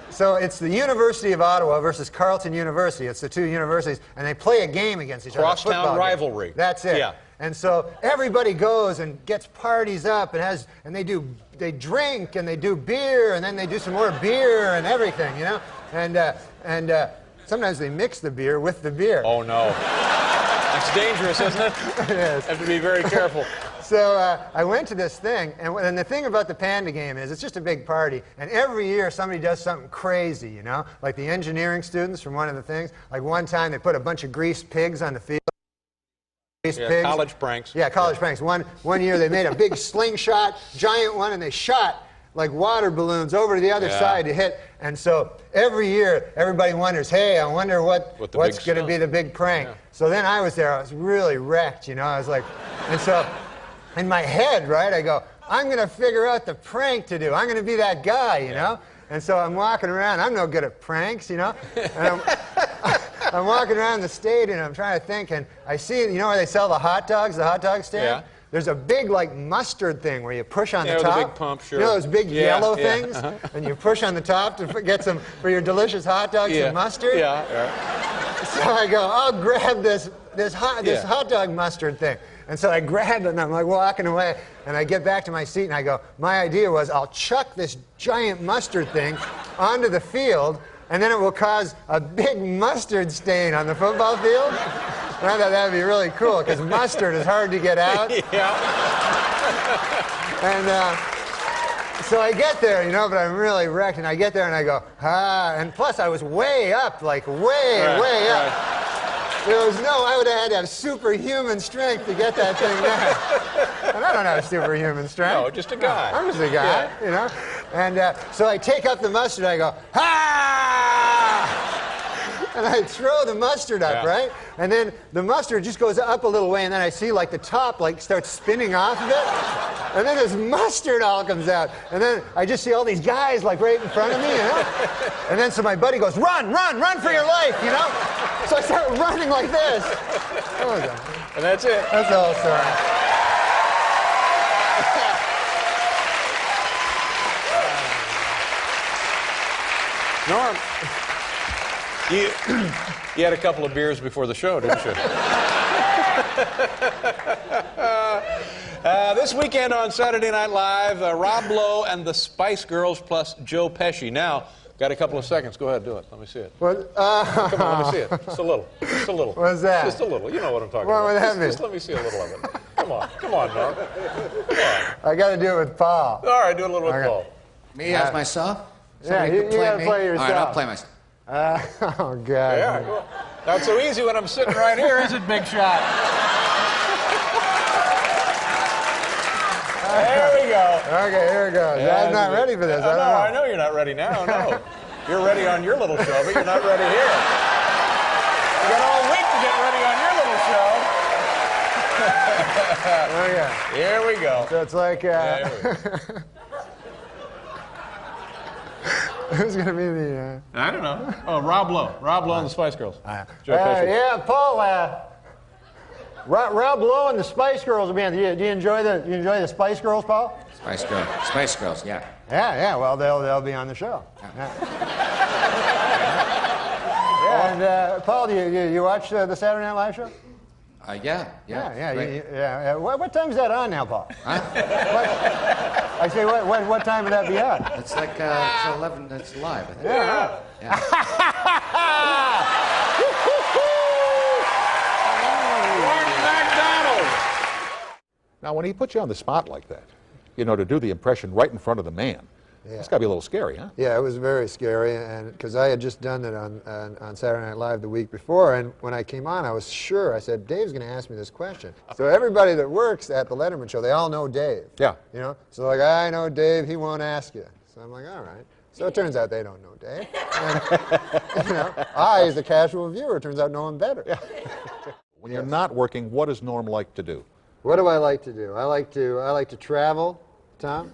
So it's the University of Ottawa versus Carleton University. It's the two universities, and they play a game against each other. Crosstown rivalry. That's it. Yeah. And so everybody goes and gets parties up and they drink and they do beer and then they do some more beer and everything, you know. And sometimes they mix the beer with the beer. Oh no, that's dangerous, isn't it? It is. Have to be very careful. So I went to this thing, and the thing about the Panda Game is it's just a big party, and every year somebody does something crazy, you know, like the engineering students from one of the things. Like one time they put a bunch of greased pigs on the field. Yeah, college pranks. Yeah, college pranks. One year they made a big slingshot, giant one, and they shot like water balloons over to the other side to hit. And so every year everybody wonders, hey, I wonder what's going to be the big prank. Yeah. So then I was there. I was really wrecked, you know. I was like, and so in my head, right, I go, I'm going to figure out the prank to do. I'm going to be that guy, you know. And so I'm walking around. I'm no good at pranks, you know. And I'm walking around the stage and I'm trying to think, and I see, you know where they sell the hot dogs, the hot dog stand? Yeah. There's a big, like, mustard thing where you push on the top. With a big pump, sure. You know those big yellow things? And you push on the top to get some, for your delicious hot dogs and mustard? Yeah. So I go, I'll grab this hot dog mustard thing. And so I grab it and I'm like walking away and I get back to my seat and I go, my idea was I'll chuck this giant mustard thing onto the field and then it will cause a big mustard stain on the football field. And I thought that would be really cool because mustard is hard to get out. And so I get there, you know, but I'm really wrecked and I get there and I go, and plus I was way up, like way up. There was I would have had to have superhuman strength to get that thing down. And I don't have superhuman strength. No, just a guy. I'm just a guy, you know. And so I take up the mustard, I go, ha! And I throw the mustard up, right? And then the mustard just goes up a little way, and then I see like the top like starts spinning off of it. And then this mustard all comes out. And then I just see all these guys like right in front of me, you know? And then so my buddy goes, run for your life, you know? So I start running like this. And that's it. That's the whole story. Norm, you had a couple of beers before the show, didn't you? This weekend on Saturday Night Live, Rob Lowe and the Spice Girls plus Joe Pesci. Now, got a couple of seconds. Go ahead, do it. Let me see it. What? Come on, let me see it. Just a little. Just a little. What's that? Just a little. You know what I'm talking what about. Would that mean? Just let me see a little of it. Come on, Norm. Come on. I got to do it with Paul. All right, do it a little with Paul. Me as myself? Yeah, you got to play yourself. All right, I'll play myself. Oh, God. Yeah, cool. Not so easy when I'm sitting right here, is it, Big Shot? There we go. Okay, here we go. Yeah, I'm not ready for this. No, I know you're not ready now. No. You're ready on your little show, but you're not ready here. You got all week to get ready on your little show. Okay. Here we go. So it's like, who's going to be the... I don't know. Oh, Rob Lowe. Rob Lowe and the Spice Girls. Joe Pesci. Yeah, Paul, Rob Lowe and the Spice Girls, man. Do you enjoy the Spice Girls, Paul? Spice Girls, yeah. Yeah. Well, they'll be on the show. Yeah. And Paul, do you watch the Saturday Night Live show? Yeah. What time is that on now, Paul? Huh? I say, what time would that be on? It's like it's 11. It's live, I think. Yeah. NORM MACDONALD. Now, when he puts you on the spot like that, you know, to do the impression right in front of the man, Yeah. It's got to be a little scary, huh? Yeah, it was very scary, and because I had just done it on Saturday Night Live the week before, and when I came on, I was sure. I said, Dave's going to ask me this question. So everybody that works at the Letterman show, they all know Dave. Yeah. You know, so like, I know Dave, he won't ask you. So I'm like, all right. So it turns out they don't know Dave. And, you know, I, as a casual viewer, turns out know him better. Yeah. When you're not working, what does Norm like to do? What do I like to do? I like to travel. Tom?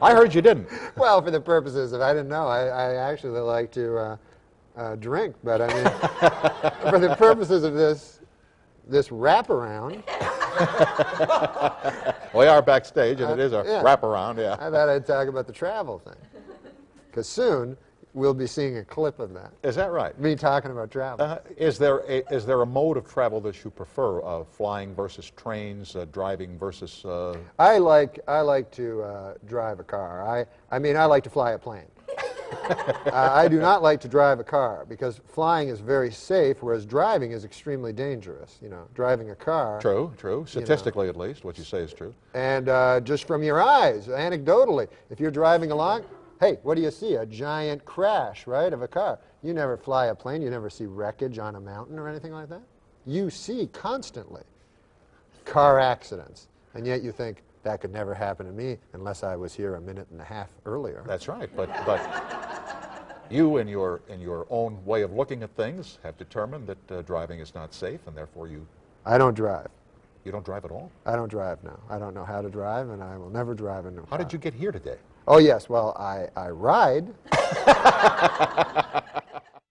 I heard you didn't. Well, for the purposes of, I didn't know. I actually like to drink, but I mean, for the purposes of this wraparound. We are backstage, and it is a wraparound, yeah. I thought I'd talk about the travel thing. Because soon, we'll be seeing a clip of that. Is that right? Me talking about travel. Is there a mode of travel that you prefer? Flying versus trains, driving versus... I like to drive a car. I mean, I like to fly a plane. I do not like to drive a car because flying is very safe, whereas driving is extremely dangerous. You know, driving a car. True. Statistically, at least, what you say is true. And just from your eyes, anecdotally, if you're driving along, hey, what do you see? A giant crash, right, of a car. You never fly a plane. You never see wreckage on a mountain or anything like that. You see constantly car accidents, and yet you think that could never happen to me unless I was here a minute and a half earlier. That's right, but you, in your own way of looking at things, have determined that driving is not safe, and therefore you... I don't drive. You don't drive at all? I don't drive, no. I don't know how to drive, and I will never drive a new car. How did you get here today? Oh, yes. Well, I ride.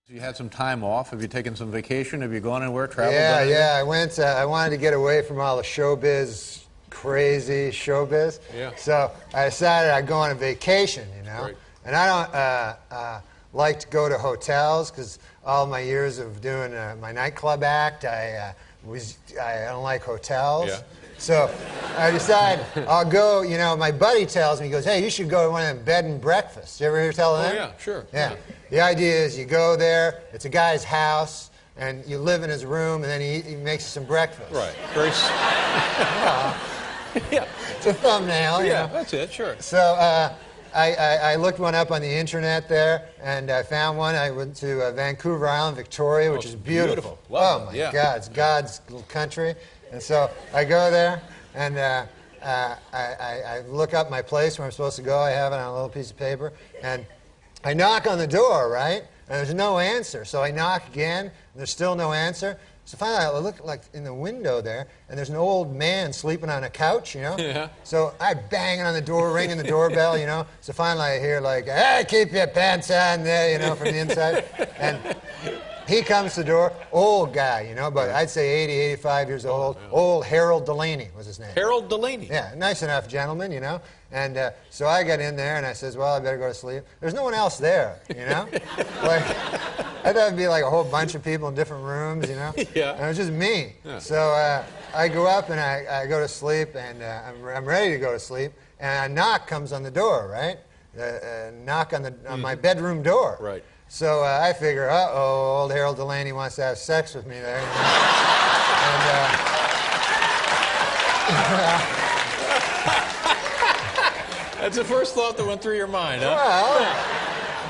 You had some time off. Have you taken some vacation? Have you gone anywhere, traveled? Yeah. I went. I wanted to get away from all the showbiz, crazy showbiz. Yeah. So I decided I'd go on a vacation, you know. Right. And I don't like to go to hotels because all my years of doing my nightclub act, I don't like hotels. Yeah. So I decided I'll go, you know, my buddy tells me, he goes, hey, you should go to one of them bed and breakfasts. You ever hear tell them? Oh, yeah, sure. Yeah. The idea is you go there, it's a guy's house, and you live in his room, and then he makes you some breakfast. Right. Very yeah. It's a thumbnail. Yeah, you know. that's it, sure. So I looked one up on the internet there, and I found one. I went to Vancouver Island, Victoria, which is beautiful. Oh, my God. It's God's little country. And so I go there, and I look up my place where I'm supposed to go. I have it on a little piece of paper. And I knock on the door, right? And there's no answer. So I knock again, and there's still no answer. So finally, I look like in the window there, and there's an old man sleeping on a couch, you know? Yeah. So I bang on the door, ringing the doorbell, you know? So finally I hear like, hey, keep your pants on there, you know, from the inside. And he comes to the door, old guy, you know, but I'd say 80, 85 years old. Old Harold Delaney was his name. Harold Delaney? Yeah, nice enough gentleman, you know. And so I got in there and I says, well, I better go to sleep. There's no one else there, you know. Like, I thought it'd be like a whole bunch of people in different rooms, you know. Yeah. And it was just me. Yeah. So I go up and I go to sleep, and I'm ready to go to sleep. And a knock comes on the door, right? Knock on my bedroom door. Right. So I figure, uh-oh, old Harold Delaney wants to have sex with me there. You know? That's the first thought that went through your mind, huh? Well,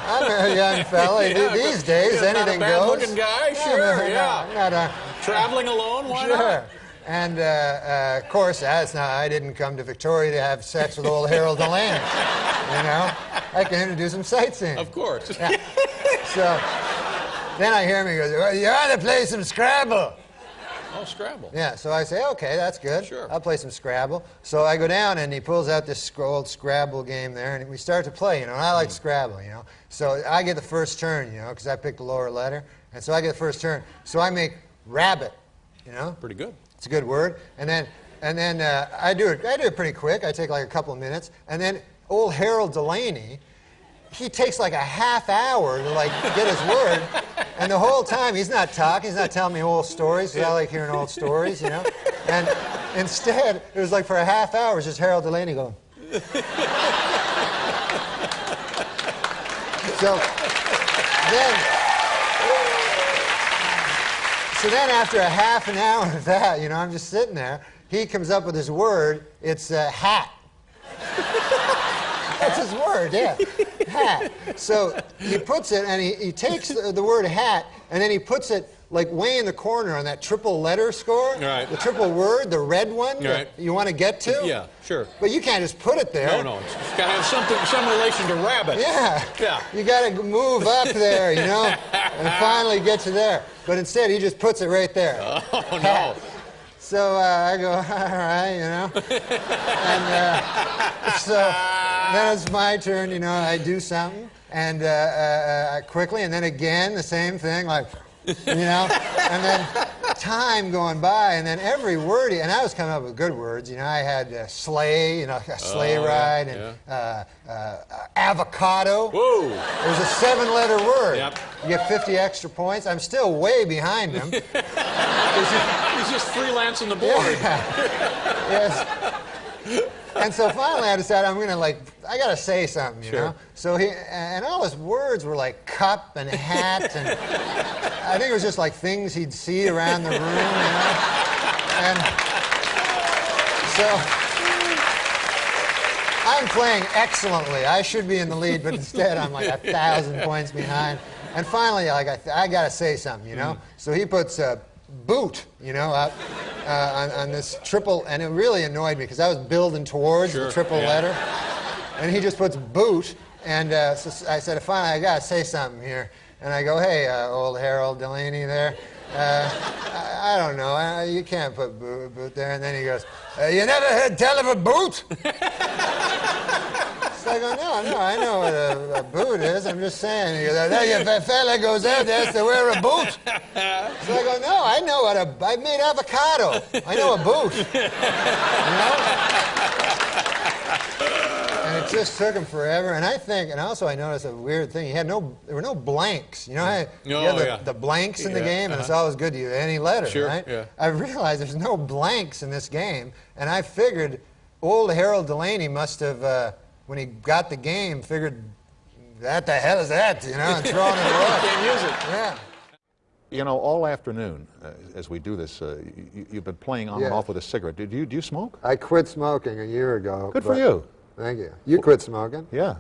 I'm a young fella. These days, anything not a goes. bad-looking guy, sure, yeah. Not a, traveling alone, why sure. not? And of course, I didn't come to Victoria to have sex with old Harold Delaney. You know, I came to do some sightseeing. Of course. Yeah. So then I hear him, he goes, well, you ought to play some Scrabble. Oh, Scrabble. Yeah, so I say, okay, that's good. Sure. I'll play some Scrabble. So I go down, and he pulls out this old Scrabble game there, and we start to play, you know, and I like Scrabble, you know. So I get the first turn, you know, because I picked the lower letter, and so I get the first turn. So I make rabbit, you know. Pretty good. It's a good word. And then I do it pretty quick. I take like a couple of minutes, and then old Harold Delaney, he takes like a half hour to like get his word, and the whole time he's not talking, he's not telling me old stories, because I like hearing old stories, you know. And instead, it was like for a half hour, it was just Harold Delaney going. So then after a half an hour of that, you know, I'm just sitting there, he comes up with his word, it's hat. That's his word, yeah. Hat. So he puts it, and he takes the word hat, and then he puts it like way in the corner on that triple letter score. Right. The triple word, the red one that you want to get to. Yeah, sure. But you can't just put it there. No, it's got to have some relation to rabbit. Yeah. Yeah. You got to move up there, you know, and finally get to there. But instead, he just puts it right there. Oh, no. So I go, all right, you know. And so then it's my turn, you know, I do something, and quickly, and then again, the same thing, like, you know, and then time going by, and then every word, and I was coming up with good words, you know, I had sleigh, you know, a sleigh ride, and avocado. Whoa. It was a 7-letter word. Yep. You get 50 extra points. I'm still way behind him. He's just freelancing the board. Yeah. Yes. And so finally I decided I'm going to, like, I got to say something, you know? So and all his words were like cup and hat, and I think it was just like things he'd see around the room, you know? And so I'm playing excellently. I should be in the lead, but instead I'm like 1,000 points behind. And finally, like, I got to say something, you know? So he puts boot, you know, up on this triple, and it really annoyed me because I was building towards the triple letter, and he just puts boot, and so I said, finally, I got to say something here. And I go, hey, old Harold Delaney there, I don't know, you can't put boot there. And then he goes, you never heard tell of a boot? So I go, no, I know what a boot is. I'm just saying. He goes, if a fella goes out there to wear a boot. So I go, no, I know what I made avocado. I know a boot. You know? And it just took him forever. And also I noticed a weird thing. There were no blanks. You know how you have the blanks in the game, and it's always good to use any letter, right? Yeah. I realized there's no blanks in this game, and I figured old Harold Delaney must have, when he got the game, figured, what the hell is that, you know, and throwing it away. Can't use it. Yeah. You know, all afternoon, as we do this, you've been playing on and off with a cigarette. Do you smoke? I quit smoking a year ago. Good for you. Thank you. You quit smoking. Yeah.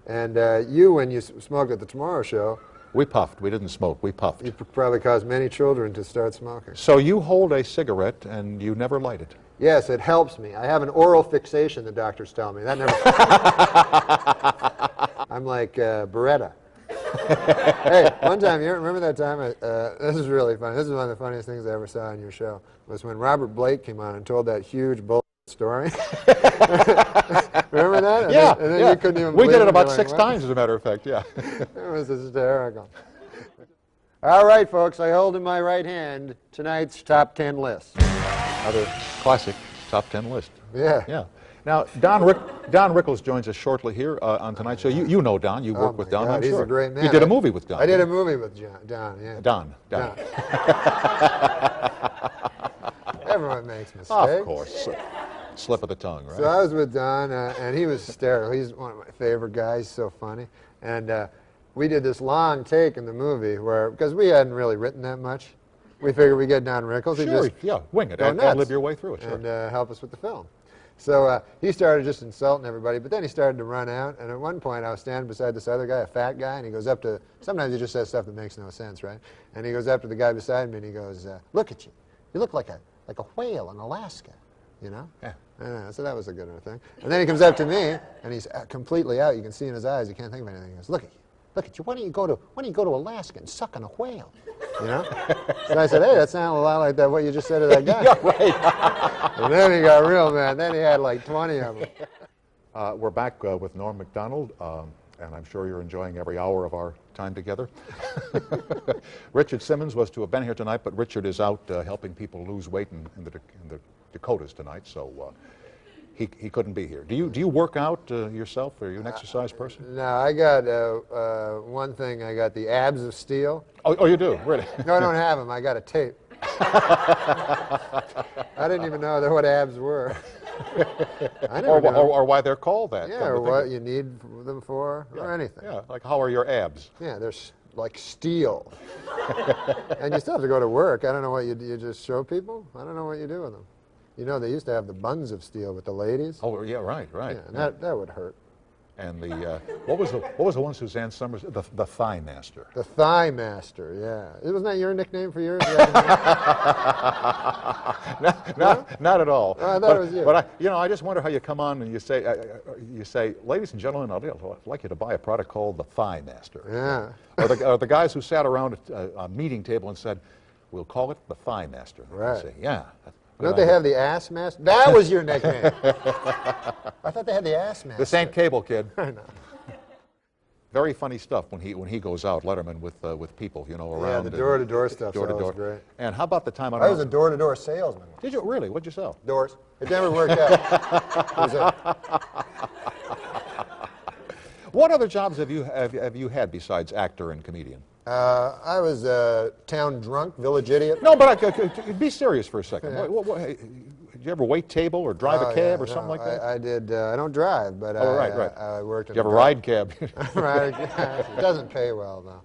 And you, when you smoked at the Tomorrow Show, we puffed. We didn't smoke. We puffed. You probably caused many children to start smoking. So you hold a cigarette and you never light it? Yes, it helps me. I have an oral fixation, the doctors tell me. That never. I'm like Beretta. Hey, one time, you remember that time? This is really funny. This is one of the funniest things I ever saw on your show. Was when Robert Blake came on and told that huge bull story. Remember that? Yeah. And then you couldn't even. We did it about going, 6 times, as a matter of fact. Yeah. It was hysterical. All right, folks. I hold in my right hand tonight's top 10 list. Another classic top 10 list. Yeah. Yeah. Now, Don Rickles joins us shortly here on tonight's show. You know Don. You work with Don, I'm he's sure. A great man. You did a movie with Don. I did a movie with Don, yeah. Don. Everyone makes mistakes. Of course. Slip of the tongue, right? So I was with Don, and he was hysterical. He's one of my favorite guys, so funny. And we did this long take in the movie because we hadn't really written that much. We figured we'd get Don Rickles. Sure, wing it. Ad-lib your way through it, sure. And help us with the film. So he started just insulting everybody, but then he started to run out. And at one point, I was standing beside this other guy, a fat guy, and he goes up to, sometimes he just says stuff that makes no sense, right? And he goes up to the guy beside me, and he goes, look at you. You look like a whale in Alaska, you know? Yeah. So that was a good thing. And then he comes up to me, and he's completely out. You can see in his eyes, he can't think of anything. He goes, look at you. Why don't you go to Alaska and suck on a whale? You know? So I said, hey, that sounded a lot like what you just said to that guy. Yeah, right. And then he got real mad. Then he had like 20 of them. We're back with Norm MacDonald, and I'm sure you're enjoying every hour of our time together. Richard Simmons was to have been here tonight, but Richard is out helping people lose weight in the Dakotas tonight, so he couldn't be here. Do you work out yourself? Are you an exercise person? No, I got one thing. I got the abs of steel. Oh, you do? Really? No, I don't have them. I got a tape. I didn't even know what abs were. or why they're called that. Yeah, or what you need them for, or anything. Yeah, like how are your abs? Yeah, they're like steel. And you still have to go to work. I don't know what you just show people. I don't know what you do with them. You know, they used to have the buns of steel with the ladies. Oh, yeah, right. Yeah, and that would hurt. And the what was the one Suzanne Summers, the Thigh Master. The Thigh Master, yeah. Wasn't that your nickname for yours? Not at all. I thought it was you. But I just wonder how you come on and you say, ladies and gentlemen, I'd like you to buy a product called the Thigh Master. Yeah. Or the guys who sat around a meeting table and said, we'll call it the Thigh Master. Right. Say, yeah. Don't they have the Ass Master? That was your nickname. I thought they had the Ass Master. This ain't cable, kid. I know. Very funny stuff when he goes out, Letterman, with people, around. Yeah, the door-to-door stuff. Door-to-door. Great. And how about the time I was a door-to-door salesman. Did you really? What'd you sell? Doors. It never worked out. What other jobs have you had besides actor and comedian? I was a town drunk, village idiot. No, but be serious for a second. Yeah. Did you ever wait table or drive a cab or something like that? I did. I don't drive, but right. I worked. Did you have a ride cab? Right. It doesn't pay well, though.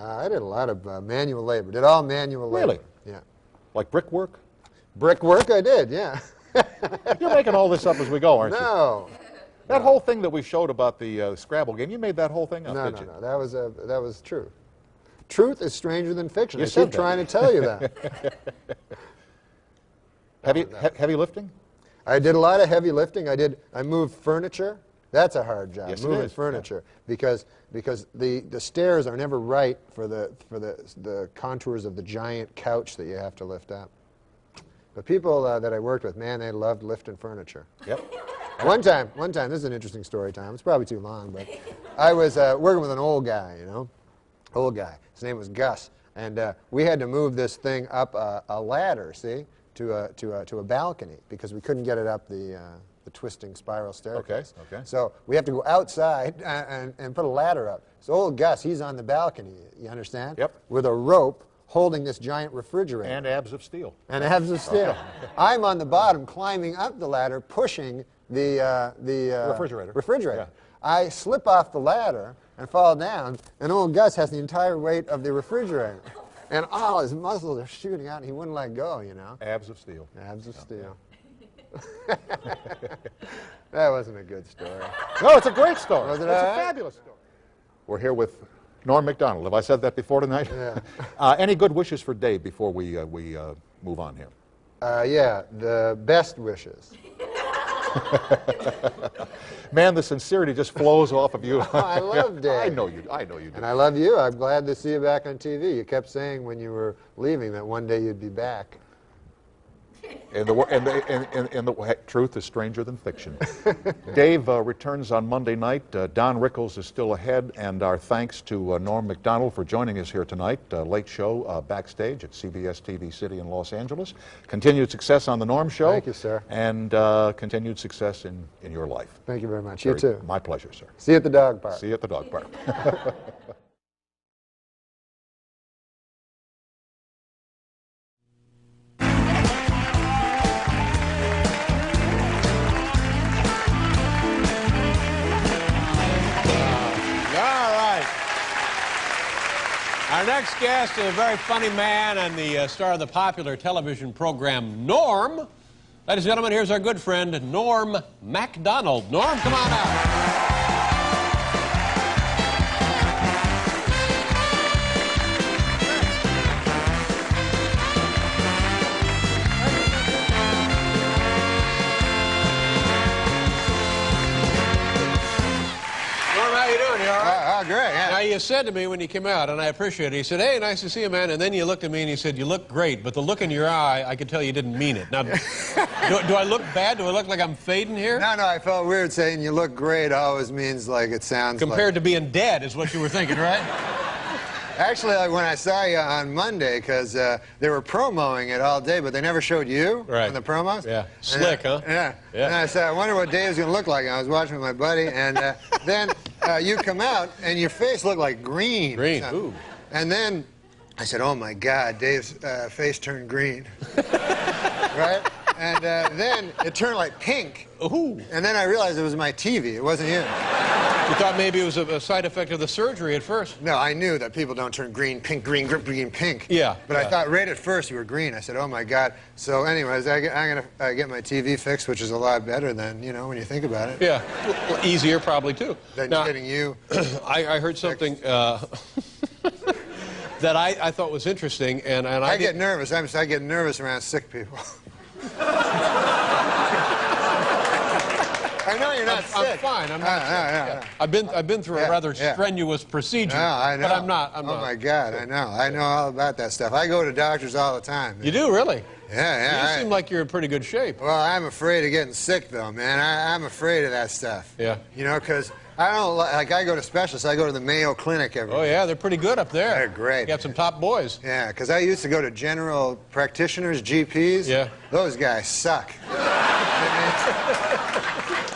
I did a lot of manual labor. Did all manual labor. Really? Yeah. Like brickwork? Brickwork, I did. Yeah. You're making all this up as we go, aren't you? No. That whole thing that we showed about the Scrabble game, you made that whole thing up, No, did you? no. That was true. Truth is stranger than fiction. You I said keep that. trying to tell you that. Heavy lifting? I did a lot of heavy lifting. I moved furniture. That's a hard job, Yes, it moving is. furniture, because the stairs are never right for the contours of the giant couch that you have to lift up. But people that I worked with, man, they loved lifting furniture. Yep. One time, this is an interesting story time. It's probably too long, but I was working with an old guy, old guy. His name was Gus, and we had to move this thing up a ladder, see, to a balcony, because we couldn't get it up the twisting spiral staircase. Okay. So we have to go outside and put a ladder up. So old Gus, he's on the balcony, you understand? Yep. With a rope holding this giant refrigerator. And abs of steel. And abs of steel. Okay. I'm on the bottom, climbing up the ladder, pushing the refrigerator. Yeah. I slip off the ladder and fall down, and old Gus has the entire weight of the refrigerator. And all his muscles are shooting out, and he wouldn't let go, Abs of steel. Abs of steel. That wasn't a good story. No, it's a great story. Was it It's all a right? fabulous story. We're here with Norm MacDonald. Have I said that before tonight? Yeah. Any good wishes for Dave before we move on here? Yeah, the best wishes. Man, the sincerity just flows off of you. I love Dave. I know you do. And I love you. I'm glad to see you back on TV. You kept saying when you were leaving that one day you'd be back. And the truth is stranger than fiction. Dave returns on Monday night. Don Rickles is still ahead, and our thanks to Norm MacDonald for joining us here tonight. Late show backstage at CBS TV City in Los Angeles. Continued success on the Norm Show. Thank you, sir. And continued success in your life. Thank you very much. You too. My pleasure, sir. See you at the dog park. See you at the dog park. Our next guest is a very funny man and the star of the popular television program Norm. Ladies and gentlemen, here's our good friend Norm MacDonald. Norm, come on out. Norm, how you doing? You all right? Great. Yeah. Now, you said to me when you came out, and I appreciate it, he said, hey, nice to see you, man. And then you looked at me and he said, you look great, but the look in your eye, I could tell you didn't mean it. Now, do I look bad? Do I look like I'm fading here? No, I felt weird saying you look great always means like it sounds Compared to being dead is what you were thinking, right? Actually, when I saw you on Monday, because they were promoting it all day, but they never showed you in the promos. Yeah. Slick, huh? Yeah. Yeah. And I said, I wonder what Dave's going to look like. And I was watching with my buddy, and then you come out, and your face looked like green. Green, ooh. And then I said, oh, my God, Dave's face turned green. Right? And then it turned like pink. Ooh. And then I realized it was my TV. It wasn't you. You thought maybe it was a side effect of the surgery at first? No, I knew that people don't turn green, pink, green, green, pink. Yeah. But I thought right at first you were green. I said, oh my God. So anyways, I'm going to get my TV fixed, which is a lot better than, you know, when you think about it. Yeah. Well, easier probably, too. Than now, getting you. I heard something that I thought was interesting, and I get nervous. I get nervous around sick people. I know you're not sick. I'm fine. I'm not sick. Yeah. I've been through a rather strenuous procedure. No, I know. But I'm not. Oh my God, I know. I know all about that stuff. I go to doctors all the time. Man. You do, really? Yeah. You seem like you're in pretty good shape. Well, I'm afraid of getting sick, though, man. I'm afraid of that stuff. Yeah. You know, because I don't like. I go to specialists. I go to the Mayo Clinic every. Oh yeah, they're pretty good up there. They're great. You got some top boys. Yeah, because I used to go to general practitioners, GPs. Yeah. Those guys suck.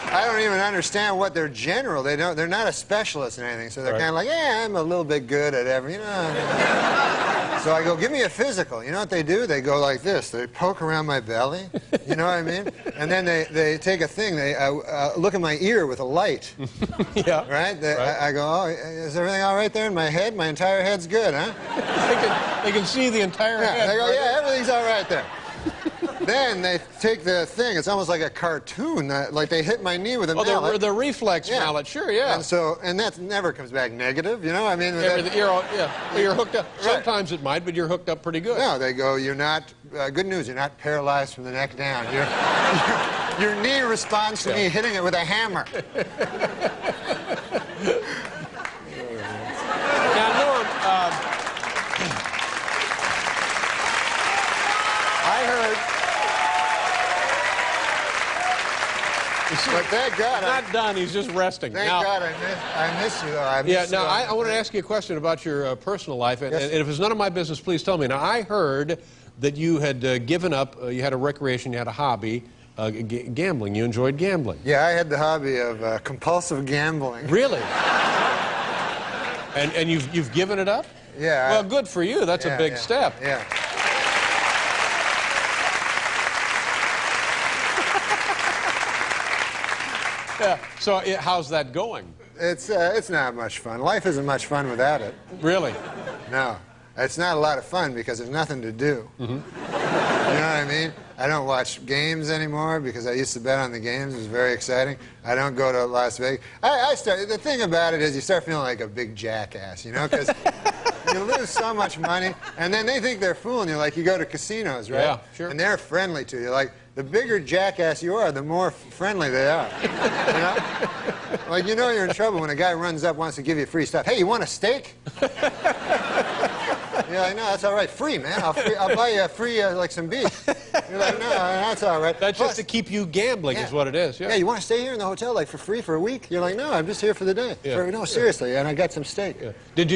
I don't even understand what they're general. They're not a specialist in anything. So they're kind of like, yeah, I'm a little bit good at every, you know. So I go, give me a physical. You know what they do? They go like this. They poke around my belly. You know what I mean? And then they take a thing. They look at my ear with a light. Yeah. Right? I go, oh, is everything all right there in my head? My entire head's good, huh? They can see the entire head. They go, yeah, everything's all right there. Then they take the thing. It's almost like a cartoon. Like they hit my knee with a mallet. Oh, the reflex mallet. Sure, yeah. And that never comes back negative. You know, I mean, you're hooked up. Right. Sometimes it might, but you're hooked up pretty good. No, they go. You're not. Good news. You're not paralyzed from the neck down. Your knee responds to me hitting it with a hammer. Now, Norm, I heard. But thank God. He's not done. He's just resting. Thank now, God I miss you, though. I want to ask you a question about your personal life. And, Yes. and if it's none of my business, please tell me. Now, I heard that you had given up, you had a recreation, you had a hobby, gambling. You enjoyed gambling. Yeah, I had the hobby of compulsive gambling. Really? And you've given it up? Yeah. Well, good for you. That's a big step. Yeah. Yeah. So how's that going? It's not much fun. Life isn't much fun without it. Really? No. It's not a lot of fun because there's nothing to do. Mm-hmm. You know what I mean? I don't watch games anymore because I used to bet on the games. It was very exciting. I don't go to Las Vegas. The thing about it is you start feeling like a big jackass, you know, because you lose so much money, and then they think they're fooling you. Like you go to casinos, right? Yeah, sure. And they're friendly to you. Like the bigger jackass you are, the more friendly they are. You know? Like you know you're in trouble when a guy runs up wants to give you free stuff. Hey, you want a steak? You're like, no, that's all right. Free, man. I'll buy you a free, like some beef. You're like, no, that's all right. That's just to keep you gambling is what it is. Yeah. Yeah, you want to stay here in the hotel, like, for free for a week? You're like, no, I'm just here for the day. Yeah. No, seriously, and I got some steak. Yeah. Did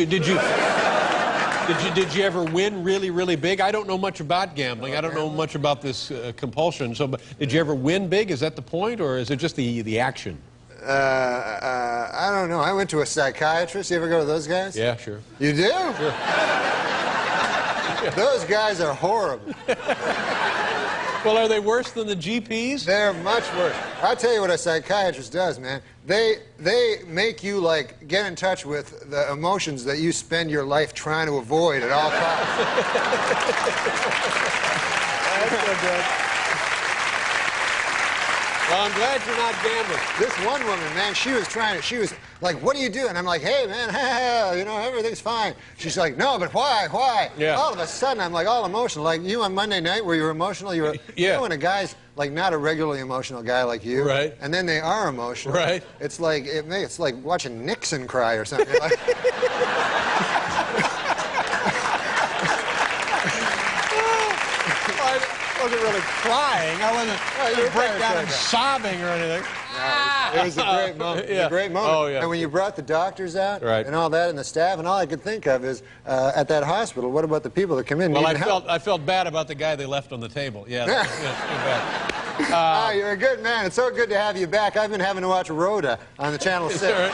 you ever win really, really big? I don't know much about gambling. I don't know much about this compulsion. So, but did you ever win big? Is that the point, or is it just the action? I don't know. I went to a psychiatrist. You ever go to those guys? Yeah, sure. You do? Sure. Those guys are horrible. Well, are they worse than the GPs? They're much worse. I'll tell you what a psychiatrist does, man. They make you, like, get in touch with the emotions that you spend your life trying to avoid at all costs. That's so good. Well, I'm glad you're not gambling. This one woman, man, she was like, what do you do? And I'm like, hey, man, you know, everything's fine. She's like, no, but why? Yeah. All of a sudden, I'm like all emotional. Like you on Monday night where you were emotional, you know when a guy's like not a regularly emotional guy like you, right? And then they are emotional, right? It's like it's like watching Nixon cry or something. Like, I wasn't really crying. I wasn't break down and sobbing or anything. It was a great moment. It was a great moment. Oh, yeah. And when you brought the doctors out and all that and the staff, and all I could think of is at that hospital, what about the people that come in? Well, I felt bad about the guy they left on the table. Yeah, that's too bad. You're a good man. It's so good to have you back. I've been having to watch Rhoda on the Channel 6. Right.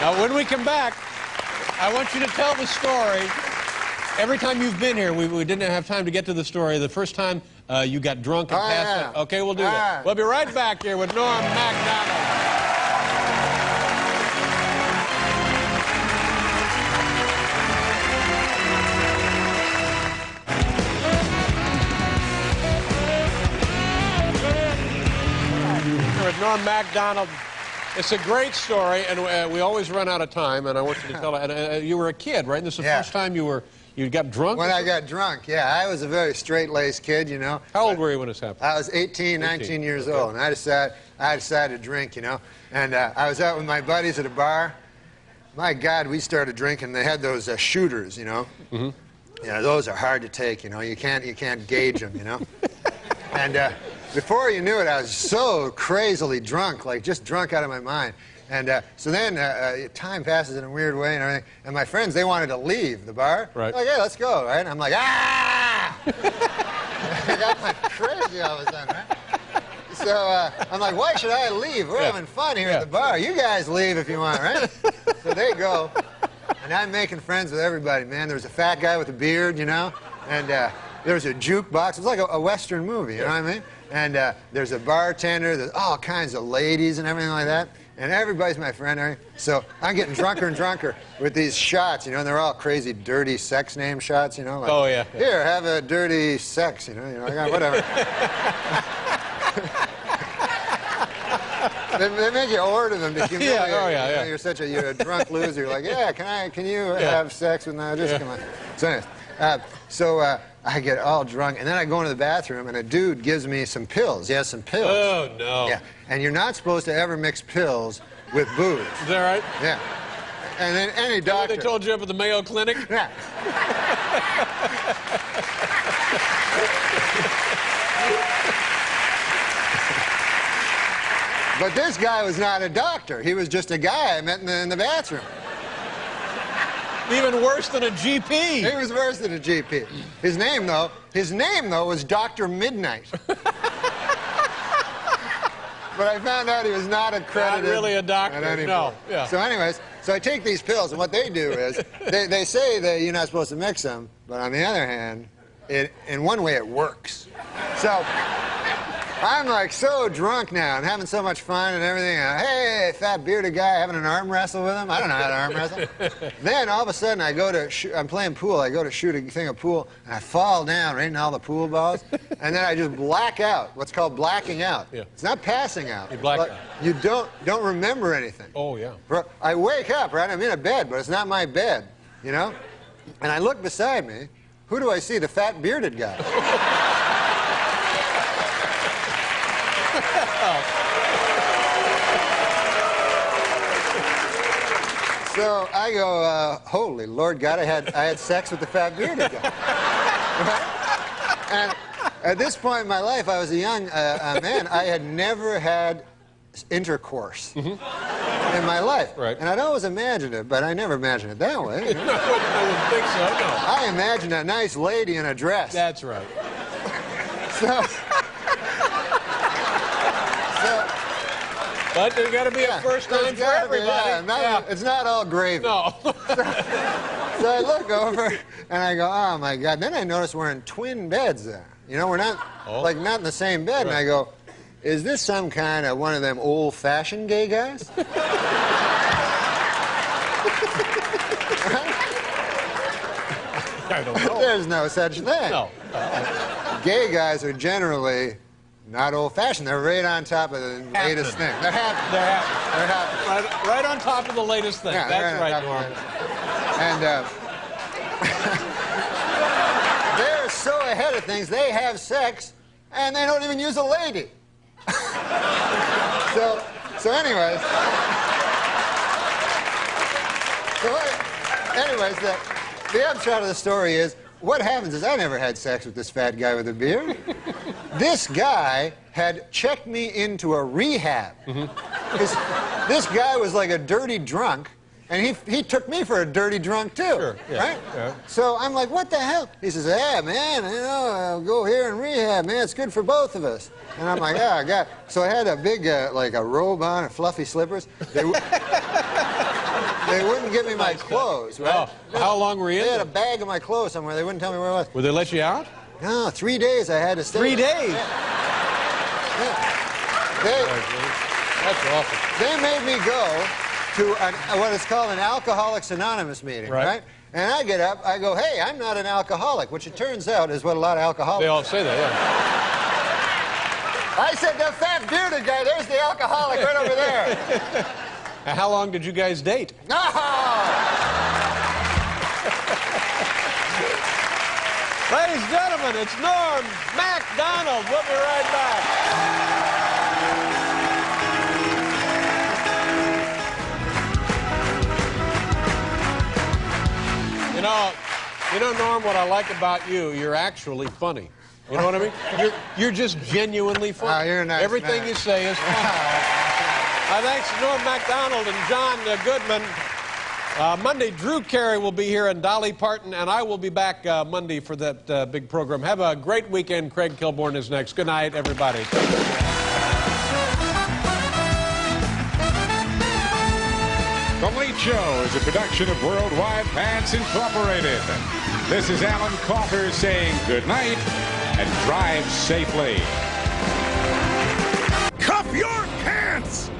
Now, when we come back, I want you to tell the story. Every time you've been here, we didn't have time to get to the story. The first time you got drunk and passed out. Okay, we'll do that. We'll be right back here with Norm MacDonald. MacDonald. It's a great story, and we always run out of time, and I want you to tell it. And you were a kid, right? And this is the first time you got drunk? When I got drunk, yeah. I was a very straight-laced kid, you know. How old were you when this happened? I was 19 years old, and I decided to drink, you know. And I was out with my buddies at a bar. My God, we started drinking. They had those shooters, you know. Mm-hmm. Yeah, those are hard to take, you know. You can't gauge them, you know. And before you knew it, I was so crazily drunk, like just drunk out of my mind. And so then time passes in a weird way and everything. And my friends, they wanted to leave the bar. Right. Like, hey, let's go, right? And I'm like, ah! I got like crazy all of a sudden, right? So I'm like, why should I leave? We're having fun here at the bar. You guys leave if you want, right? So they go. And I'm making friends with everybody, man. There was a fat guy with a beard, you know? And there was a jukebox. It was like a Western movie, you know what I mean? And there's a bartender. There's all kinds of ladies and everything like that. And everybody's my friend, right? So I'm getting drunker and drunker with these shots, you know, and they're all crazy, dirty sex name shots, you know? Like, oh, yeah. Here, have a dirty sex, you know, whatever. They make you order them to humiliate you. Oh, yeah, You know, yeah. you're a drunk loser. You're like, yeah, can you have sex with me? Just come on. So anyways, I get all drunk, and then I go into the bathroom, and a dude gives me some pills. He has some pills. Oh, no. Yeah, and you're not supposed to ever mix pills with booze. Is that right? Yeah. And then any doctor... They told you up at the Mayo Clinic? Yeah. But this guy was not a doctor. He was just a guy I met in the bathroom. Even worse than a GP. He was worse than a GP. His name, though, was Dr. Midnight. But I found out he was not accredited. Not really a doctor, no. Yeah. So anyways, so I take these pills, and what they do is, they say that you're not supposed to mix them, but on the other hand, in one way it works. So I'm like so drunk now and having so much fun and everything. Hey, fat bearded guy, having an arm wrestle with him. I don't know how to arm wrestle. Then all of a sudden I go to, I'm playing pool. I go to shoot a thing of pool and I fall down right in all the pool balls. And then I just black out, what's called blacking out. Yeah. It's not passing out. You black out. You don't remember anything. Oh, yeah. I wake up, right? I'm in a bed, but it's not my bed, you know? And I look beside me. Who do I see? The fat bearded guy. So I go, holy Lord God, I had sex with the fat bearded guy. Right? And at this point in my life, I was a young man. I had never had intercourse in my life. Right. And I'd always imagined it, but I never imagined it that way. You know? No, I wouldn't think so, no. I imagined a nice lady in a dress. That's right. But there's got to be a first time for everybody. It's not all gravy. No. So I look over and I go, oh my God. Then I notice we're in twin beds there. You know, we're not not in the same bed. Right. And I go, is this some kind of one of them old-fashioned gay guys? I don't know. There's no such thing. No. Gay guys are generally not old-fashioned. They're right on top of the latest thing. They're happy. They're happy. Right on top of the latest thing. Yeah, that's right, Norm. And they're so ahead of things, they have sex, and they don't even use a lady. So anyways... the upshot of the story is, what happens is I never had sex with this fat guy with a beard. This guy had checked me into a rehab. This guy was like a dirty drunk, and he took me for a dirty drunk too, sure, yeah, right? Yeah. So I'm like, what the hell? He says, yeah, man, you know, I'll go here in rehab, man. It's good for both of us. And I'm like, oh, God. So I had a big, like a robe on and fluffy slippers. They wouldn't give me my clothes, right? Oh, how long were you in They had there? a bag of my clothes somewhere. They wouldn't tell me where it was. Would they let you out? No, 3 days I had to stay. 3 days? Yeah. That's awful. They made me go to what is called an Alcoholics Anonymous meeting, right? And I get up, I go, hey, I'm not an alcoholic, which it turns out is what a lot of alcoholics They all say that, yeah. I said the fat bearded guy. There's the alcoholic right over there. How long did you guys date? Ladies and gentlemen, it's Norm MacDonald. We'll be right back. You know, Norm, what I like about you, you're actually funny. You know what I mean? You're just genuinely funny. Oh, you're a nice Everything man. you say is funny. Thanks to Norm MacDonald and John Goodman. Monday, Drew Carey will be here and Dolly Parton, and I will be back Monday for that big program. Have a great weekend. Craig Kilborn is next. Good night, everybody. The Late Show is a production of Worldwide Pants Incorporated. This is Alan Coulter saying good night and drive safely. Cuff your pants!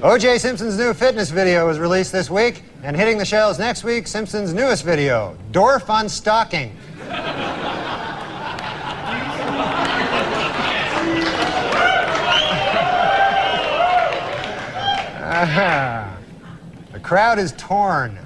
O.J. Simpson's new fitness video was released this week, and hitting the shelves next week, Simpson's newest video, Dorf on Stocking. The crowd is torn.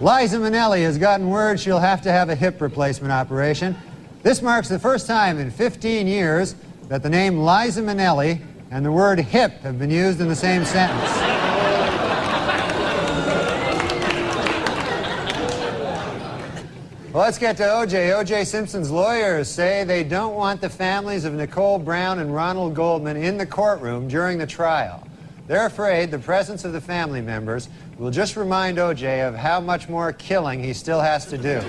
Liza Minnelli has gotten word she'll have to have a hip replacement operation. This marks the first time in 15 years that the name Liza Minnelli and the word hip have been used in the same sentence. Well, let's get to O.J. O.J. Simpson's lawyers say they don't want the families of Nicole Brown and Ronald Goldman in the courtroom during the trial. They're afraid the presence of the family members will just remind O.J. of how much more killing he still has to do.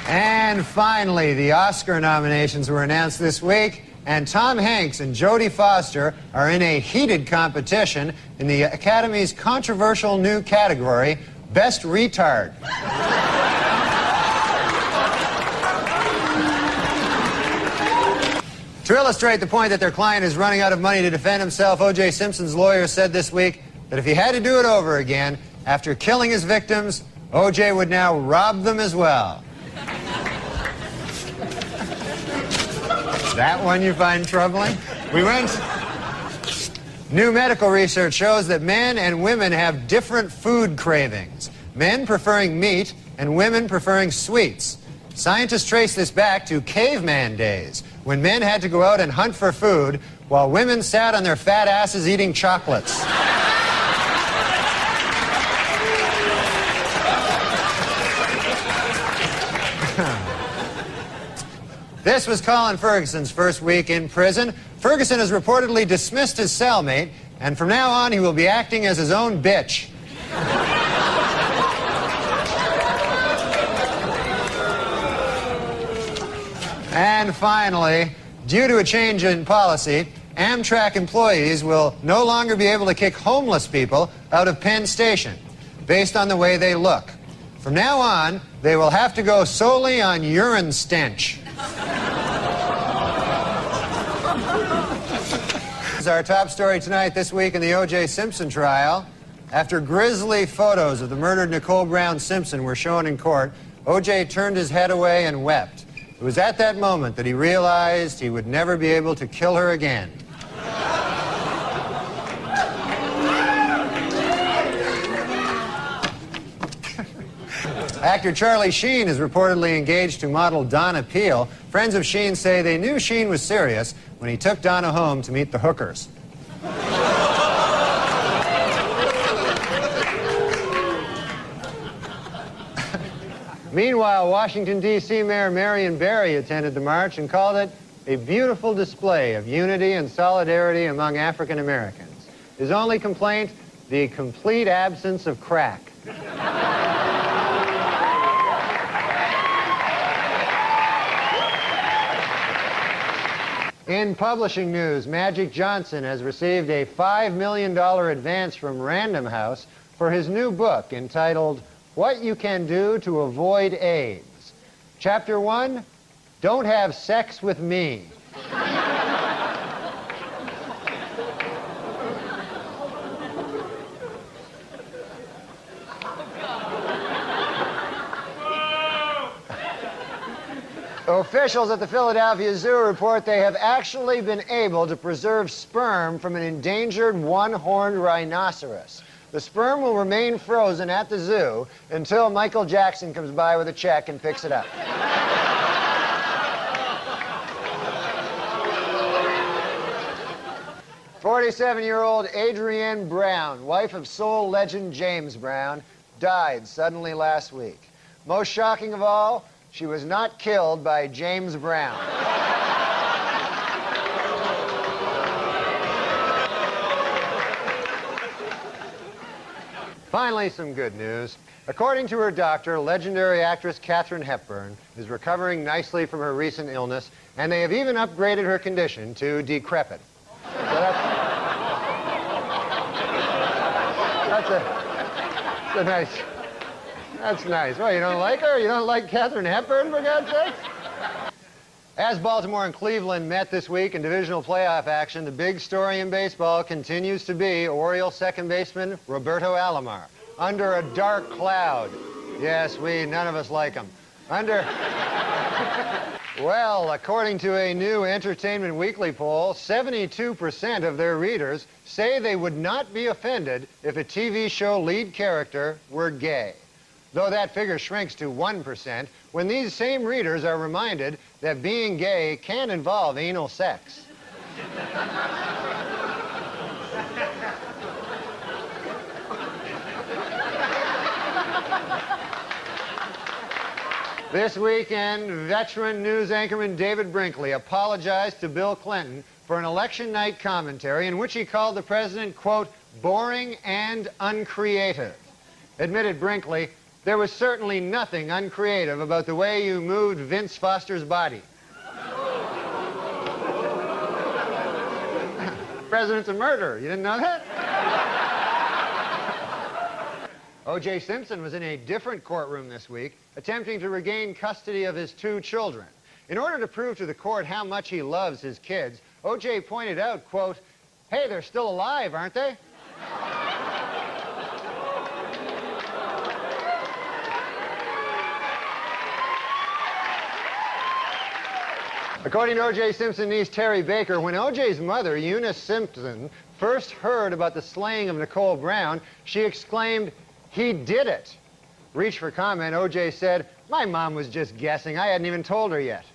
And finally, the Oscar nominations were announced this week, and Tom Hanks and Jodie Foster are in a heated competition in the Academy's controversial new category, Best Retard. To illustrate the point that their client is running out of money to defend himself, O.J. Simpson's lawyer said this week that if he had to do it over again, after killing his victims, O.J. would now rob them as well. That one you find troubling? We went. New medical research shows that men and women have different food cravings. Men preferring meat and women preferring sweets. Scientists trace this back to caveman days, when men had to go out and hunt for food while women sat on their fat asses eating chocolates. This was Colin Ferguson's first week in prison. Ferguson has reportedly dismissed his cellmate, and from now on he will be acting as his own bitch. And finally, due to a change in policy, Amtrak employees will no longer be able to kick homeless people out of Penn Station based on the way they look. From now on, they will have to go solely on urine stench. This is our top story tonight this week in the O.J. Simpson trial. After grisly photos of the murdered Nicole Brown Simpson were shown in court, O.J. turned his head away and wept. It was at that moment that he realized he would never be able to kill her again. Actor Charlie Sheen is reportedly engaged to model Donna Peel. Friends of Sheen say they knew Sheen was serious when he took Donna home to meet the hookers. Meanwhile, Washington, D.C. Mayor Marion Barry attended the march and called it a beautiful display of unity and solidarity among African Americans. His only complaint, the complete absence of crack. In publishing news, Magic Johnson has received a $5 million advance from Random House for his new book entitled What You Can Do to Avoid AIDS. Chapter 1, Don't have sex with me. Officials at the Philadelphia Zoo report they have actually been able to preserve sperm from an endangered one-horned rhinoceros. The sperm will remain frozen at the zoo until Michael Jackson comes by with a check and picks it up. "47-year-old Adrienne Brown, wife of soul legend James Brown, died suddenly last week. Most shocking of all, she was not killed by James Brown." Finally, some good news. According to her doctor, legendary actress Katharine Hepburn is recovering nicely from her recent illness, and they have even upgraded her condition to decrepit. So that's nice. Well, you don't like her? You don't like Katharine Hepburn, for God's sake? As Baltimore and Cleveland met this week in divisional playoff action, the big story in baseball continues to be Orioles second baseman Roberto Alomar. Under a dark cloud. Yes, none of us like him. Well, according to a new Entertainment Weekly poll, 72% of their readers say they would not be offended if a TV show lead character were gay. Though that figure shrinks to 1% when these same readers are reminded that being gay can involve anal sex. This weekend, veteran news anchorman David Brinkley apologized to Bill Clinton for an election night commentary in which he called the president, quote, boring and uncreative. Admitted Brinkley, there was certainly nothing uncreative about the way you moved Vince Foster's body. The president's a murderer. You didn't know that? O.J. Simpson was in a different courtroom this week, attempting to regain custody of his 2 children. In order to prove to the court how much he loves his kids, O.J. pointed out, quote, hey, they're still alive, aren't they? According to O.J. Simpson's niece, Terry Baker, when O.J.'s mother, Eunice Simpson, first heard about the slaying of Nicole Brown, she exclaimed, he did it. Reached for comment, O.J. said, my mom was just guessing. I hadn't even told her yet.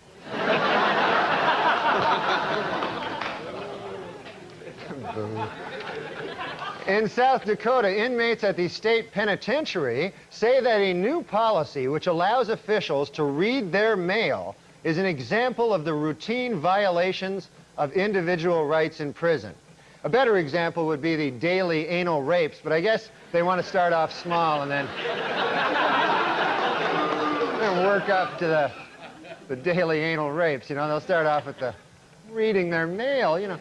In South Dakota, inmates at the state penitentiary say that a new policy which allows officials to read their mail is an example of the routine violations of individual rights in prison. A better example would be the daily anal rapes, but I guess they want to start off small and then work up to the daily anal rapes. You know, they'll start off with the reading their mail, you know.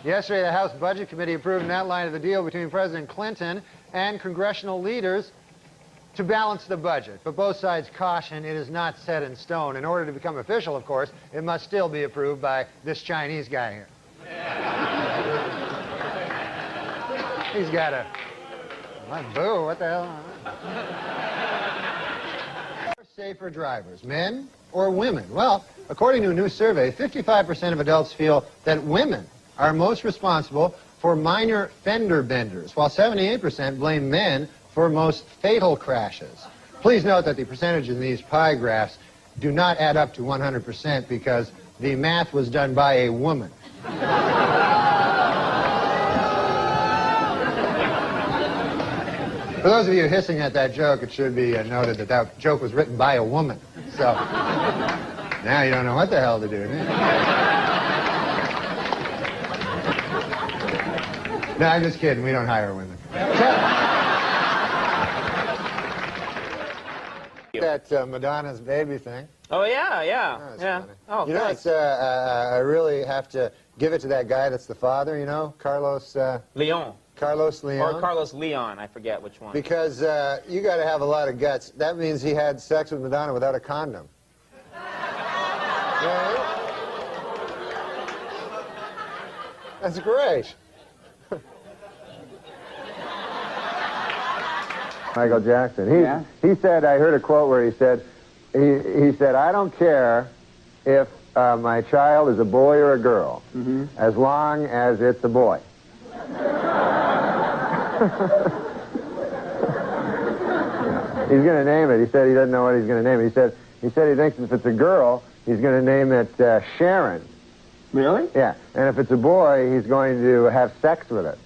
Yesterday, the House Budget Committee approved an outline of the deal between President Clinton and congressional leaders to balance the budget. But both sides caution it is not set in stone. In order to become official, of course, it must still be approved by this Chinese guy here. He's got a... Boo, what the hell? Safer drivers, men or women? Well, according to a new survey, 55% of adults feel that women are most responsible for minor fender benders, while 78% blame men for most fatal crashes. Please note that the percentages in these pie graphs do not add up to 100% because the math was done by a woman. For those of you hissing at that joke, it should be noted that that joke was written by a woman. So now you don't know what the hell to do. No, I'm just kidding. We don't hire women. That Madonna's baby thing. Oh, yeah. Funny. Oh, you know, it's, I really have to give it to that guy that's the father, you know, Carlos... Leon. Carlos Leon? Or Carlos Leon, I forget which one. Because you got to have a lot of guts. That means he had sex with Madonna without a condom. That's great. Michael Jackson. He said, I heard a quote where he said, I don't care if my child is a boy or a girl, as long as it's a boy. He's going to name it. He said he doesn't know what he's going to name it. He said he thinks if it's a girl, he's going to name it Sharon. Really? Yeah. And if it's a boy, he's going to have sex with it.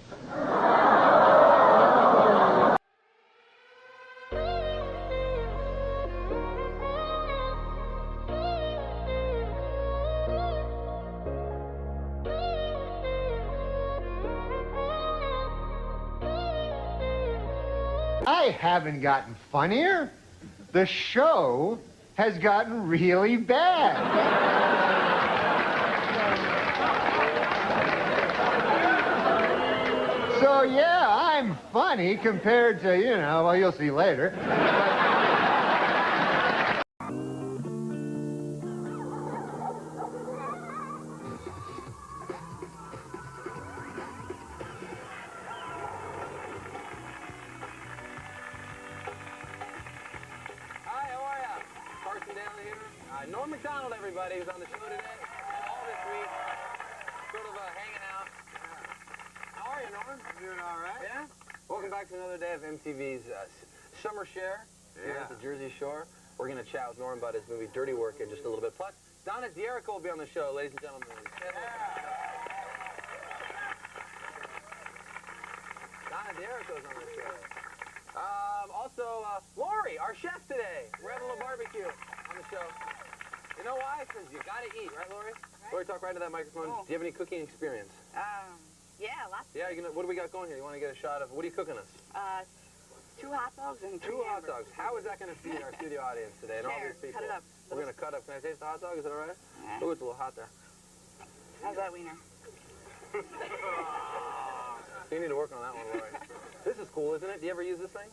I haven't gotten funnier. The show has gotten really bad. So, yeah, I'm funny compared to, well, you'll see later. Norm MacDonald, everybody, who's on the show today, all this week, sort of hanging out. How are you, Norm? I'm doing all right. Yeah? Welcome back to another day of MTV's Summer Share here at the Jersey Shore. We're going to chat with Norm about his movie Dirty Work in just a little bit. Plus, Donna D'Erico will be on the show, ladies and gentlemen. Donna D'Erico's on the show. Also, Lori, our chef today. We're having a little barbecue on the show. You know why? Because you got to eat, right, Lori? Right. Lori, talk right to that microphone. Do you have any cooking experience? Yeah, lots. Yeah, what do we got going here? You want to get a shot of, what are you cooking us? 2 hot dogs and 3 2 hot dogs. How is that going to feed our studio audience today and all these people? Cut it up. We're going to cut up. Can I taste the hot dog? Is that all right? Oh, it's a little hot there. How's that wiener? You need to work on that one, Lori. This is cool, isn't it? Do you ever use this thing?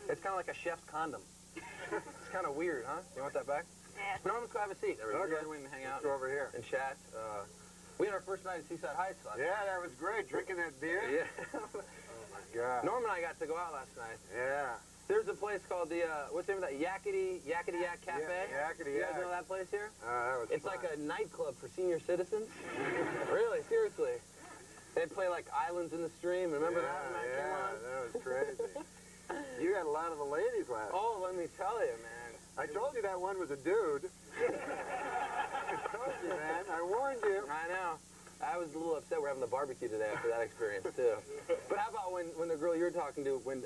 It's kind of like a chef's condom. It's kind of weird, huh? You want that back? Yeah. No, let's go have a seat. Everybody. Okay. We can hang out. Let's go over here. And chat. We had our first night at Seaside Heights last night. Yeah, that was great. Drinking that beer. Yeah. Oh, my God. Norm and I got to go out last night. Yeah. There's a place called the, what's the name of that? Yakety Yak Cafe? Yakety You Yak. guys know that place here? That was It's fun. like a nightclub for senior citizens. Really, seriously. They'd play like Islands in the Stream. Remember that when that came on? That was crazy. You got a lot of the ladies last night. Oh, let me tell you, man. I told you that one was a dude. I told you, man. I warned you. I know. I was a little upset we're having the barbecue today after that experience, too. But how about when the girl you were talking to, when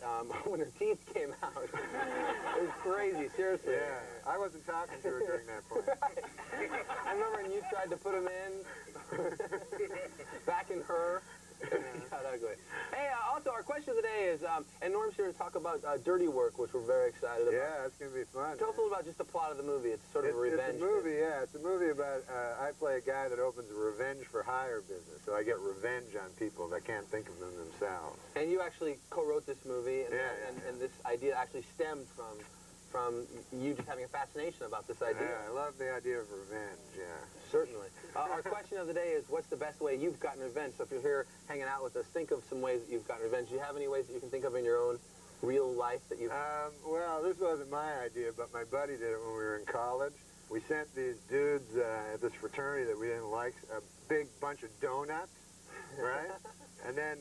her teeth came out? It was crazy, seriously. Yeah, I wasn't talking to her during that point. I remember when you tried to put them in, back in her. Got ugly. Hey, also, our question of the day is, and Norm's here to talk about Dirty Work, which we're very excited about. Yeah, it's going to be fun. Tell us a little about just the plot of the movie. It's sort of a revenge. It's a movie, yeah. It's a movie about, I play a guy that opens a revenge for hire business. So I get revenge on people that can't think of them themselves. And you actually co-wrote this movie, and this idea actually stemmed from you just having a fascination about this idea. Yeah, I love the idea of revenge, yeah. Certainly. Our question of the day is, what's the best way you've gotten revenge? So if you're here hanging out with us, think of some ways that you've gotten revenge. Do you have any ways that you can think of in your own real life that you've... Well, this wasn't my idea, but my buddy did it when we were in college. We sent these dudes at this fraternity that we didn't like a big bunch of donuts, right? And then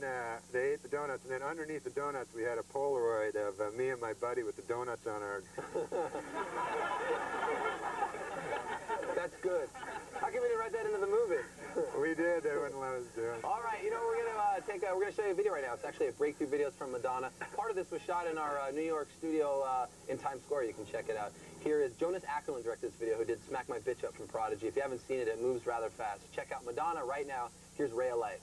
they ate the donuts, and then underneath the donuts we had a Polaroid of me and my buddy with the donuts on our... That's good. How come we didn't write that into the movie? We did. They wouldn't let us do it. All right. You know, we're gonna show you a video right now. It's actually a breakthrough video. It's from Madonna. Part of this was shot in our New York studio in Times Square. You can check it out. Here is Jonas Ackerlund directed this video, who did Smack My Bitch Up from Prodigy. If you haven't seen it, it moves rather fast. Check out Madonna right now. Here's Ray of Light.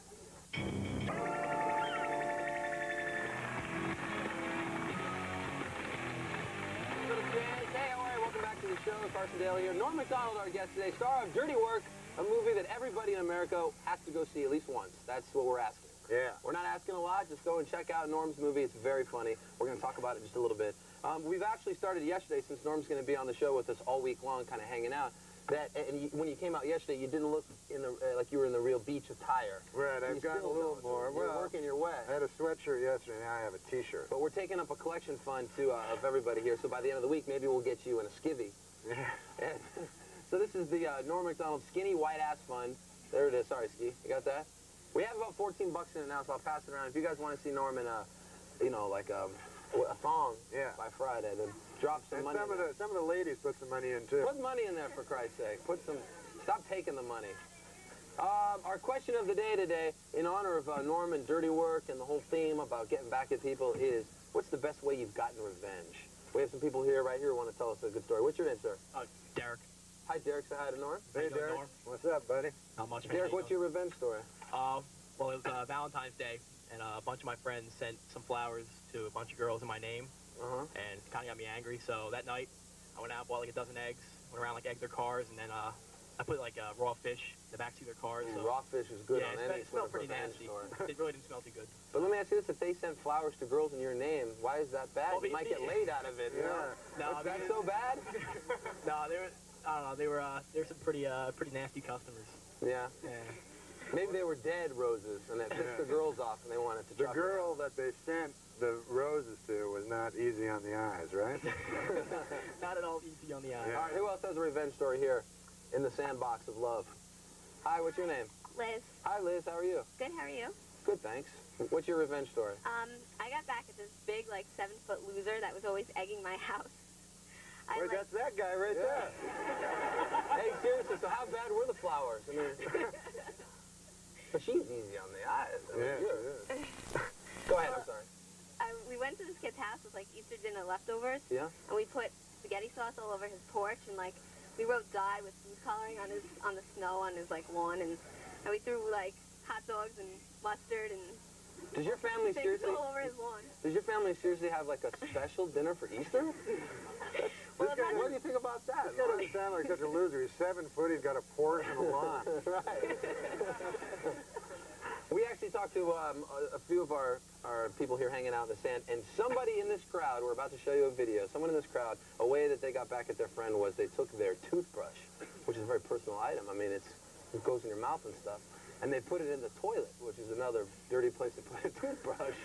Hey, all right, welcome back to the show. Carson Daly here. Norm MacDonald, our guest today, star of Dirty Work, a movie that everybody in America has to go see at least once. That's what we're asking. Yeah. We're not asking a lot. Just go and check out Norm's movie. It's very funny. We're going to talk about it just a little bit. We've actually started yesterday, since Norm's going to be on the show with us all week long, kind of hanging out. that, and when you came out yesterday, you didn't look in the like you were in the real beach attire. Right, I've gotten a little more. You're working your way. I had a sweatshirt yesterday, now I have a t-shirt. But we're taking up a collection fund, too, of everybody here, so by the end of the week, maybe we'll get you in a skivvy. Yeah. So this is the Norm MacDonald Skinny White Ass Fund. There it is. Sorry, Ski. You got that? We have about 14 bucks in it now, so I'll pass it around. If you guys want to see Norm in a, you know, like a thong by Friday, then drop some money. Some of the ladies put some money in, too. Put money in there, for Christ's sake. Put some. Stop taking the money. Our question of the day today, in honor of Norm and dirty work and the whole theme about getting back at people, is what's the best way you've gotten revenge? We have some people here, right here, who want to tell us a good story. What's your name, sir? Derek. Hi, Derek. Say hi to Norm. Hey, Derek. Norm? What's up, buddy? Not much, man. Derek, what's your revenge story? Well, it was Valentine's Day, and a bunch of my friends sent some flowers to a bunch of girls in my name, and it kind of got me angry. So that night, I went out, bought like a dozen eggs, went around like egged their cars, and then I put like raw fish in the backseat of their cars. So. Raw fish is good yeah, on any it smelled sort of pretty nasty. story. It really didn't smell too good. But let me ask you this: if they sent flowers to girls in your name, why is that bad? Well, you might get laid out of it. You know? No, that's so bad. No, they were. I don't know. They were some pretty nasty customers. Yeah. Yeah. Maybe they were dead roses, and that pissed the girls off, and they wanted to. The girl that they sent the roses to was not easy on the eyes, right? Not at all easy on the eyes. All right, who else has a revenge story here in the sandbox of love? Hi, what's your name? Liz. Hi, Liz. How are you? Good, how are you? Good, thanks. What's your revenge story? I got back at this big, like, 7-foot loser that was always egging my house. Wait, that's that guy right there. Hey, seriously, so how bad were the flowers? I mean, but she's easy on the eyes. I mean, Go ahead, I'm sorry. We went to this kid's house with, like, Easter dinner leftovers. Yeah? And we put spaghetti sauce all over his porch, and, like, we wrote "die" with food coloring on the snow on his, like, lawn, and we threw, like, hot dogs and mustard and Does your family things seriously? all over his lawn. Does your family seriously have like a special dinner for Easter? What do you think about that? This guy doesn't sound like such a loser. He's 7 foot. He's got a porch and a lawn. Right. We actually talked to a few of our people here hanging out in the sand, and somebody in this crowd, we're about to show you a video, someone in this crowd, a way that they got back at their friend was they took their toothbrush, which is a very personal item. I mean, it goes in your mouth and stuff, and they put it in the toilet, which is another dirty place to put a toothbrush.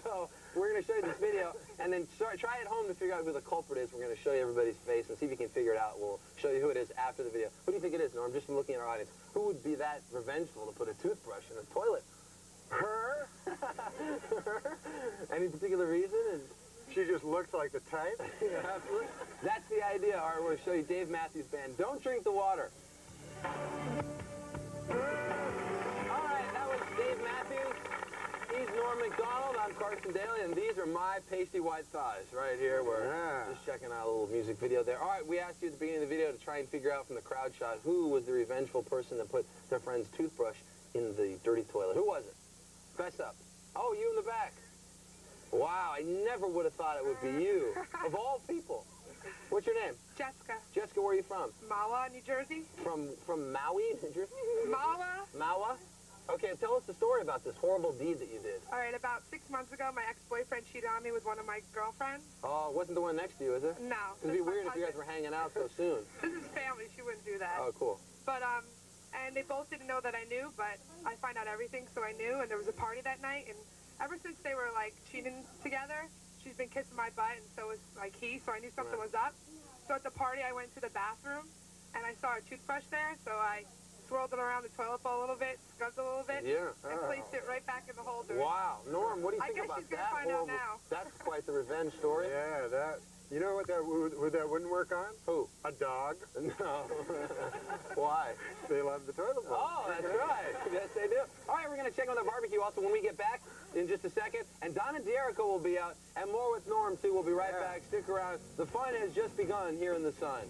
So we're going to show you this video, and then try at home to figure out who the culprit is. We're going to show you everybody's face and see if you can figure it out. We'll show you who it is after the video. Who do you think it is, Norm? Just from looking at our audience. Who would be that revengeful to put a toothbrush in a toilet? Her? Any particular reason? She just looks like the type. Yeah, absolutely. That's the idea. All right, we'll show you Dave Matthews Band. Don't drink the water. All right, that was Dave Matthews. He's Norm MacDonald. I'm Carson Daly, and these are my pasty white thighs right here. We're just checking out a little music video there. All right, we asked you at the beginning of the video to try and figure out from the crowd shot who was the revengeful person that put their friend's toothbrush in the dirty toilet. Who was it? Fess up. Oh, you in the back. Wow, I never would have thought it would be you. Of all people. What's your name? Jessica. Jessica, where are you from? Mawa, New Jersey. From Maui, New Jersey? Mawa. Mawa? Okay, tell us the story about this horrible deed that you did. All right, about 6 months ago, my ex-boyfriend cheated on me with one of my girlfriends. Oh, it wasn't the one next to you, is it? No. It'd be weird if you guys were hanging out so soon. This is family. She wouldn't do that. Oh, cool. But, and they both didn't know that I knew, but I find out everything, so I knew, and there was a party that night, and ever since they were, like, cheating together, she's been kissing my butt, and so was, like, he, so I knew something was up. So at the party, I went to the bathroom, and I saw a toothbrush there, so I swirled it around the toilet bowl a little bit, scrubbed it a little bit, and placed it right back in the holder. Wow. Norm, what do you think I guess about she's gonna that find horrible... out now. That's quite the revenge story. Yeah, that... You know what that wouldn't work on? Who? A dog. No. Why? They love the toilet bowl. Oh, that's right. Yes, they do. All right, we're going to check on the barbecue also when we get back in just a second. And Don and D'Erico will be out, and more with Norm, too. We'll be right back. Stick around. The fun has just begun here in the sun.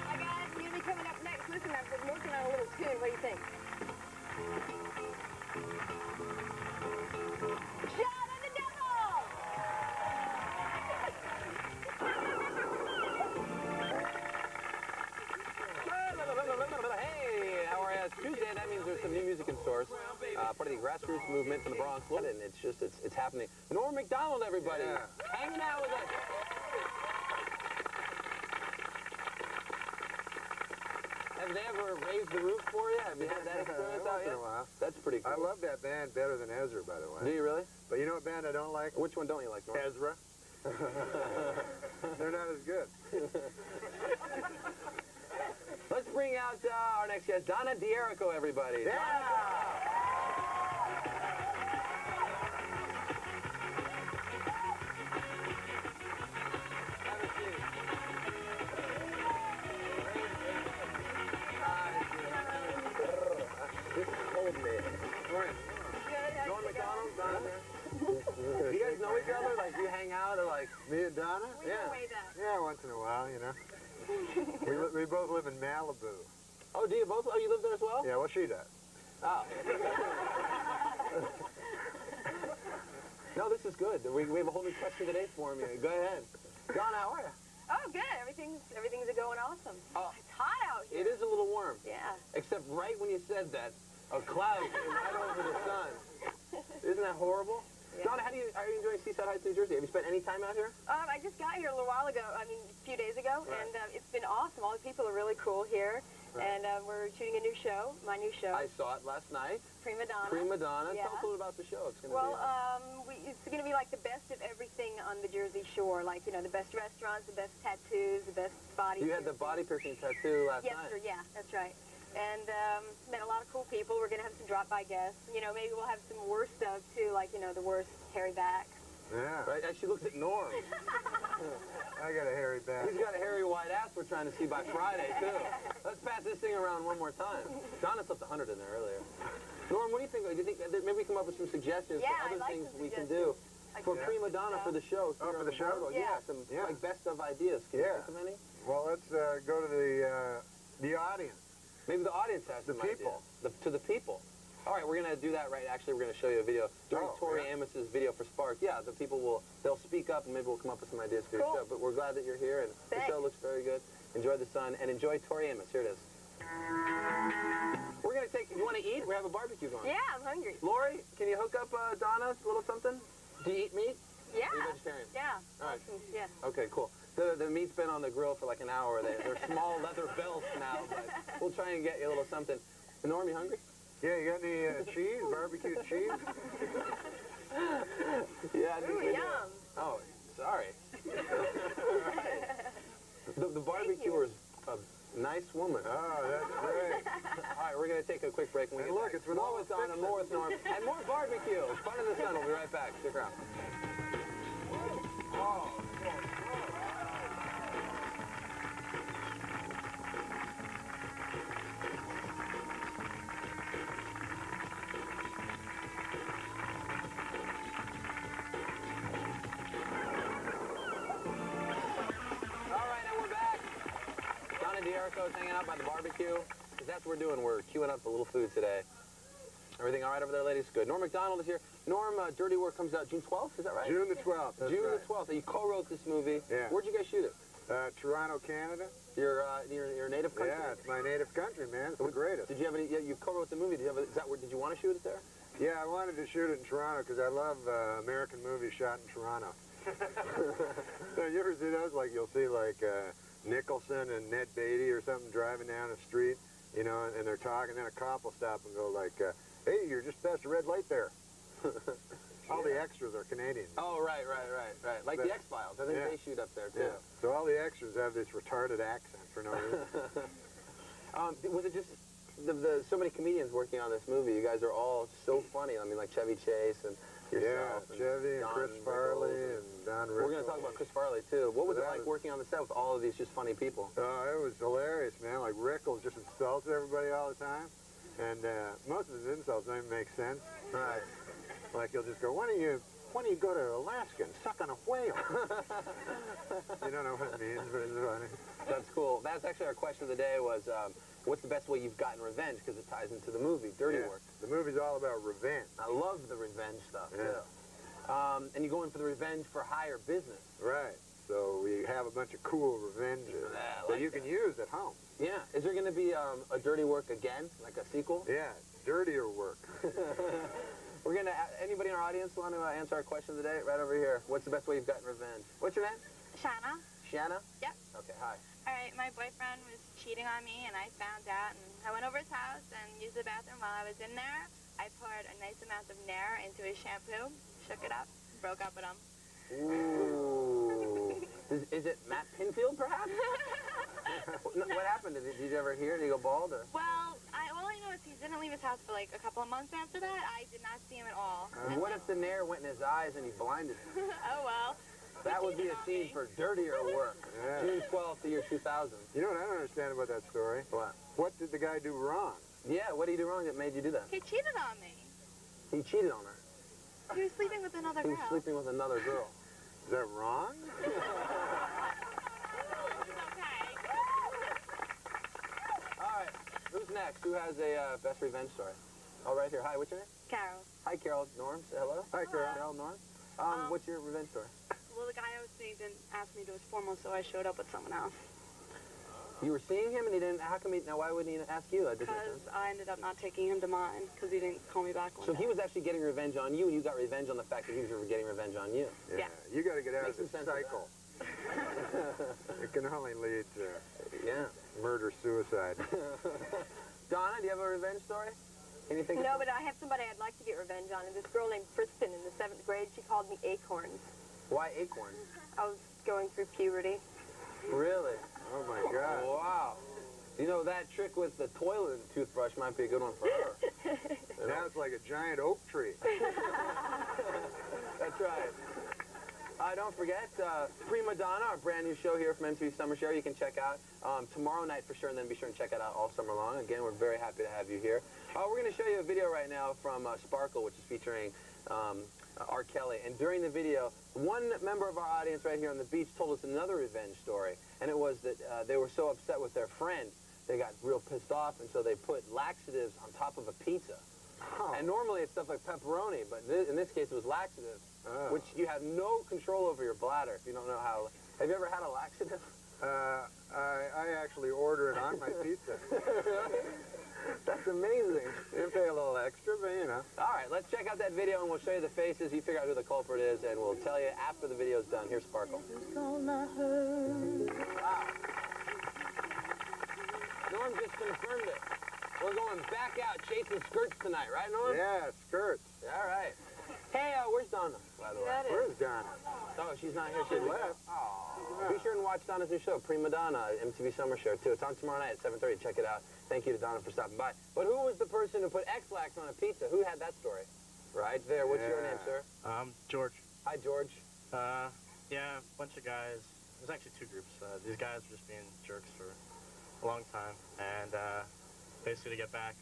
Hi, guys. Music coming up next. Listen, I've been working on a little tune. What do you think? Shout at the devil! Hey, how are you? It's Tuesday. That means there's some new music in store. yours. Part of the grassroots movement from the Bronx, and it's happening. Norm MacDonald, everybody, hanging out with us. Have they ever raised the roof for you? Have you had that experience out yet? That's pretty cool. I love that band better than Ezra, by the way. Do you really? But you know what band I don't like? Which one don't you like, Norm? Ezra. They're not as good. Let's bring out our next guest, Donna D'Erico, everybody. Yeah! Have a seat. This is cold, man. Norm MacDonald, Donna D'Erico. Do you guys know each other? Like, do you hang out or like... Me and Donna? We know way back. Yeah, once in a while, you know. we both live in Malibu. Oh, do you both? Oh, you live there as well? Yeah, well, she does. Oh. No, this is good. We have a whole new question today for you. Go ahead. Donna, how are you? Oh, good. Everything's going awesome. Oh, it's hot out here. It is a little warm. Yeah. Except right when you said that, a cloud came right over the sun. Isn't that horrible? Yeah. Donna, are you enjoying Seaside Heights, New Jersey? Have you spent any time out here? I just got here a little while ago, a few days ago, and it's been awesome. All the people are really cool here, and we're shooting a new show, my new show. I saw it last night. Prima Donna. Prima Donna. Yeah. Tell us a little about the show. It's going to it's going to be like the best of everything on the Jersey Shore, like, you know, the best restaurants, the best tattoos, the best body You had the body piercing tattoo last night. Yes, sir, yeah, that's right. And met a lot of cool people. We're going to have some drop-by guests. You know, maybe we'll have some worse stuff, too, like, you know, the worst hairy backs. Yeah. Right? And she looks at Norm. I got a hairy back. He's got a hairy white ass we're trying to see by Friday, too. Let's pass this thing around one more time. Donna slipped 100 in there earlier. Norm, what do you think? Do you think that maybe we come up with some suggestions for other things we can do for Prima Donna for the show? Oh, for the show? Yeah, some like best of ideas. Can you think of any? Well, let's go to the audience. Maybe the audience has some people. Ideas. To the people. All right, we're going to do that right. Actually, we're going to show you a video. During Tori Amos's video for Spark, the people they'll speak up and maybe we'll come up with some ideas for your show. But we're glad that you're here and the show looks very good. Enjoy the sun and enjoy Tori Amos. Here it is. We're going to you want to eat? We have a barbecue going. Yeah, I'm hungry. Lori, can you hook up Donna a little something? Do you eat meat? Yeah. Are you vegetarian? Yeah. All right. Yeah. Okay, cool. The meat's been on the grill for like an hour. They're small leather belts now, but we'll try and get you a little something. Norm, you hungry? Yeah, you got any cheese, barbecue cheese? Yeah. Ooh, yum. Oh, sorry. The barbecuer is a nice woman. Oh, that's great. All right, we're going to take a quick break. When we get look, back. it's with more with Donna, more with Norm, and more barbecue. Fun in the sun. We'll be right back. Stick around. D'Erico's hanging out by the barbecue, because that's what we're doing. We're queuing up a little food today. Everything all right over there, ladies? Good. Norm MacDonald is here. Norm, Dirty Work comes out June 12th, is that right? June the 12th, that's June right. the 12th. You co-wrote this movie. Yeah. Where'd you guys shoot it? Toronto, Canada. Your native country? Yeah, it's my native country, man. It's the greatest. Did you have any, you co-wrote the movie. Did you want to shoot it there? Yeah, I wanted to shoot it in Toronto because I love American movies shot in Toronto. So you ever see those? Like, you'll see, like, Nicholson and Ned Beatty or something driving down the street, you know, and they're talking, then a cop will stop and go like, hey, you're just past a red light there. All the extras are Canadian. Oh, right. Like the X-Files. I think they shoot up there, too. Yeah. So all the extras have this retarded accent for no reason. Was it just so many comedians working on this movie? You guys are all so funny. I mean, like Chevy Chase and yourself. Yeah, Chevy and Chris Farley and Don Rickles. We're going to talk about Chris Farley, too. What was it like working on the set with all of these just funny people? It was hilarious, man. Like, Rickles just insults everybody all the time. And most of his insults don't even make sense. Right. Like, he'll just go, why don't you go to Alaska and suck on a whale? You don't know what it means, but it's funny. That's cool. That's actually our question of the day was, what's the best way you've gotten revenge? Because it ties into the movie, Dirty Work. The movie's all about revenge. I love the revenge stuff, too. And you go in for the revenge for hire business. Right. So we have a bunch of cool revenges that you can use at home. Yeah. Is there going to be a Dirty Work again, like a sequel? Yeah. dirtier work. We're gonna. Anybody in our audience want to answer our question of the day? Right over here. What's the best way you've gotten revenge? What's your name? Shanna. Shanna? Yep. Okay, hi. All right, my boyfriend was cheating on me, and I found out, and I went over his house and used the bathroom while I was in there. I poured a nice amount of Nair into his shampoo, shook it up, broke up with him. Ooh. Is it Matt Pinfield, perhaps? What happened? Did you ever hear? Did he go bald? Or? Well, all I know is he didn't leave his house for like a couple of months after that. I did not see him at all. What if the Nair went in his eyes and he blinded him? Oh, well. That would be a scene for dirtier work. Yeah. June 12th, the year 2000. You know what I don't understand about that story? What? What did the guy do wrong? Yeah, what did he do wrong that made you do that? He cheated on me. He cheated on her. He was sleeping with another He girl. was sleeping with another girl. Is that wrong? All right, who's next? Who has a best revenge story? Oh, right here. Hi, what's your name? Carol. Hi, Carol. Norm, say hello. Hi, Carol. Carol, Norm. What's your revenge story? Well, the guy I was seeing didn't ask me to his formal, so I showed up with someone else. You were seeing him and he didn't, how come he, now why wouldn't he ask you? That doesn't make Because sense. I ended up not taking him to mine, because he didn't call me back one So day. he was actually getting revenge on you, and you got revenge on the fact that he was getting revenge on you. Yeah. You got to get out Makes of some this sense cycle. It can only lead to murder, suicide. Donna, do you have a revenge story? Anything? No, but I have somebody I'd like to get revenge on. And this girl named Kristen in the 7th grade, she called me Acorns. Why acorns? I was going through puberty. Really? Oh, my God. Wow. You know, that trick with the toilet toothbrush might be a good one for her. Now it's like a giant oak tree. That's right. Don't forget, Prima Donna, our brand new show here from MTV Summer Show. You can check out tomorrow night for sure, and then be sure and check it out all summer long. Again, we're very happy to have you here. We're going to show you a video right now from Sparkle, which is featuring R. Kelly. And during the video, one member of our audience right here on the beach told us another revenge story. And it was that they were so upset with their friend, they got real pissed off, and so they put laxatives on top of a pizza. Oh. And normally it's stuff like pepperoni, but in this case it was laxative, which you have no control over your bladder if you don't know how. Have you ever had a laxative? I actually order it on my pizza. That's amazing. You pay a little extra, but you know. All right, let's check out that video and we'll show you the faces. You figure out who the culprit is, and we'll tell you after the video's done. Here's Sparkle. Wow. Norm just confirmed it. We're going back out chasing skirts tonight, right, Norm? Yeah, skirts. All right. Hey, where's Donna, by the way? Where's Donna? Oh, she's not here. She left. Oh. Be sure and watch Donna's new show, Prima Donna, MTV Summer Show, too. It's on tomorrow night at 7:30. Check it out. Thank you to Donna for stopping by. But who was the person who put X-Lax on a pizza? Who had that story? Right there. What's your name, sir? George. Hi, George. Yeah, a bunch of guys. There's actually two groups. These guys were just being jerks for a long time. And basically to get back,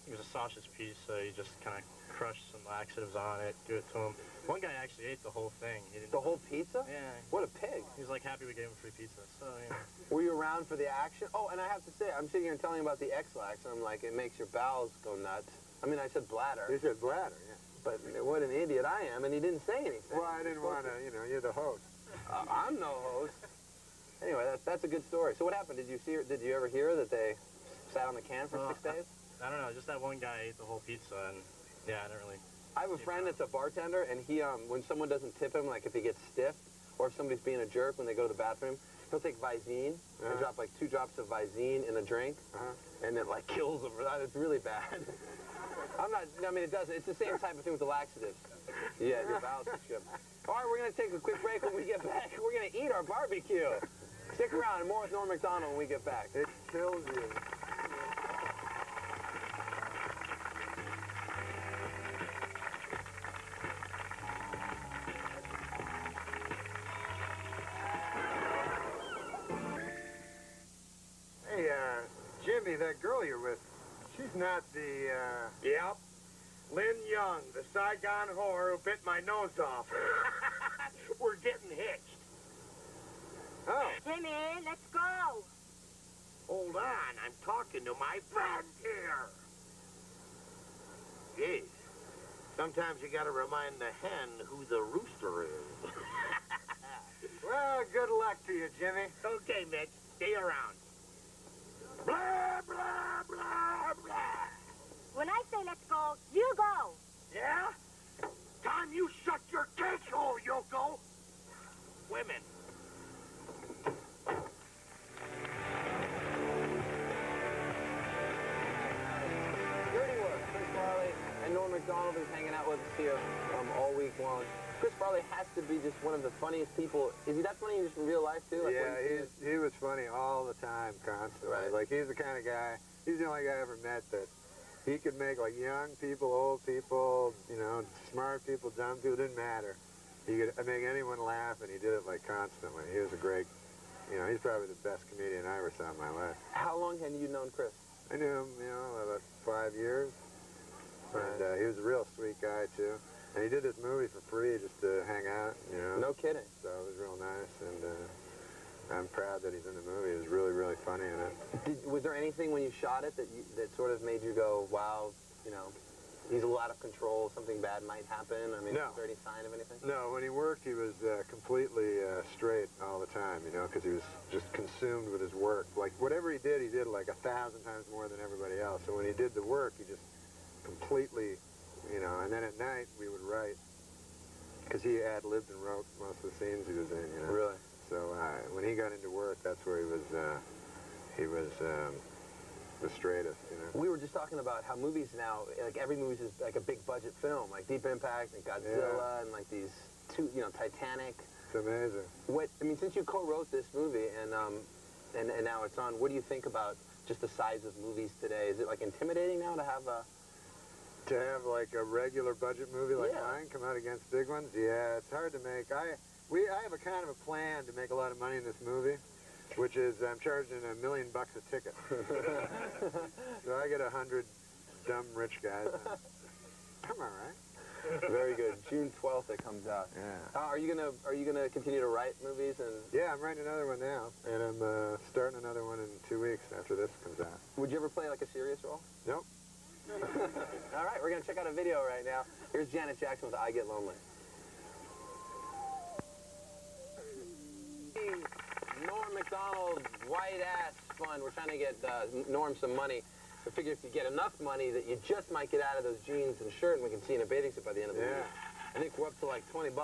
it was a sausage piece, so you just kind of crush some laxatives on it, give it to him. One guy actually ate the whole thing. He didn't The whole pizza? Yeah. What a pig. He was like happy we gave him free pizza. So, you know. Were you around for the action? Oh, and I have to say, I'm sitting here and telling you about the X-Lax, and I'm like, it makes your bowels go nuts. I mean, I said bladder. You said bladder, yeah. But what an idiot I am, and he didn't say anything. Well, I didn't want to, you know, you're the host. I'm no host. Anyway, that's a good story. So what happened? Did you ever hear that they sat on the can for 6 days? I don't know. Just that one guy ate the whole pizza, and yeah, I don't really. I have a friend that's a bartender, and he, when someone doesn't tip him, like if he gets stiff, or if somebody's being a jerk when they go to the bathroom, he'll take Visine and drop like 2 drops of Visine in a drink, and it like kills them. It's really bad. I mean, it doesn't. It's the same type of thing with the laxatives. Yeah, your bowels are good. All right, we're going to take a quick break. When we get back, we're going to eat our barbecue. Stick around, and more with Norm MacDonald when we get back. It kills you. Hey, Jimmy, that girl you're with, she's not the, Yep. Lynn Young, the Saigon whore who bit my nose off. We're getting hitched. Oh. Jimmy, let's go. Hold on, I'm talking to my friend here. Geez, sometimes you gotta remind the hen who the rooster is. Well, good luck to you, Jimmy. Okay, Mitch, stay around. Blah, blah, blah, blah. When I say MacDonald is hanging out with us here all week long. Chris Farley has to be just one of the funniest people. Is he that funny just in real life, too? Like Yeah, he was funny all the time, constantly. Right. Like, he's the kind of guy, he's the only guy I ever met that he could make, like, young people, old people, you know, smart people, dumb people, didn't matter. He could make anyone laugh, and he did it, like, constantly. He was a great, you know, he's probably the best comedian I ever saw in my life. How long had you known Chris? I knew him, you know, about 5 years. And he was a real sweet guy, too. And he did this movie for free just to hang out, you know. No kidding. So it was real nice, and I'm proud that he's in the movie. He was really, really funny in it. Was there anything when you shot it that sort of made you go, wow, you know, he's a lot of control, something bad might happen? I mean, No. is there any sign of anything? No, when he worked, he was completely straight all the time, you know, because he was just consumed with his work. Like, whatever he did like 1,000 times more than everybody else. So when he did the work, he just completely, you know, and then at night we would write, because he ad-libbed and wrote most of the scenes he was in, you know. Really? So when he got into work, that's where he was the straightest, you know. We were just talking about how movies now, like every movie is like a big budget film, like Deep Impact and Godzilla and like these two, you know, Titanic. It's amazing. I mean, since you co-wrote this movie and now it's on, what do you think about just the size of movies today? Is it like intimidating now to have a... To have like a regular budget movie like mine come out against big ones? Yeah, it's hard to make. I have a kind of a plan to make a lot of money in this movie, which is I'm charging $1 million a ticket. So I get 100 dumb rich guys. I'm all right. Very good. June 12th it comes out. Yeah. Are you gonna continue to write movies and? Yeah, I'm writing another one now, and I'm starting another one in 2 weeks after this comes out. Would you ever play like a serious role? Nope. All right, we're gonna check out a video right now. Here's Janet Jackson with "I Get Lonely." Norm MacDonald, white ass fund. We're trying to get Norm some money. I figure if you get enough money that you just might get out of those jeans and shirt, and we can see you in a bathing suit by the end of the week. I think we're up to like $20.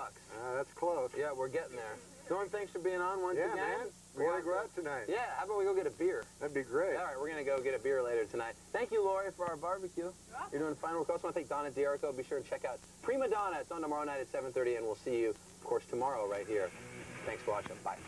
That's close. Yeah, we're getting there. Norm, thanks for being on once again. Man. We gotta go out tonight. Yeah, how about we go get a beer? That'd be great. All right, we're gonna go get a beer later tonight. Thank you, Lori, for our barbecue. You're doing fine. We also want to thank Donna D'Erico. Be sure to check out Prima Donna. It's on tomorrow night at 7:30, and we'll see you, of course, tomorrow right here. Thanks for watching. Bye.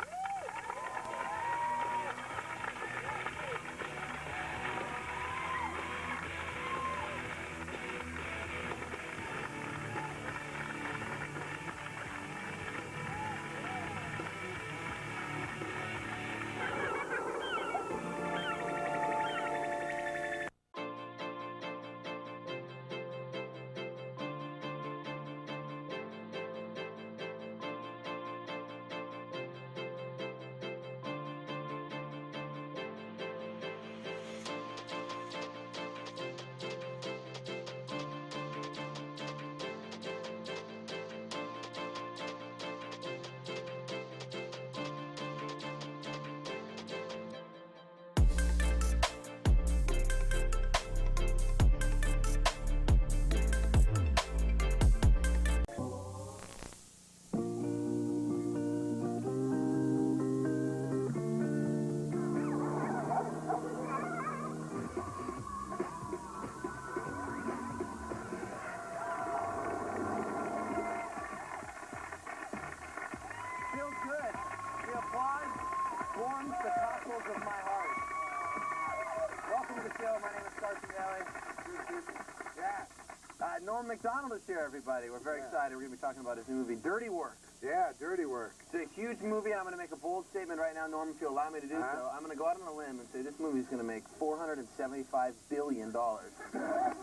Norm MacDonald is here, everybody. We're very excited. We're going to be talking about his new movie, Dirty Work. Yeah, Dirty Work. It's a huge movie, and I'm going to make a bold statement right now, Norm, if you allow me to do so. I'm going to go out on a limb and say this movie is going to make $475 billion. Yeah.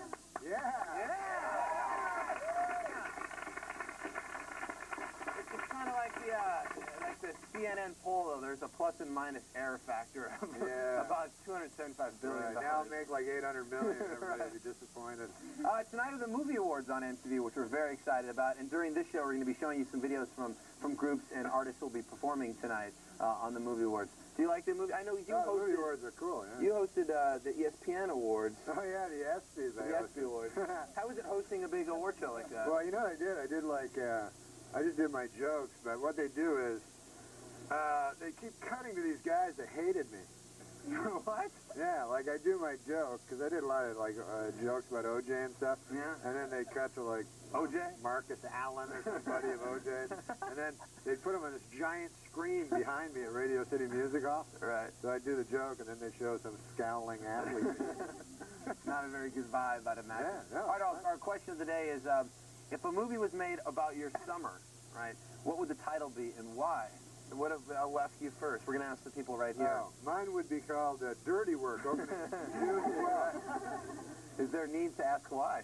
It's kind of like the CNN poll, though. There's a plus and minus error factor of about $275 billion. Right. Now I'll make like $800 million. Everybody will be disappointed. Tonight are the movie awards on MTV, which we're very excited about. And during this show, we're going to be showing you some videos from groups and artists who will be performing tonight on the movie awards. Do you like the movie? I know you hosted. Movie awards are cool. Yeah. You hosted the ESPN awards. Oh yeah, the ESPYs. The ESPY awards. How was it hosting a big award show like that? Well, you know what I did? I did like I just did my jokes, but what they do is they keep cutting to these guys that hated me. What? Yeah, like I do my jokes, because I did a lot of like jokes about OJ and stuff. Yeah. And then they cut to like OJ? Marcus Allen or somebody of OJ. And then they put him on this giant screen behind me at Radio City Music Hall. Right. So I do the joke, and then they show some scowling athlete. Not a very good vibe, I'd imagine. Yeah, no. All right, our question of the day is, if a movie was made about your summer, right, what would the title be and why? I'll ask you first. We're going to ask the people right here. Oh, mine would be called Dirty Work. Is there a need to ask why?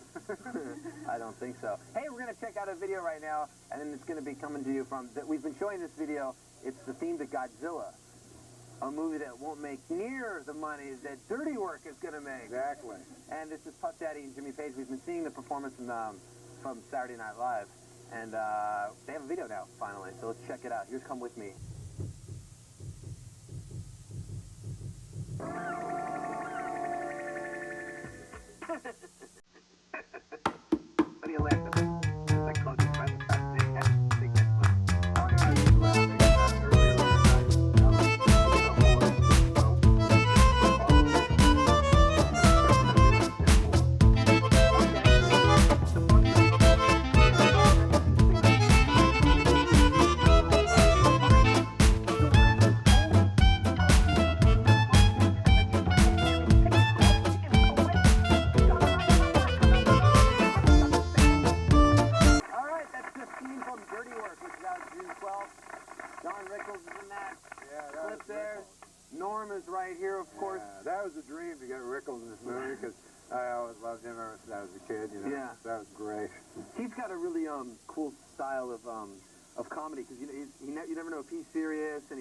I don't think so. Hey, we're going to check out a video right now, and then it's going to be coming to you from... We've been showing this video. It's the theme to Godzilla, a movie that won't make near the money that Dirty Work is going to make. Exactly. And this is Puff Daddy and Jimmy Page. We've been seeing the performance from Saturday Night Live, and they have a video now, finally, so let's check it out. Here's Come With Me. What are you laughing at? It's like closest friend with that big head, big head. Oh, no, I was laughing earlier Norm is right here, of course. That was a dream to get Rickles in this movie, because I always loved him ever since I was a kid, you know. Yeah. That was great. He's got a really cool style of comedy, because you never know if he's serious, and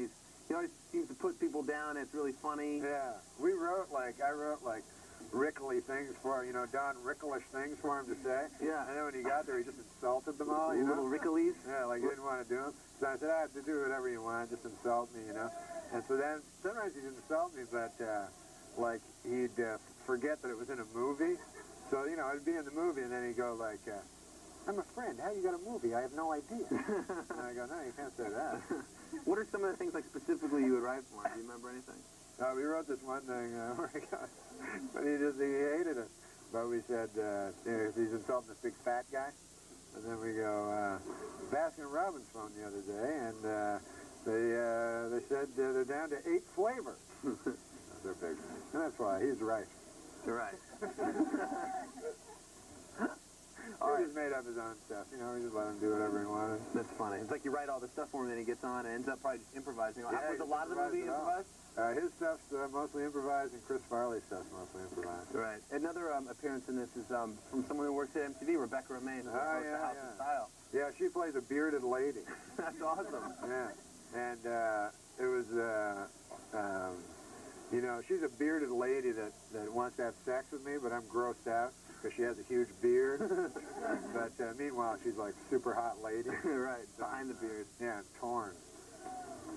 he always seems to put people down, and it's really funny. Yeah. I wrote Rickly things for him, you know, Don Ricklish things for him to say. Yeah. And then when he got there, he just insulted them all, you know. Little Ricklies? Yeah, like he didn't want to do them. So I said, I have to do whatever you want, just insult me, you know. And so then, sometimes he'd insult me, but, like, he'd forget that it was in a movie. So, you know, I'd be in the movie, and then he'd go, like, I'm a friend. How you got a movie? I have no idea. And I go, no, you can't say that. What are some of the things, like, specifically you would write for him? Do you remember anything? We wrote this one thing where but he hated it. But we said, he's insulting this big fat guy. And then we go, Baskin-Robbins phoned the other day, and they said they're down to 8 flavors. They're big. And that's why. He's right. You're right. He just made up his own stuff. You know, we just let him do whatever he wanted. That's funny. It's like you write all the stuff for him, and then he gets on and ends up probably just improvising. Yeah, was a lot of the movie improvised? His stuff's mostly improvised, and Chris Farley's stuff's mostly improvised. Right. Another appearance in this is from someone who works at MTV, Rebecca Romaine, who hosts the House of Style. Yeah, she plays a bearded lady. That's awesome. Yeah. And it was, you know, she's a bearded lady that wants to have sex with me, but I'm grossed out because she has a huge beard. But meanwhile, she's like super hot lady. Right, behind the beard. Yeah, and torn.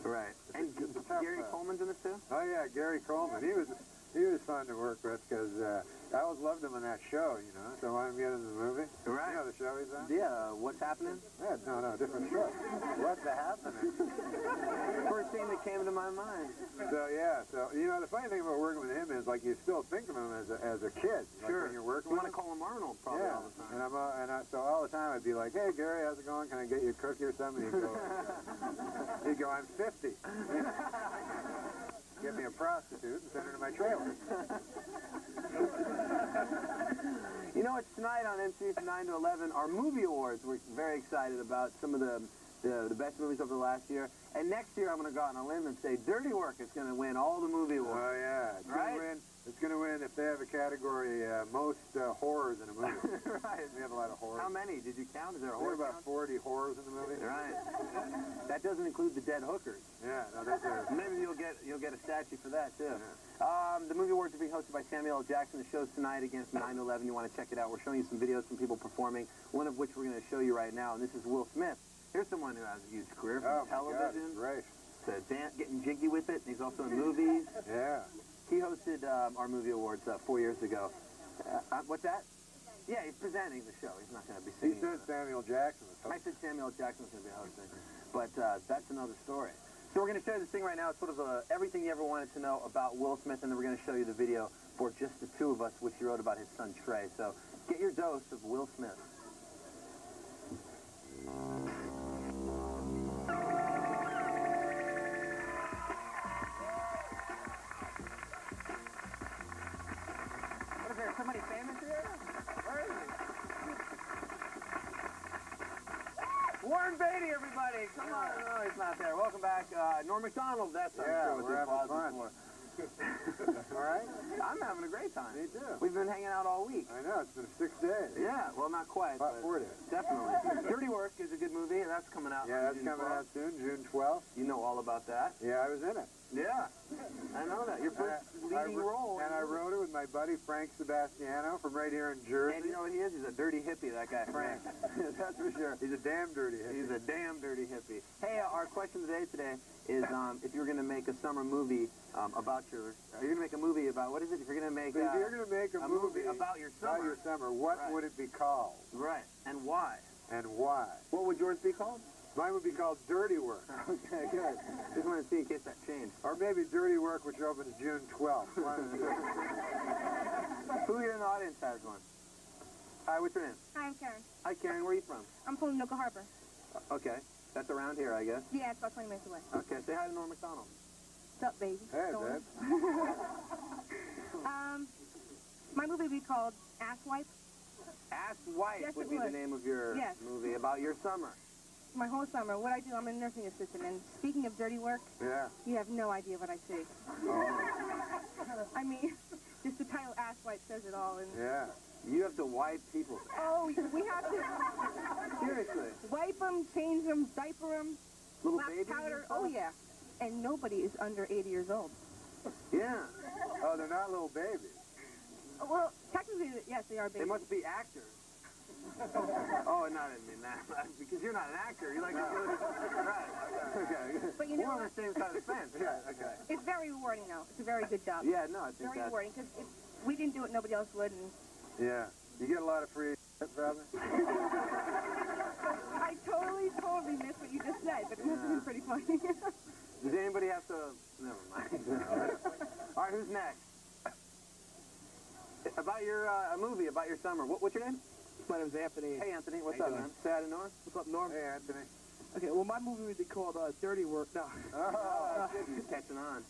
Right. And Gary Coleman's in it too? Oh yeah, Gary Coleman. He was fun to work with because I always loved him on that show, you know. So I wanted to get into the movie. Right. You know the show he's on? Yeah. What's Happening? Yeah, no, different show. What's Happening? First thing that came to my mind. So yeah, you know the funny thing about working with him is like you still think of him as a kid. Like, sure. When you're working you with want to call him Arnold probably all the time. And so all the time I'd be like, hey Gary, how's it going? Can I get you a cookie or something? He'd go, I'm 50. Get me a prostitute and send her to my trailer. You know, it's tonight on MTV from 9 to 11, our movie awards. We're very excited about some of the best movies over the last year. And next year, I'm going to go out on a limb and say Dirty Work is going to win all the movie awards. Oh, yeah. It's going to win if they have a category, most horrors in a movie. Right. We have a lot of horrors. How many? Did you count? Is there a There horror are about count? 40 horrors in the movie. Right. That doesn't include the dead hookers. Yeah, no, those are... Maybe you'll get a statue for that, too. Yeah. The movie awards are being hosted by Samuel L. Jackson. The show's tonight again from 9 to 11. You want to check it out. We're showing you some videos from people performing, one of which we're going to show you right now, and this is Will Smith. Here's someone who has a huge career from television to getting jiggy with it. He's also in movies. Yeah. He hosted our movie awards 4 years ago. What's that? Yeah, he's presenting the show. He's not going to be singing. He said Samuel Jackson was hosting. I said Samuel Jackson was going to be hosting. But that's another story. So we're going to show you this thing right now. It's sort of everything you ever wanted to know about Will Smith, and then we're going to show you the video for Just the Two of Us, which he wrote about his son Trey. So get your dose of Will Smith. What is there, somebody famous here? Where is he? Warren Beatty, everybody! Come on! No, he's not there. Welcome back. Norm MacDonald, that's I'm sure what this was before. All right? I'm having a great time. Me too. We've been hanging out all week. I know, it's been 6 days. Yeah, well, not quite. About 4 days. Definitely. Dirty Work is a good movie, and that's coming out. Yeah, that's coming out soon, June 12th. You know all about that. Yeah, I was in it. Yeah, I know that. Your first leading role. And I wrote it with my buddy Frank Sebastiano from right here in Jersey. And you know what he is? He's a dirty hippie, that guy, Frank. That's for sure. He's a damn dirty hippie. He's a damn dirty hippie. Hey, our question today is if you're going to make a summer movie about your... Are you going to make a movie about... What is it? If you're going to make... If you're going to make a movie about your summer. What would it be called? Right. And why? And why? What would yours be called? Mine would be called Dirty Work. Okay, good. Just wanted to see in case that changed. Or maybe Dirty Work, which opens June 12th. Who here in the audience has one? Hi, what's your name? Hi, I'm Karen. Hi, Karen. Where are you from? I'm from Nooka Harbor. Okay. That's around here, I guess. Yeah, it's about 20 minutes away. Okay. Say hi to Norm MacDonald. What's up, baby? Hey, babe. My movie would be called Ass Wipe. Ass Wipe Yes, would it be the would. name of your Yes. movie about your summer. My whole summer. What I do, I'm a nursing assistant. And speaking of dirty work, Yeah. you have no idea what I see. I mean, just the title Ass Wipe says it all. And Yeah. You have to wipe people. Oh, we have to... Seriously. Wipe them, change them, diaper them, Little wax babies powder. and stuff? Oh, yeah. And nobody is under 80 years old. Yeah. Oh, they're not little babies. Well, technically, yes, they are babies. They must be actors. Oh, no, I didn't mean that. Because you're not an actor. You're like... Right. Okay. But you know We're on what? the same side of the fence. Yeah, okay. It's very rewarding, though. It's a very good job. Yeah, no, I think very that's... rewarding, because if we didn't do it, nobody else would. And Yeah. You get a lot of free probably? I totally missed what you just said, but it must have been pretty funny. Does anybody have to... Never mind. All right, who's next? About your a movie about your summer. What's your name? My name's Anthony. Hey, Anthony. What's How up, you man? doing? Say hi to Norm. What's up, Norm? Hey, Anthony. Okay, well, my movie would be called Dirty Work. No. Oh, he's catching on.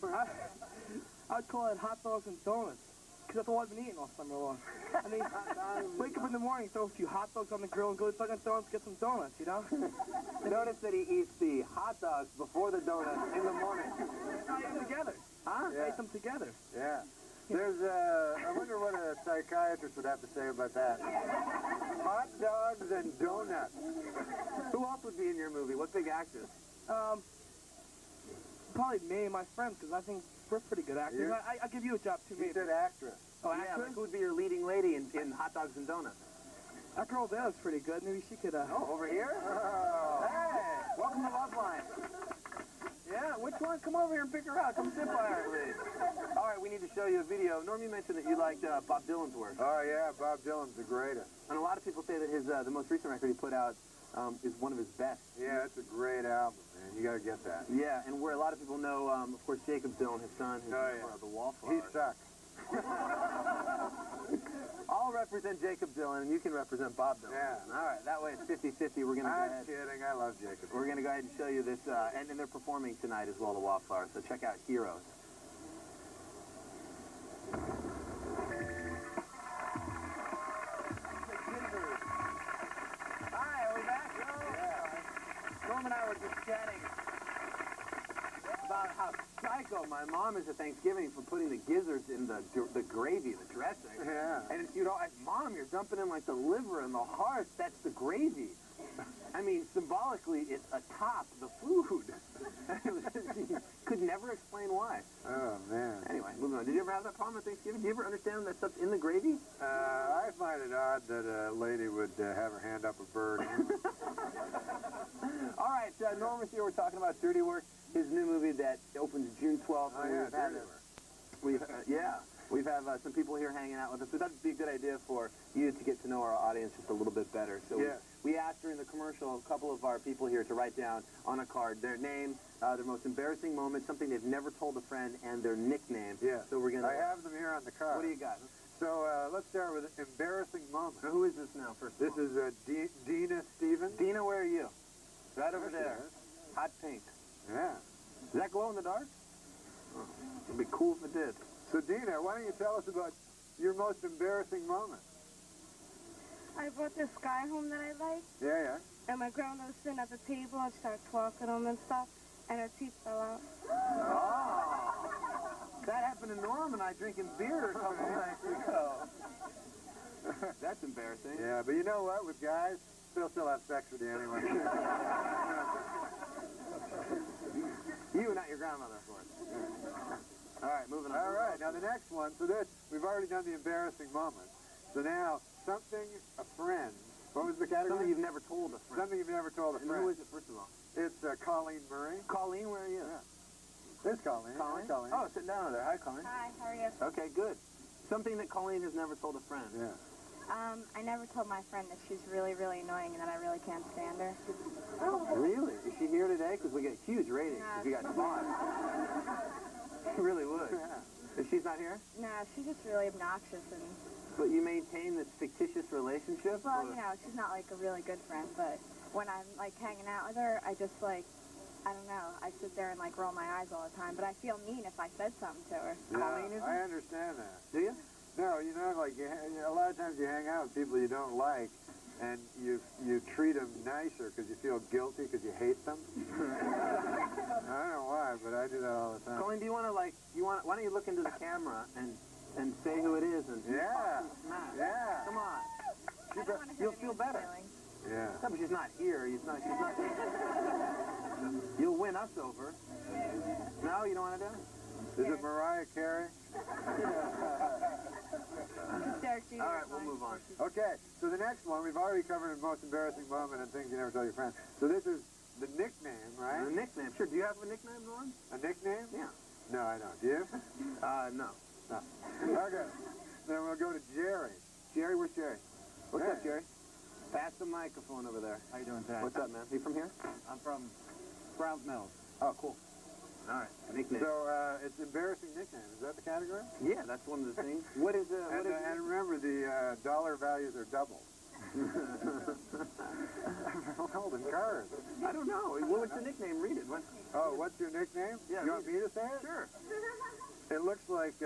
I'd call it Hot Dogs and Donuts, because that's all I've been eating all summer long. I mean, wake up in the morning, throw a few hot dogs on the grill, and go to Dunkin' Donuts, get some donuts, you know? Notice that he eats the hot dogs before the donuts in the morning. I eat them together. Huh? I eat them together. Yeah. There's I wonder what a psychiatrist would have to say about that. Hot dogs and donuts. Who else would be in your movie? What big actors? Probably me and my friends, because I think we're pretty good actors. You? I'll give you a job, too, He maybe. said actress. Oh, Yeah, actress? like who would be your leading lady in Hot Dogs and Donuts? That girl there is pretty good. Maybe she could, Oh, over here? Oh. Hey, welcome to Love Line. Yeah, which one? Come over here and pick her out. Come sit by her, please. All right, we need to show you a video. Norm, you mentioned that you liked Bob Dylan's work. Oh, yeah, Bob Dylan's the greatest. And a lot of people say that his the most recent record he put out is one of his best. Yeah, it's a great album, man. You got to get that. Yeah, and where a lot of people know, of course, Jacob Dylan, his son, who's the Wallflowers. He sucks. I'll represent Jacob Dylan, and you can represent Bob Dylan. Yeah. All right, that way it's 50-50. We're going to go I'm ahead. kidding. I love Jacob. We're going to go ahead and show you this, and they're performing tonight as well, the Wallflowers, so check out Heroes. Hi, are we back? Yeah. Norm and I were just chatting about how psycho my mom is at Thanksgiving for putting the gizzards in the gravy, the dressing. Yeah. And it's, you know, Mom, you're dumping in like the liver and the heart. That's the gravy. I mean, symbolically, it's atop the food. Could never explain why. Oh, man. Anyway, moving on. Did you ever have that problem at Thanksgiving? Do you ever understand that stuff's in the gravy? I find it odd that a lady would have her hand up a bird. All right, Norm is here. We're talking about Dirty Work, his new movie that opens June 12th. Oh, yeah, Dirty Work. We've We have some people here hanging out with us. We thought it'd be a good idea for you to get to know our audience just a little bit better. So we asked during the commercial a couple of our people here to write down on a card their name, their most embarrassing moment, something they've never told a friend, and their nickname. Yeah. So we're gonna. I have them here on the card. What do you got? So let's start with an embarrassing moment. Now, who is this now? First. This is Dina Stevens. Dina, where are you? Right over there. Hot pink. Yeah. Does that glow in the dark? Oh, it'd be cool if it did. So Dina, why don't you tell us about your most embarrassing moment? I brought this guy home that I like, Yeah. and my grandmother was sitting at the table and started talking to him and stuff, and her teeth fell out. Oh. That happened to Norm and I drinking beer a couple nights ago. That's embarrassing. Yeah, but you know what? With guys, they'll still have sex with you anyway. You, not your grandmother, of course. All right, moving on. All right, now the next one. So this, we've already done the embarrassing moment. So now, something a friend. What was the category? Something you've never told a friend. Something you've never told a friend. And who is it, first of all? It's Colleen Murray. Colleen, where are you? Yeah. There's Colleen. Colleen? Hi, Colleen. Oh, sit down over there. Hi, Colleen. Hi, how are you? Okay, good. Something that Colleen has never told a friend. Yeah. I never told my friend that she's really, really annoying and that I really can't stand her. Really? Is she here today? Because we get huge ratings if you got spot. She really would. Yeah. If she's not here? Nah, she's just really obnoxious and... But you maintain this fictitious relationship? Well, you know, she's not like a really good friend, but when I'm like hanging out with her, I just like, I don't know, I sit there and like roll my eyes all the time, but I feel mean if I said something to her. Yeah, I understand that. Do you? No, you know, like a lot of times you hang out with people you don't like, and you treat them nicer because you feel guilty because you hate them. I don't know why, but I do that all the time. Colleen, do you want to why don't you look into the camera and say who it is and yeah, come on. You'll feel better. Yeah. No, but she's not here. She's not. You'll win us over. No, you don't want to do it? Is it Mariah Carey? All right, we'll move on. Okay, so the next one, we've already covered the most embarrassing moment and things you never tell your friends. So this is the nickname, right? The nickname, sure. Do you have a nickname, Norm? A nickname? Yeah. No, I don't. Do you? No. Okay, then we'll go to Jerry. Jerry, where's Jerry? What's up, Jerry? Pass the microphone over there. How you doing today? What's up, man? You from here? I'm from Browns Mills. Oh, cool. All right, nickname. So it's embarrassing nickname. Is that the category? Yeah, that's one of the things. What is and remember, the dollar values are double. I'm holding cards. I don't know. What's the nickname? Read it. Oh, what's your nickname? Yeah, you want me to say it? Sure. It looks like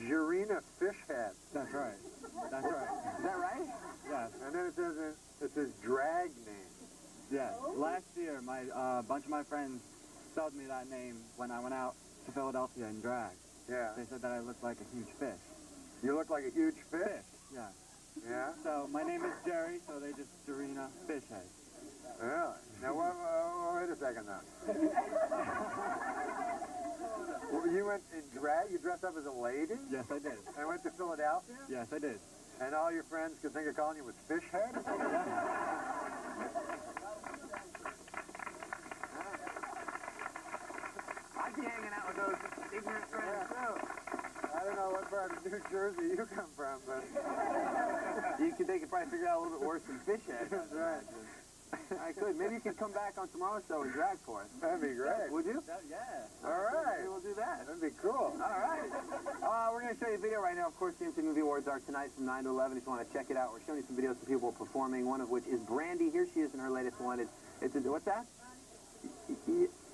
Jurina Fishhead. That's right. That's right. Is that right? Yes. And then it says drag name. Yeah. Last year, my bunch of my friends spelled me that name when I went out to Philadelphia in drag. Yeah. They said that I looked like a huge fish. You look like a huge fish? Yeah. Yeah? So my name is Jerry, so they just Jurina Fishhead. Really? Now, wait a second now. You went in drag? You dressed up as a lady? Yes, I did. And went to Philadelphia? Yes, I did. And all your friends could think of calling you with Fishhead? I'd be hanging out with those ignorant friends, too. I don't know what part of New Jersey you come from, but... They could probably figure out a little bit worse than Fishhead. That's right. I could. Maybe you could come back on tomorrow's show and drag for us. That'd be great. Would you? Yeah. All right. Maybe we'll do that. That'd be cool. All right. We're going to show you a video right now. Of course, the MTV Movie Awards are tonight from 9 to 11. If you want to check it out, we're showing you some videos of people performing, one of which is Brandy. Here she is in her latest one. What's that?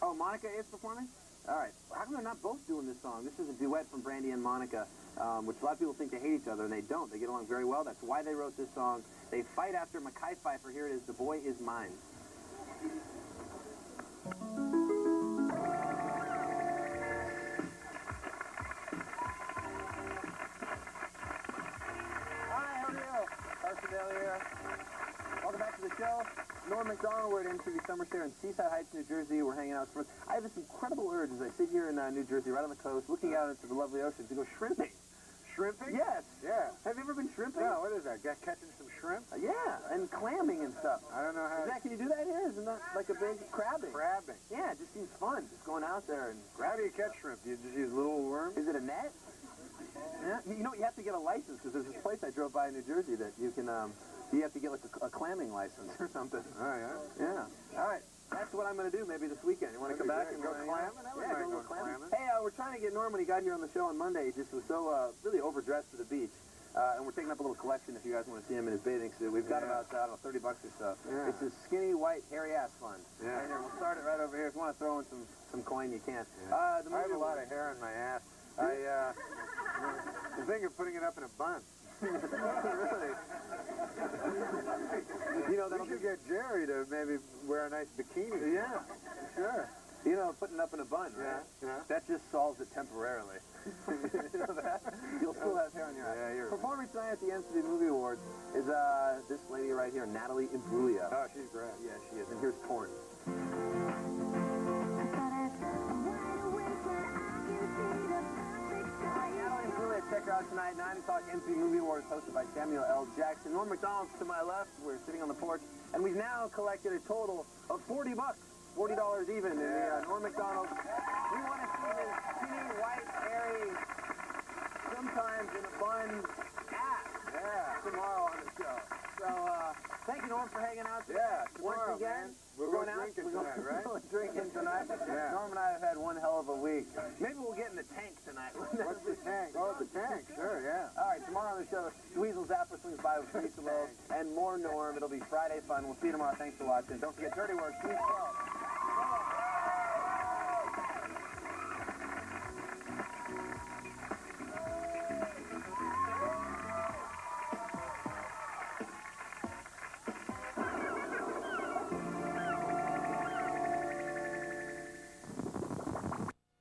Oh, Monica is performing? All right. How come they're not both doing this song? This is a duet from Brandy and Monica, which a lot of people think they hate each other, and they don't. They get along very well. That's why they wrote this song. They fight after Mackay Pfeiffer. Here it is, The Boy Is Mine. Hi, how are you? Arsenal here. Welcome back to the show. Norm MacDonald, we're at MTV Summer Fair in Seaside Heights, New Jersey. We're hanging out. I have this incredible urge as I sit here in New Jersey, right on the coast, looking out into the lovely ocean, to go shrimping. Shrimping? Yes. Yeah. Have you ever been shrimping? No, what is that? Catching some shrimp? Yeah, and clamming and stuff. I don't know how... Can you do that here? Isn't that like a big crabbing? Crabbing. Yeah, it just seems fun, just going out there and... How do you catch shrimp? Do you just use little worms? Is it a net? Yeah, you know, you have to get a license because there's this place I drove by in New Jersey that you can, you have to get like a clamming license or something. Oh, yeah? Yeah. All right. That's what I'm going to do maybe this weekend. You want to come back and go clamming? Yeah, go clamming. Hey, we're trying to get Norm when he got here on the show on Monday. He just was so really overdressed for the beach. And we're taking up a little collection if you guys want to see him in his bathing suit. We've got about, I don't know, $30 or so. Yeah. It's his skinny, white, hairy ass fund. Yeah. Right here. We'll start it right over here. If you want to throw in some coin, you can. Yeah. I have a lot of hair on my ass. I'm thinking of putting it up in a bun. Really? You know, we should get Jerry to maybe wear a nice bikini. Yeah, sure. You know, putting it up in a bun, right? Yeah. That just solves it temporarily. You know that? You'll still have hair on your eyes. Yeah, you're Performing tonight at the MTV Movie Awards is this lady right here, Natalie Imbruglia. Oh, she's great. Yeah, she is. And here's Torn. Natalie Imbruglia, check her out tonight, 9 o'clock MTV Movie Awards, hosted by Samuel L. Jackson. Norm MacDonald's to my left. We're sitting on the porch, and we've now collected a total of $40. $40 even in the Norm MacDonald. We want to see this skinny, white, hairy, sometimes in a bun ass tomorrow on the show. So, thank you, Norm, for hanging out. Yeah, once again. We're going drinking tonight, right? We're going drinking tonight. Yeah. Norm and I have had one hell of a week. Maybe we'll get in the tank tonight. What's the tank? Oh, the tank. Sure, yeah. All right, tomorrow on the show, Dweezil Zappa swings by with Lisa Lowe and more Norm. It'll be Friday fun. We'll see you tomorrow. Thanks for watching. Don't forget Dirty Work, Tuesday 12.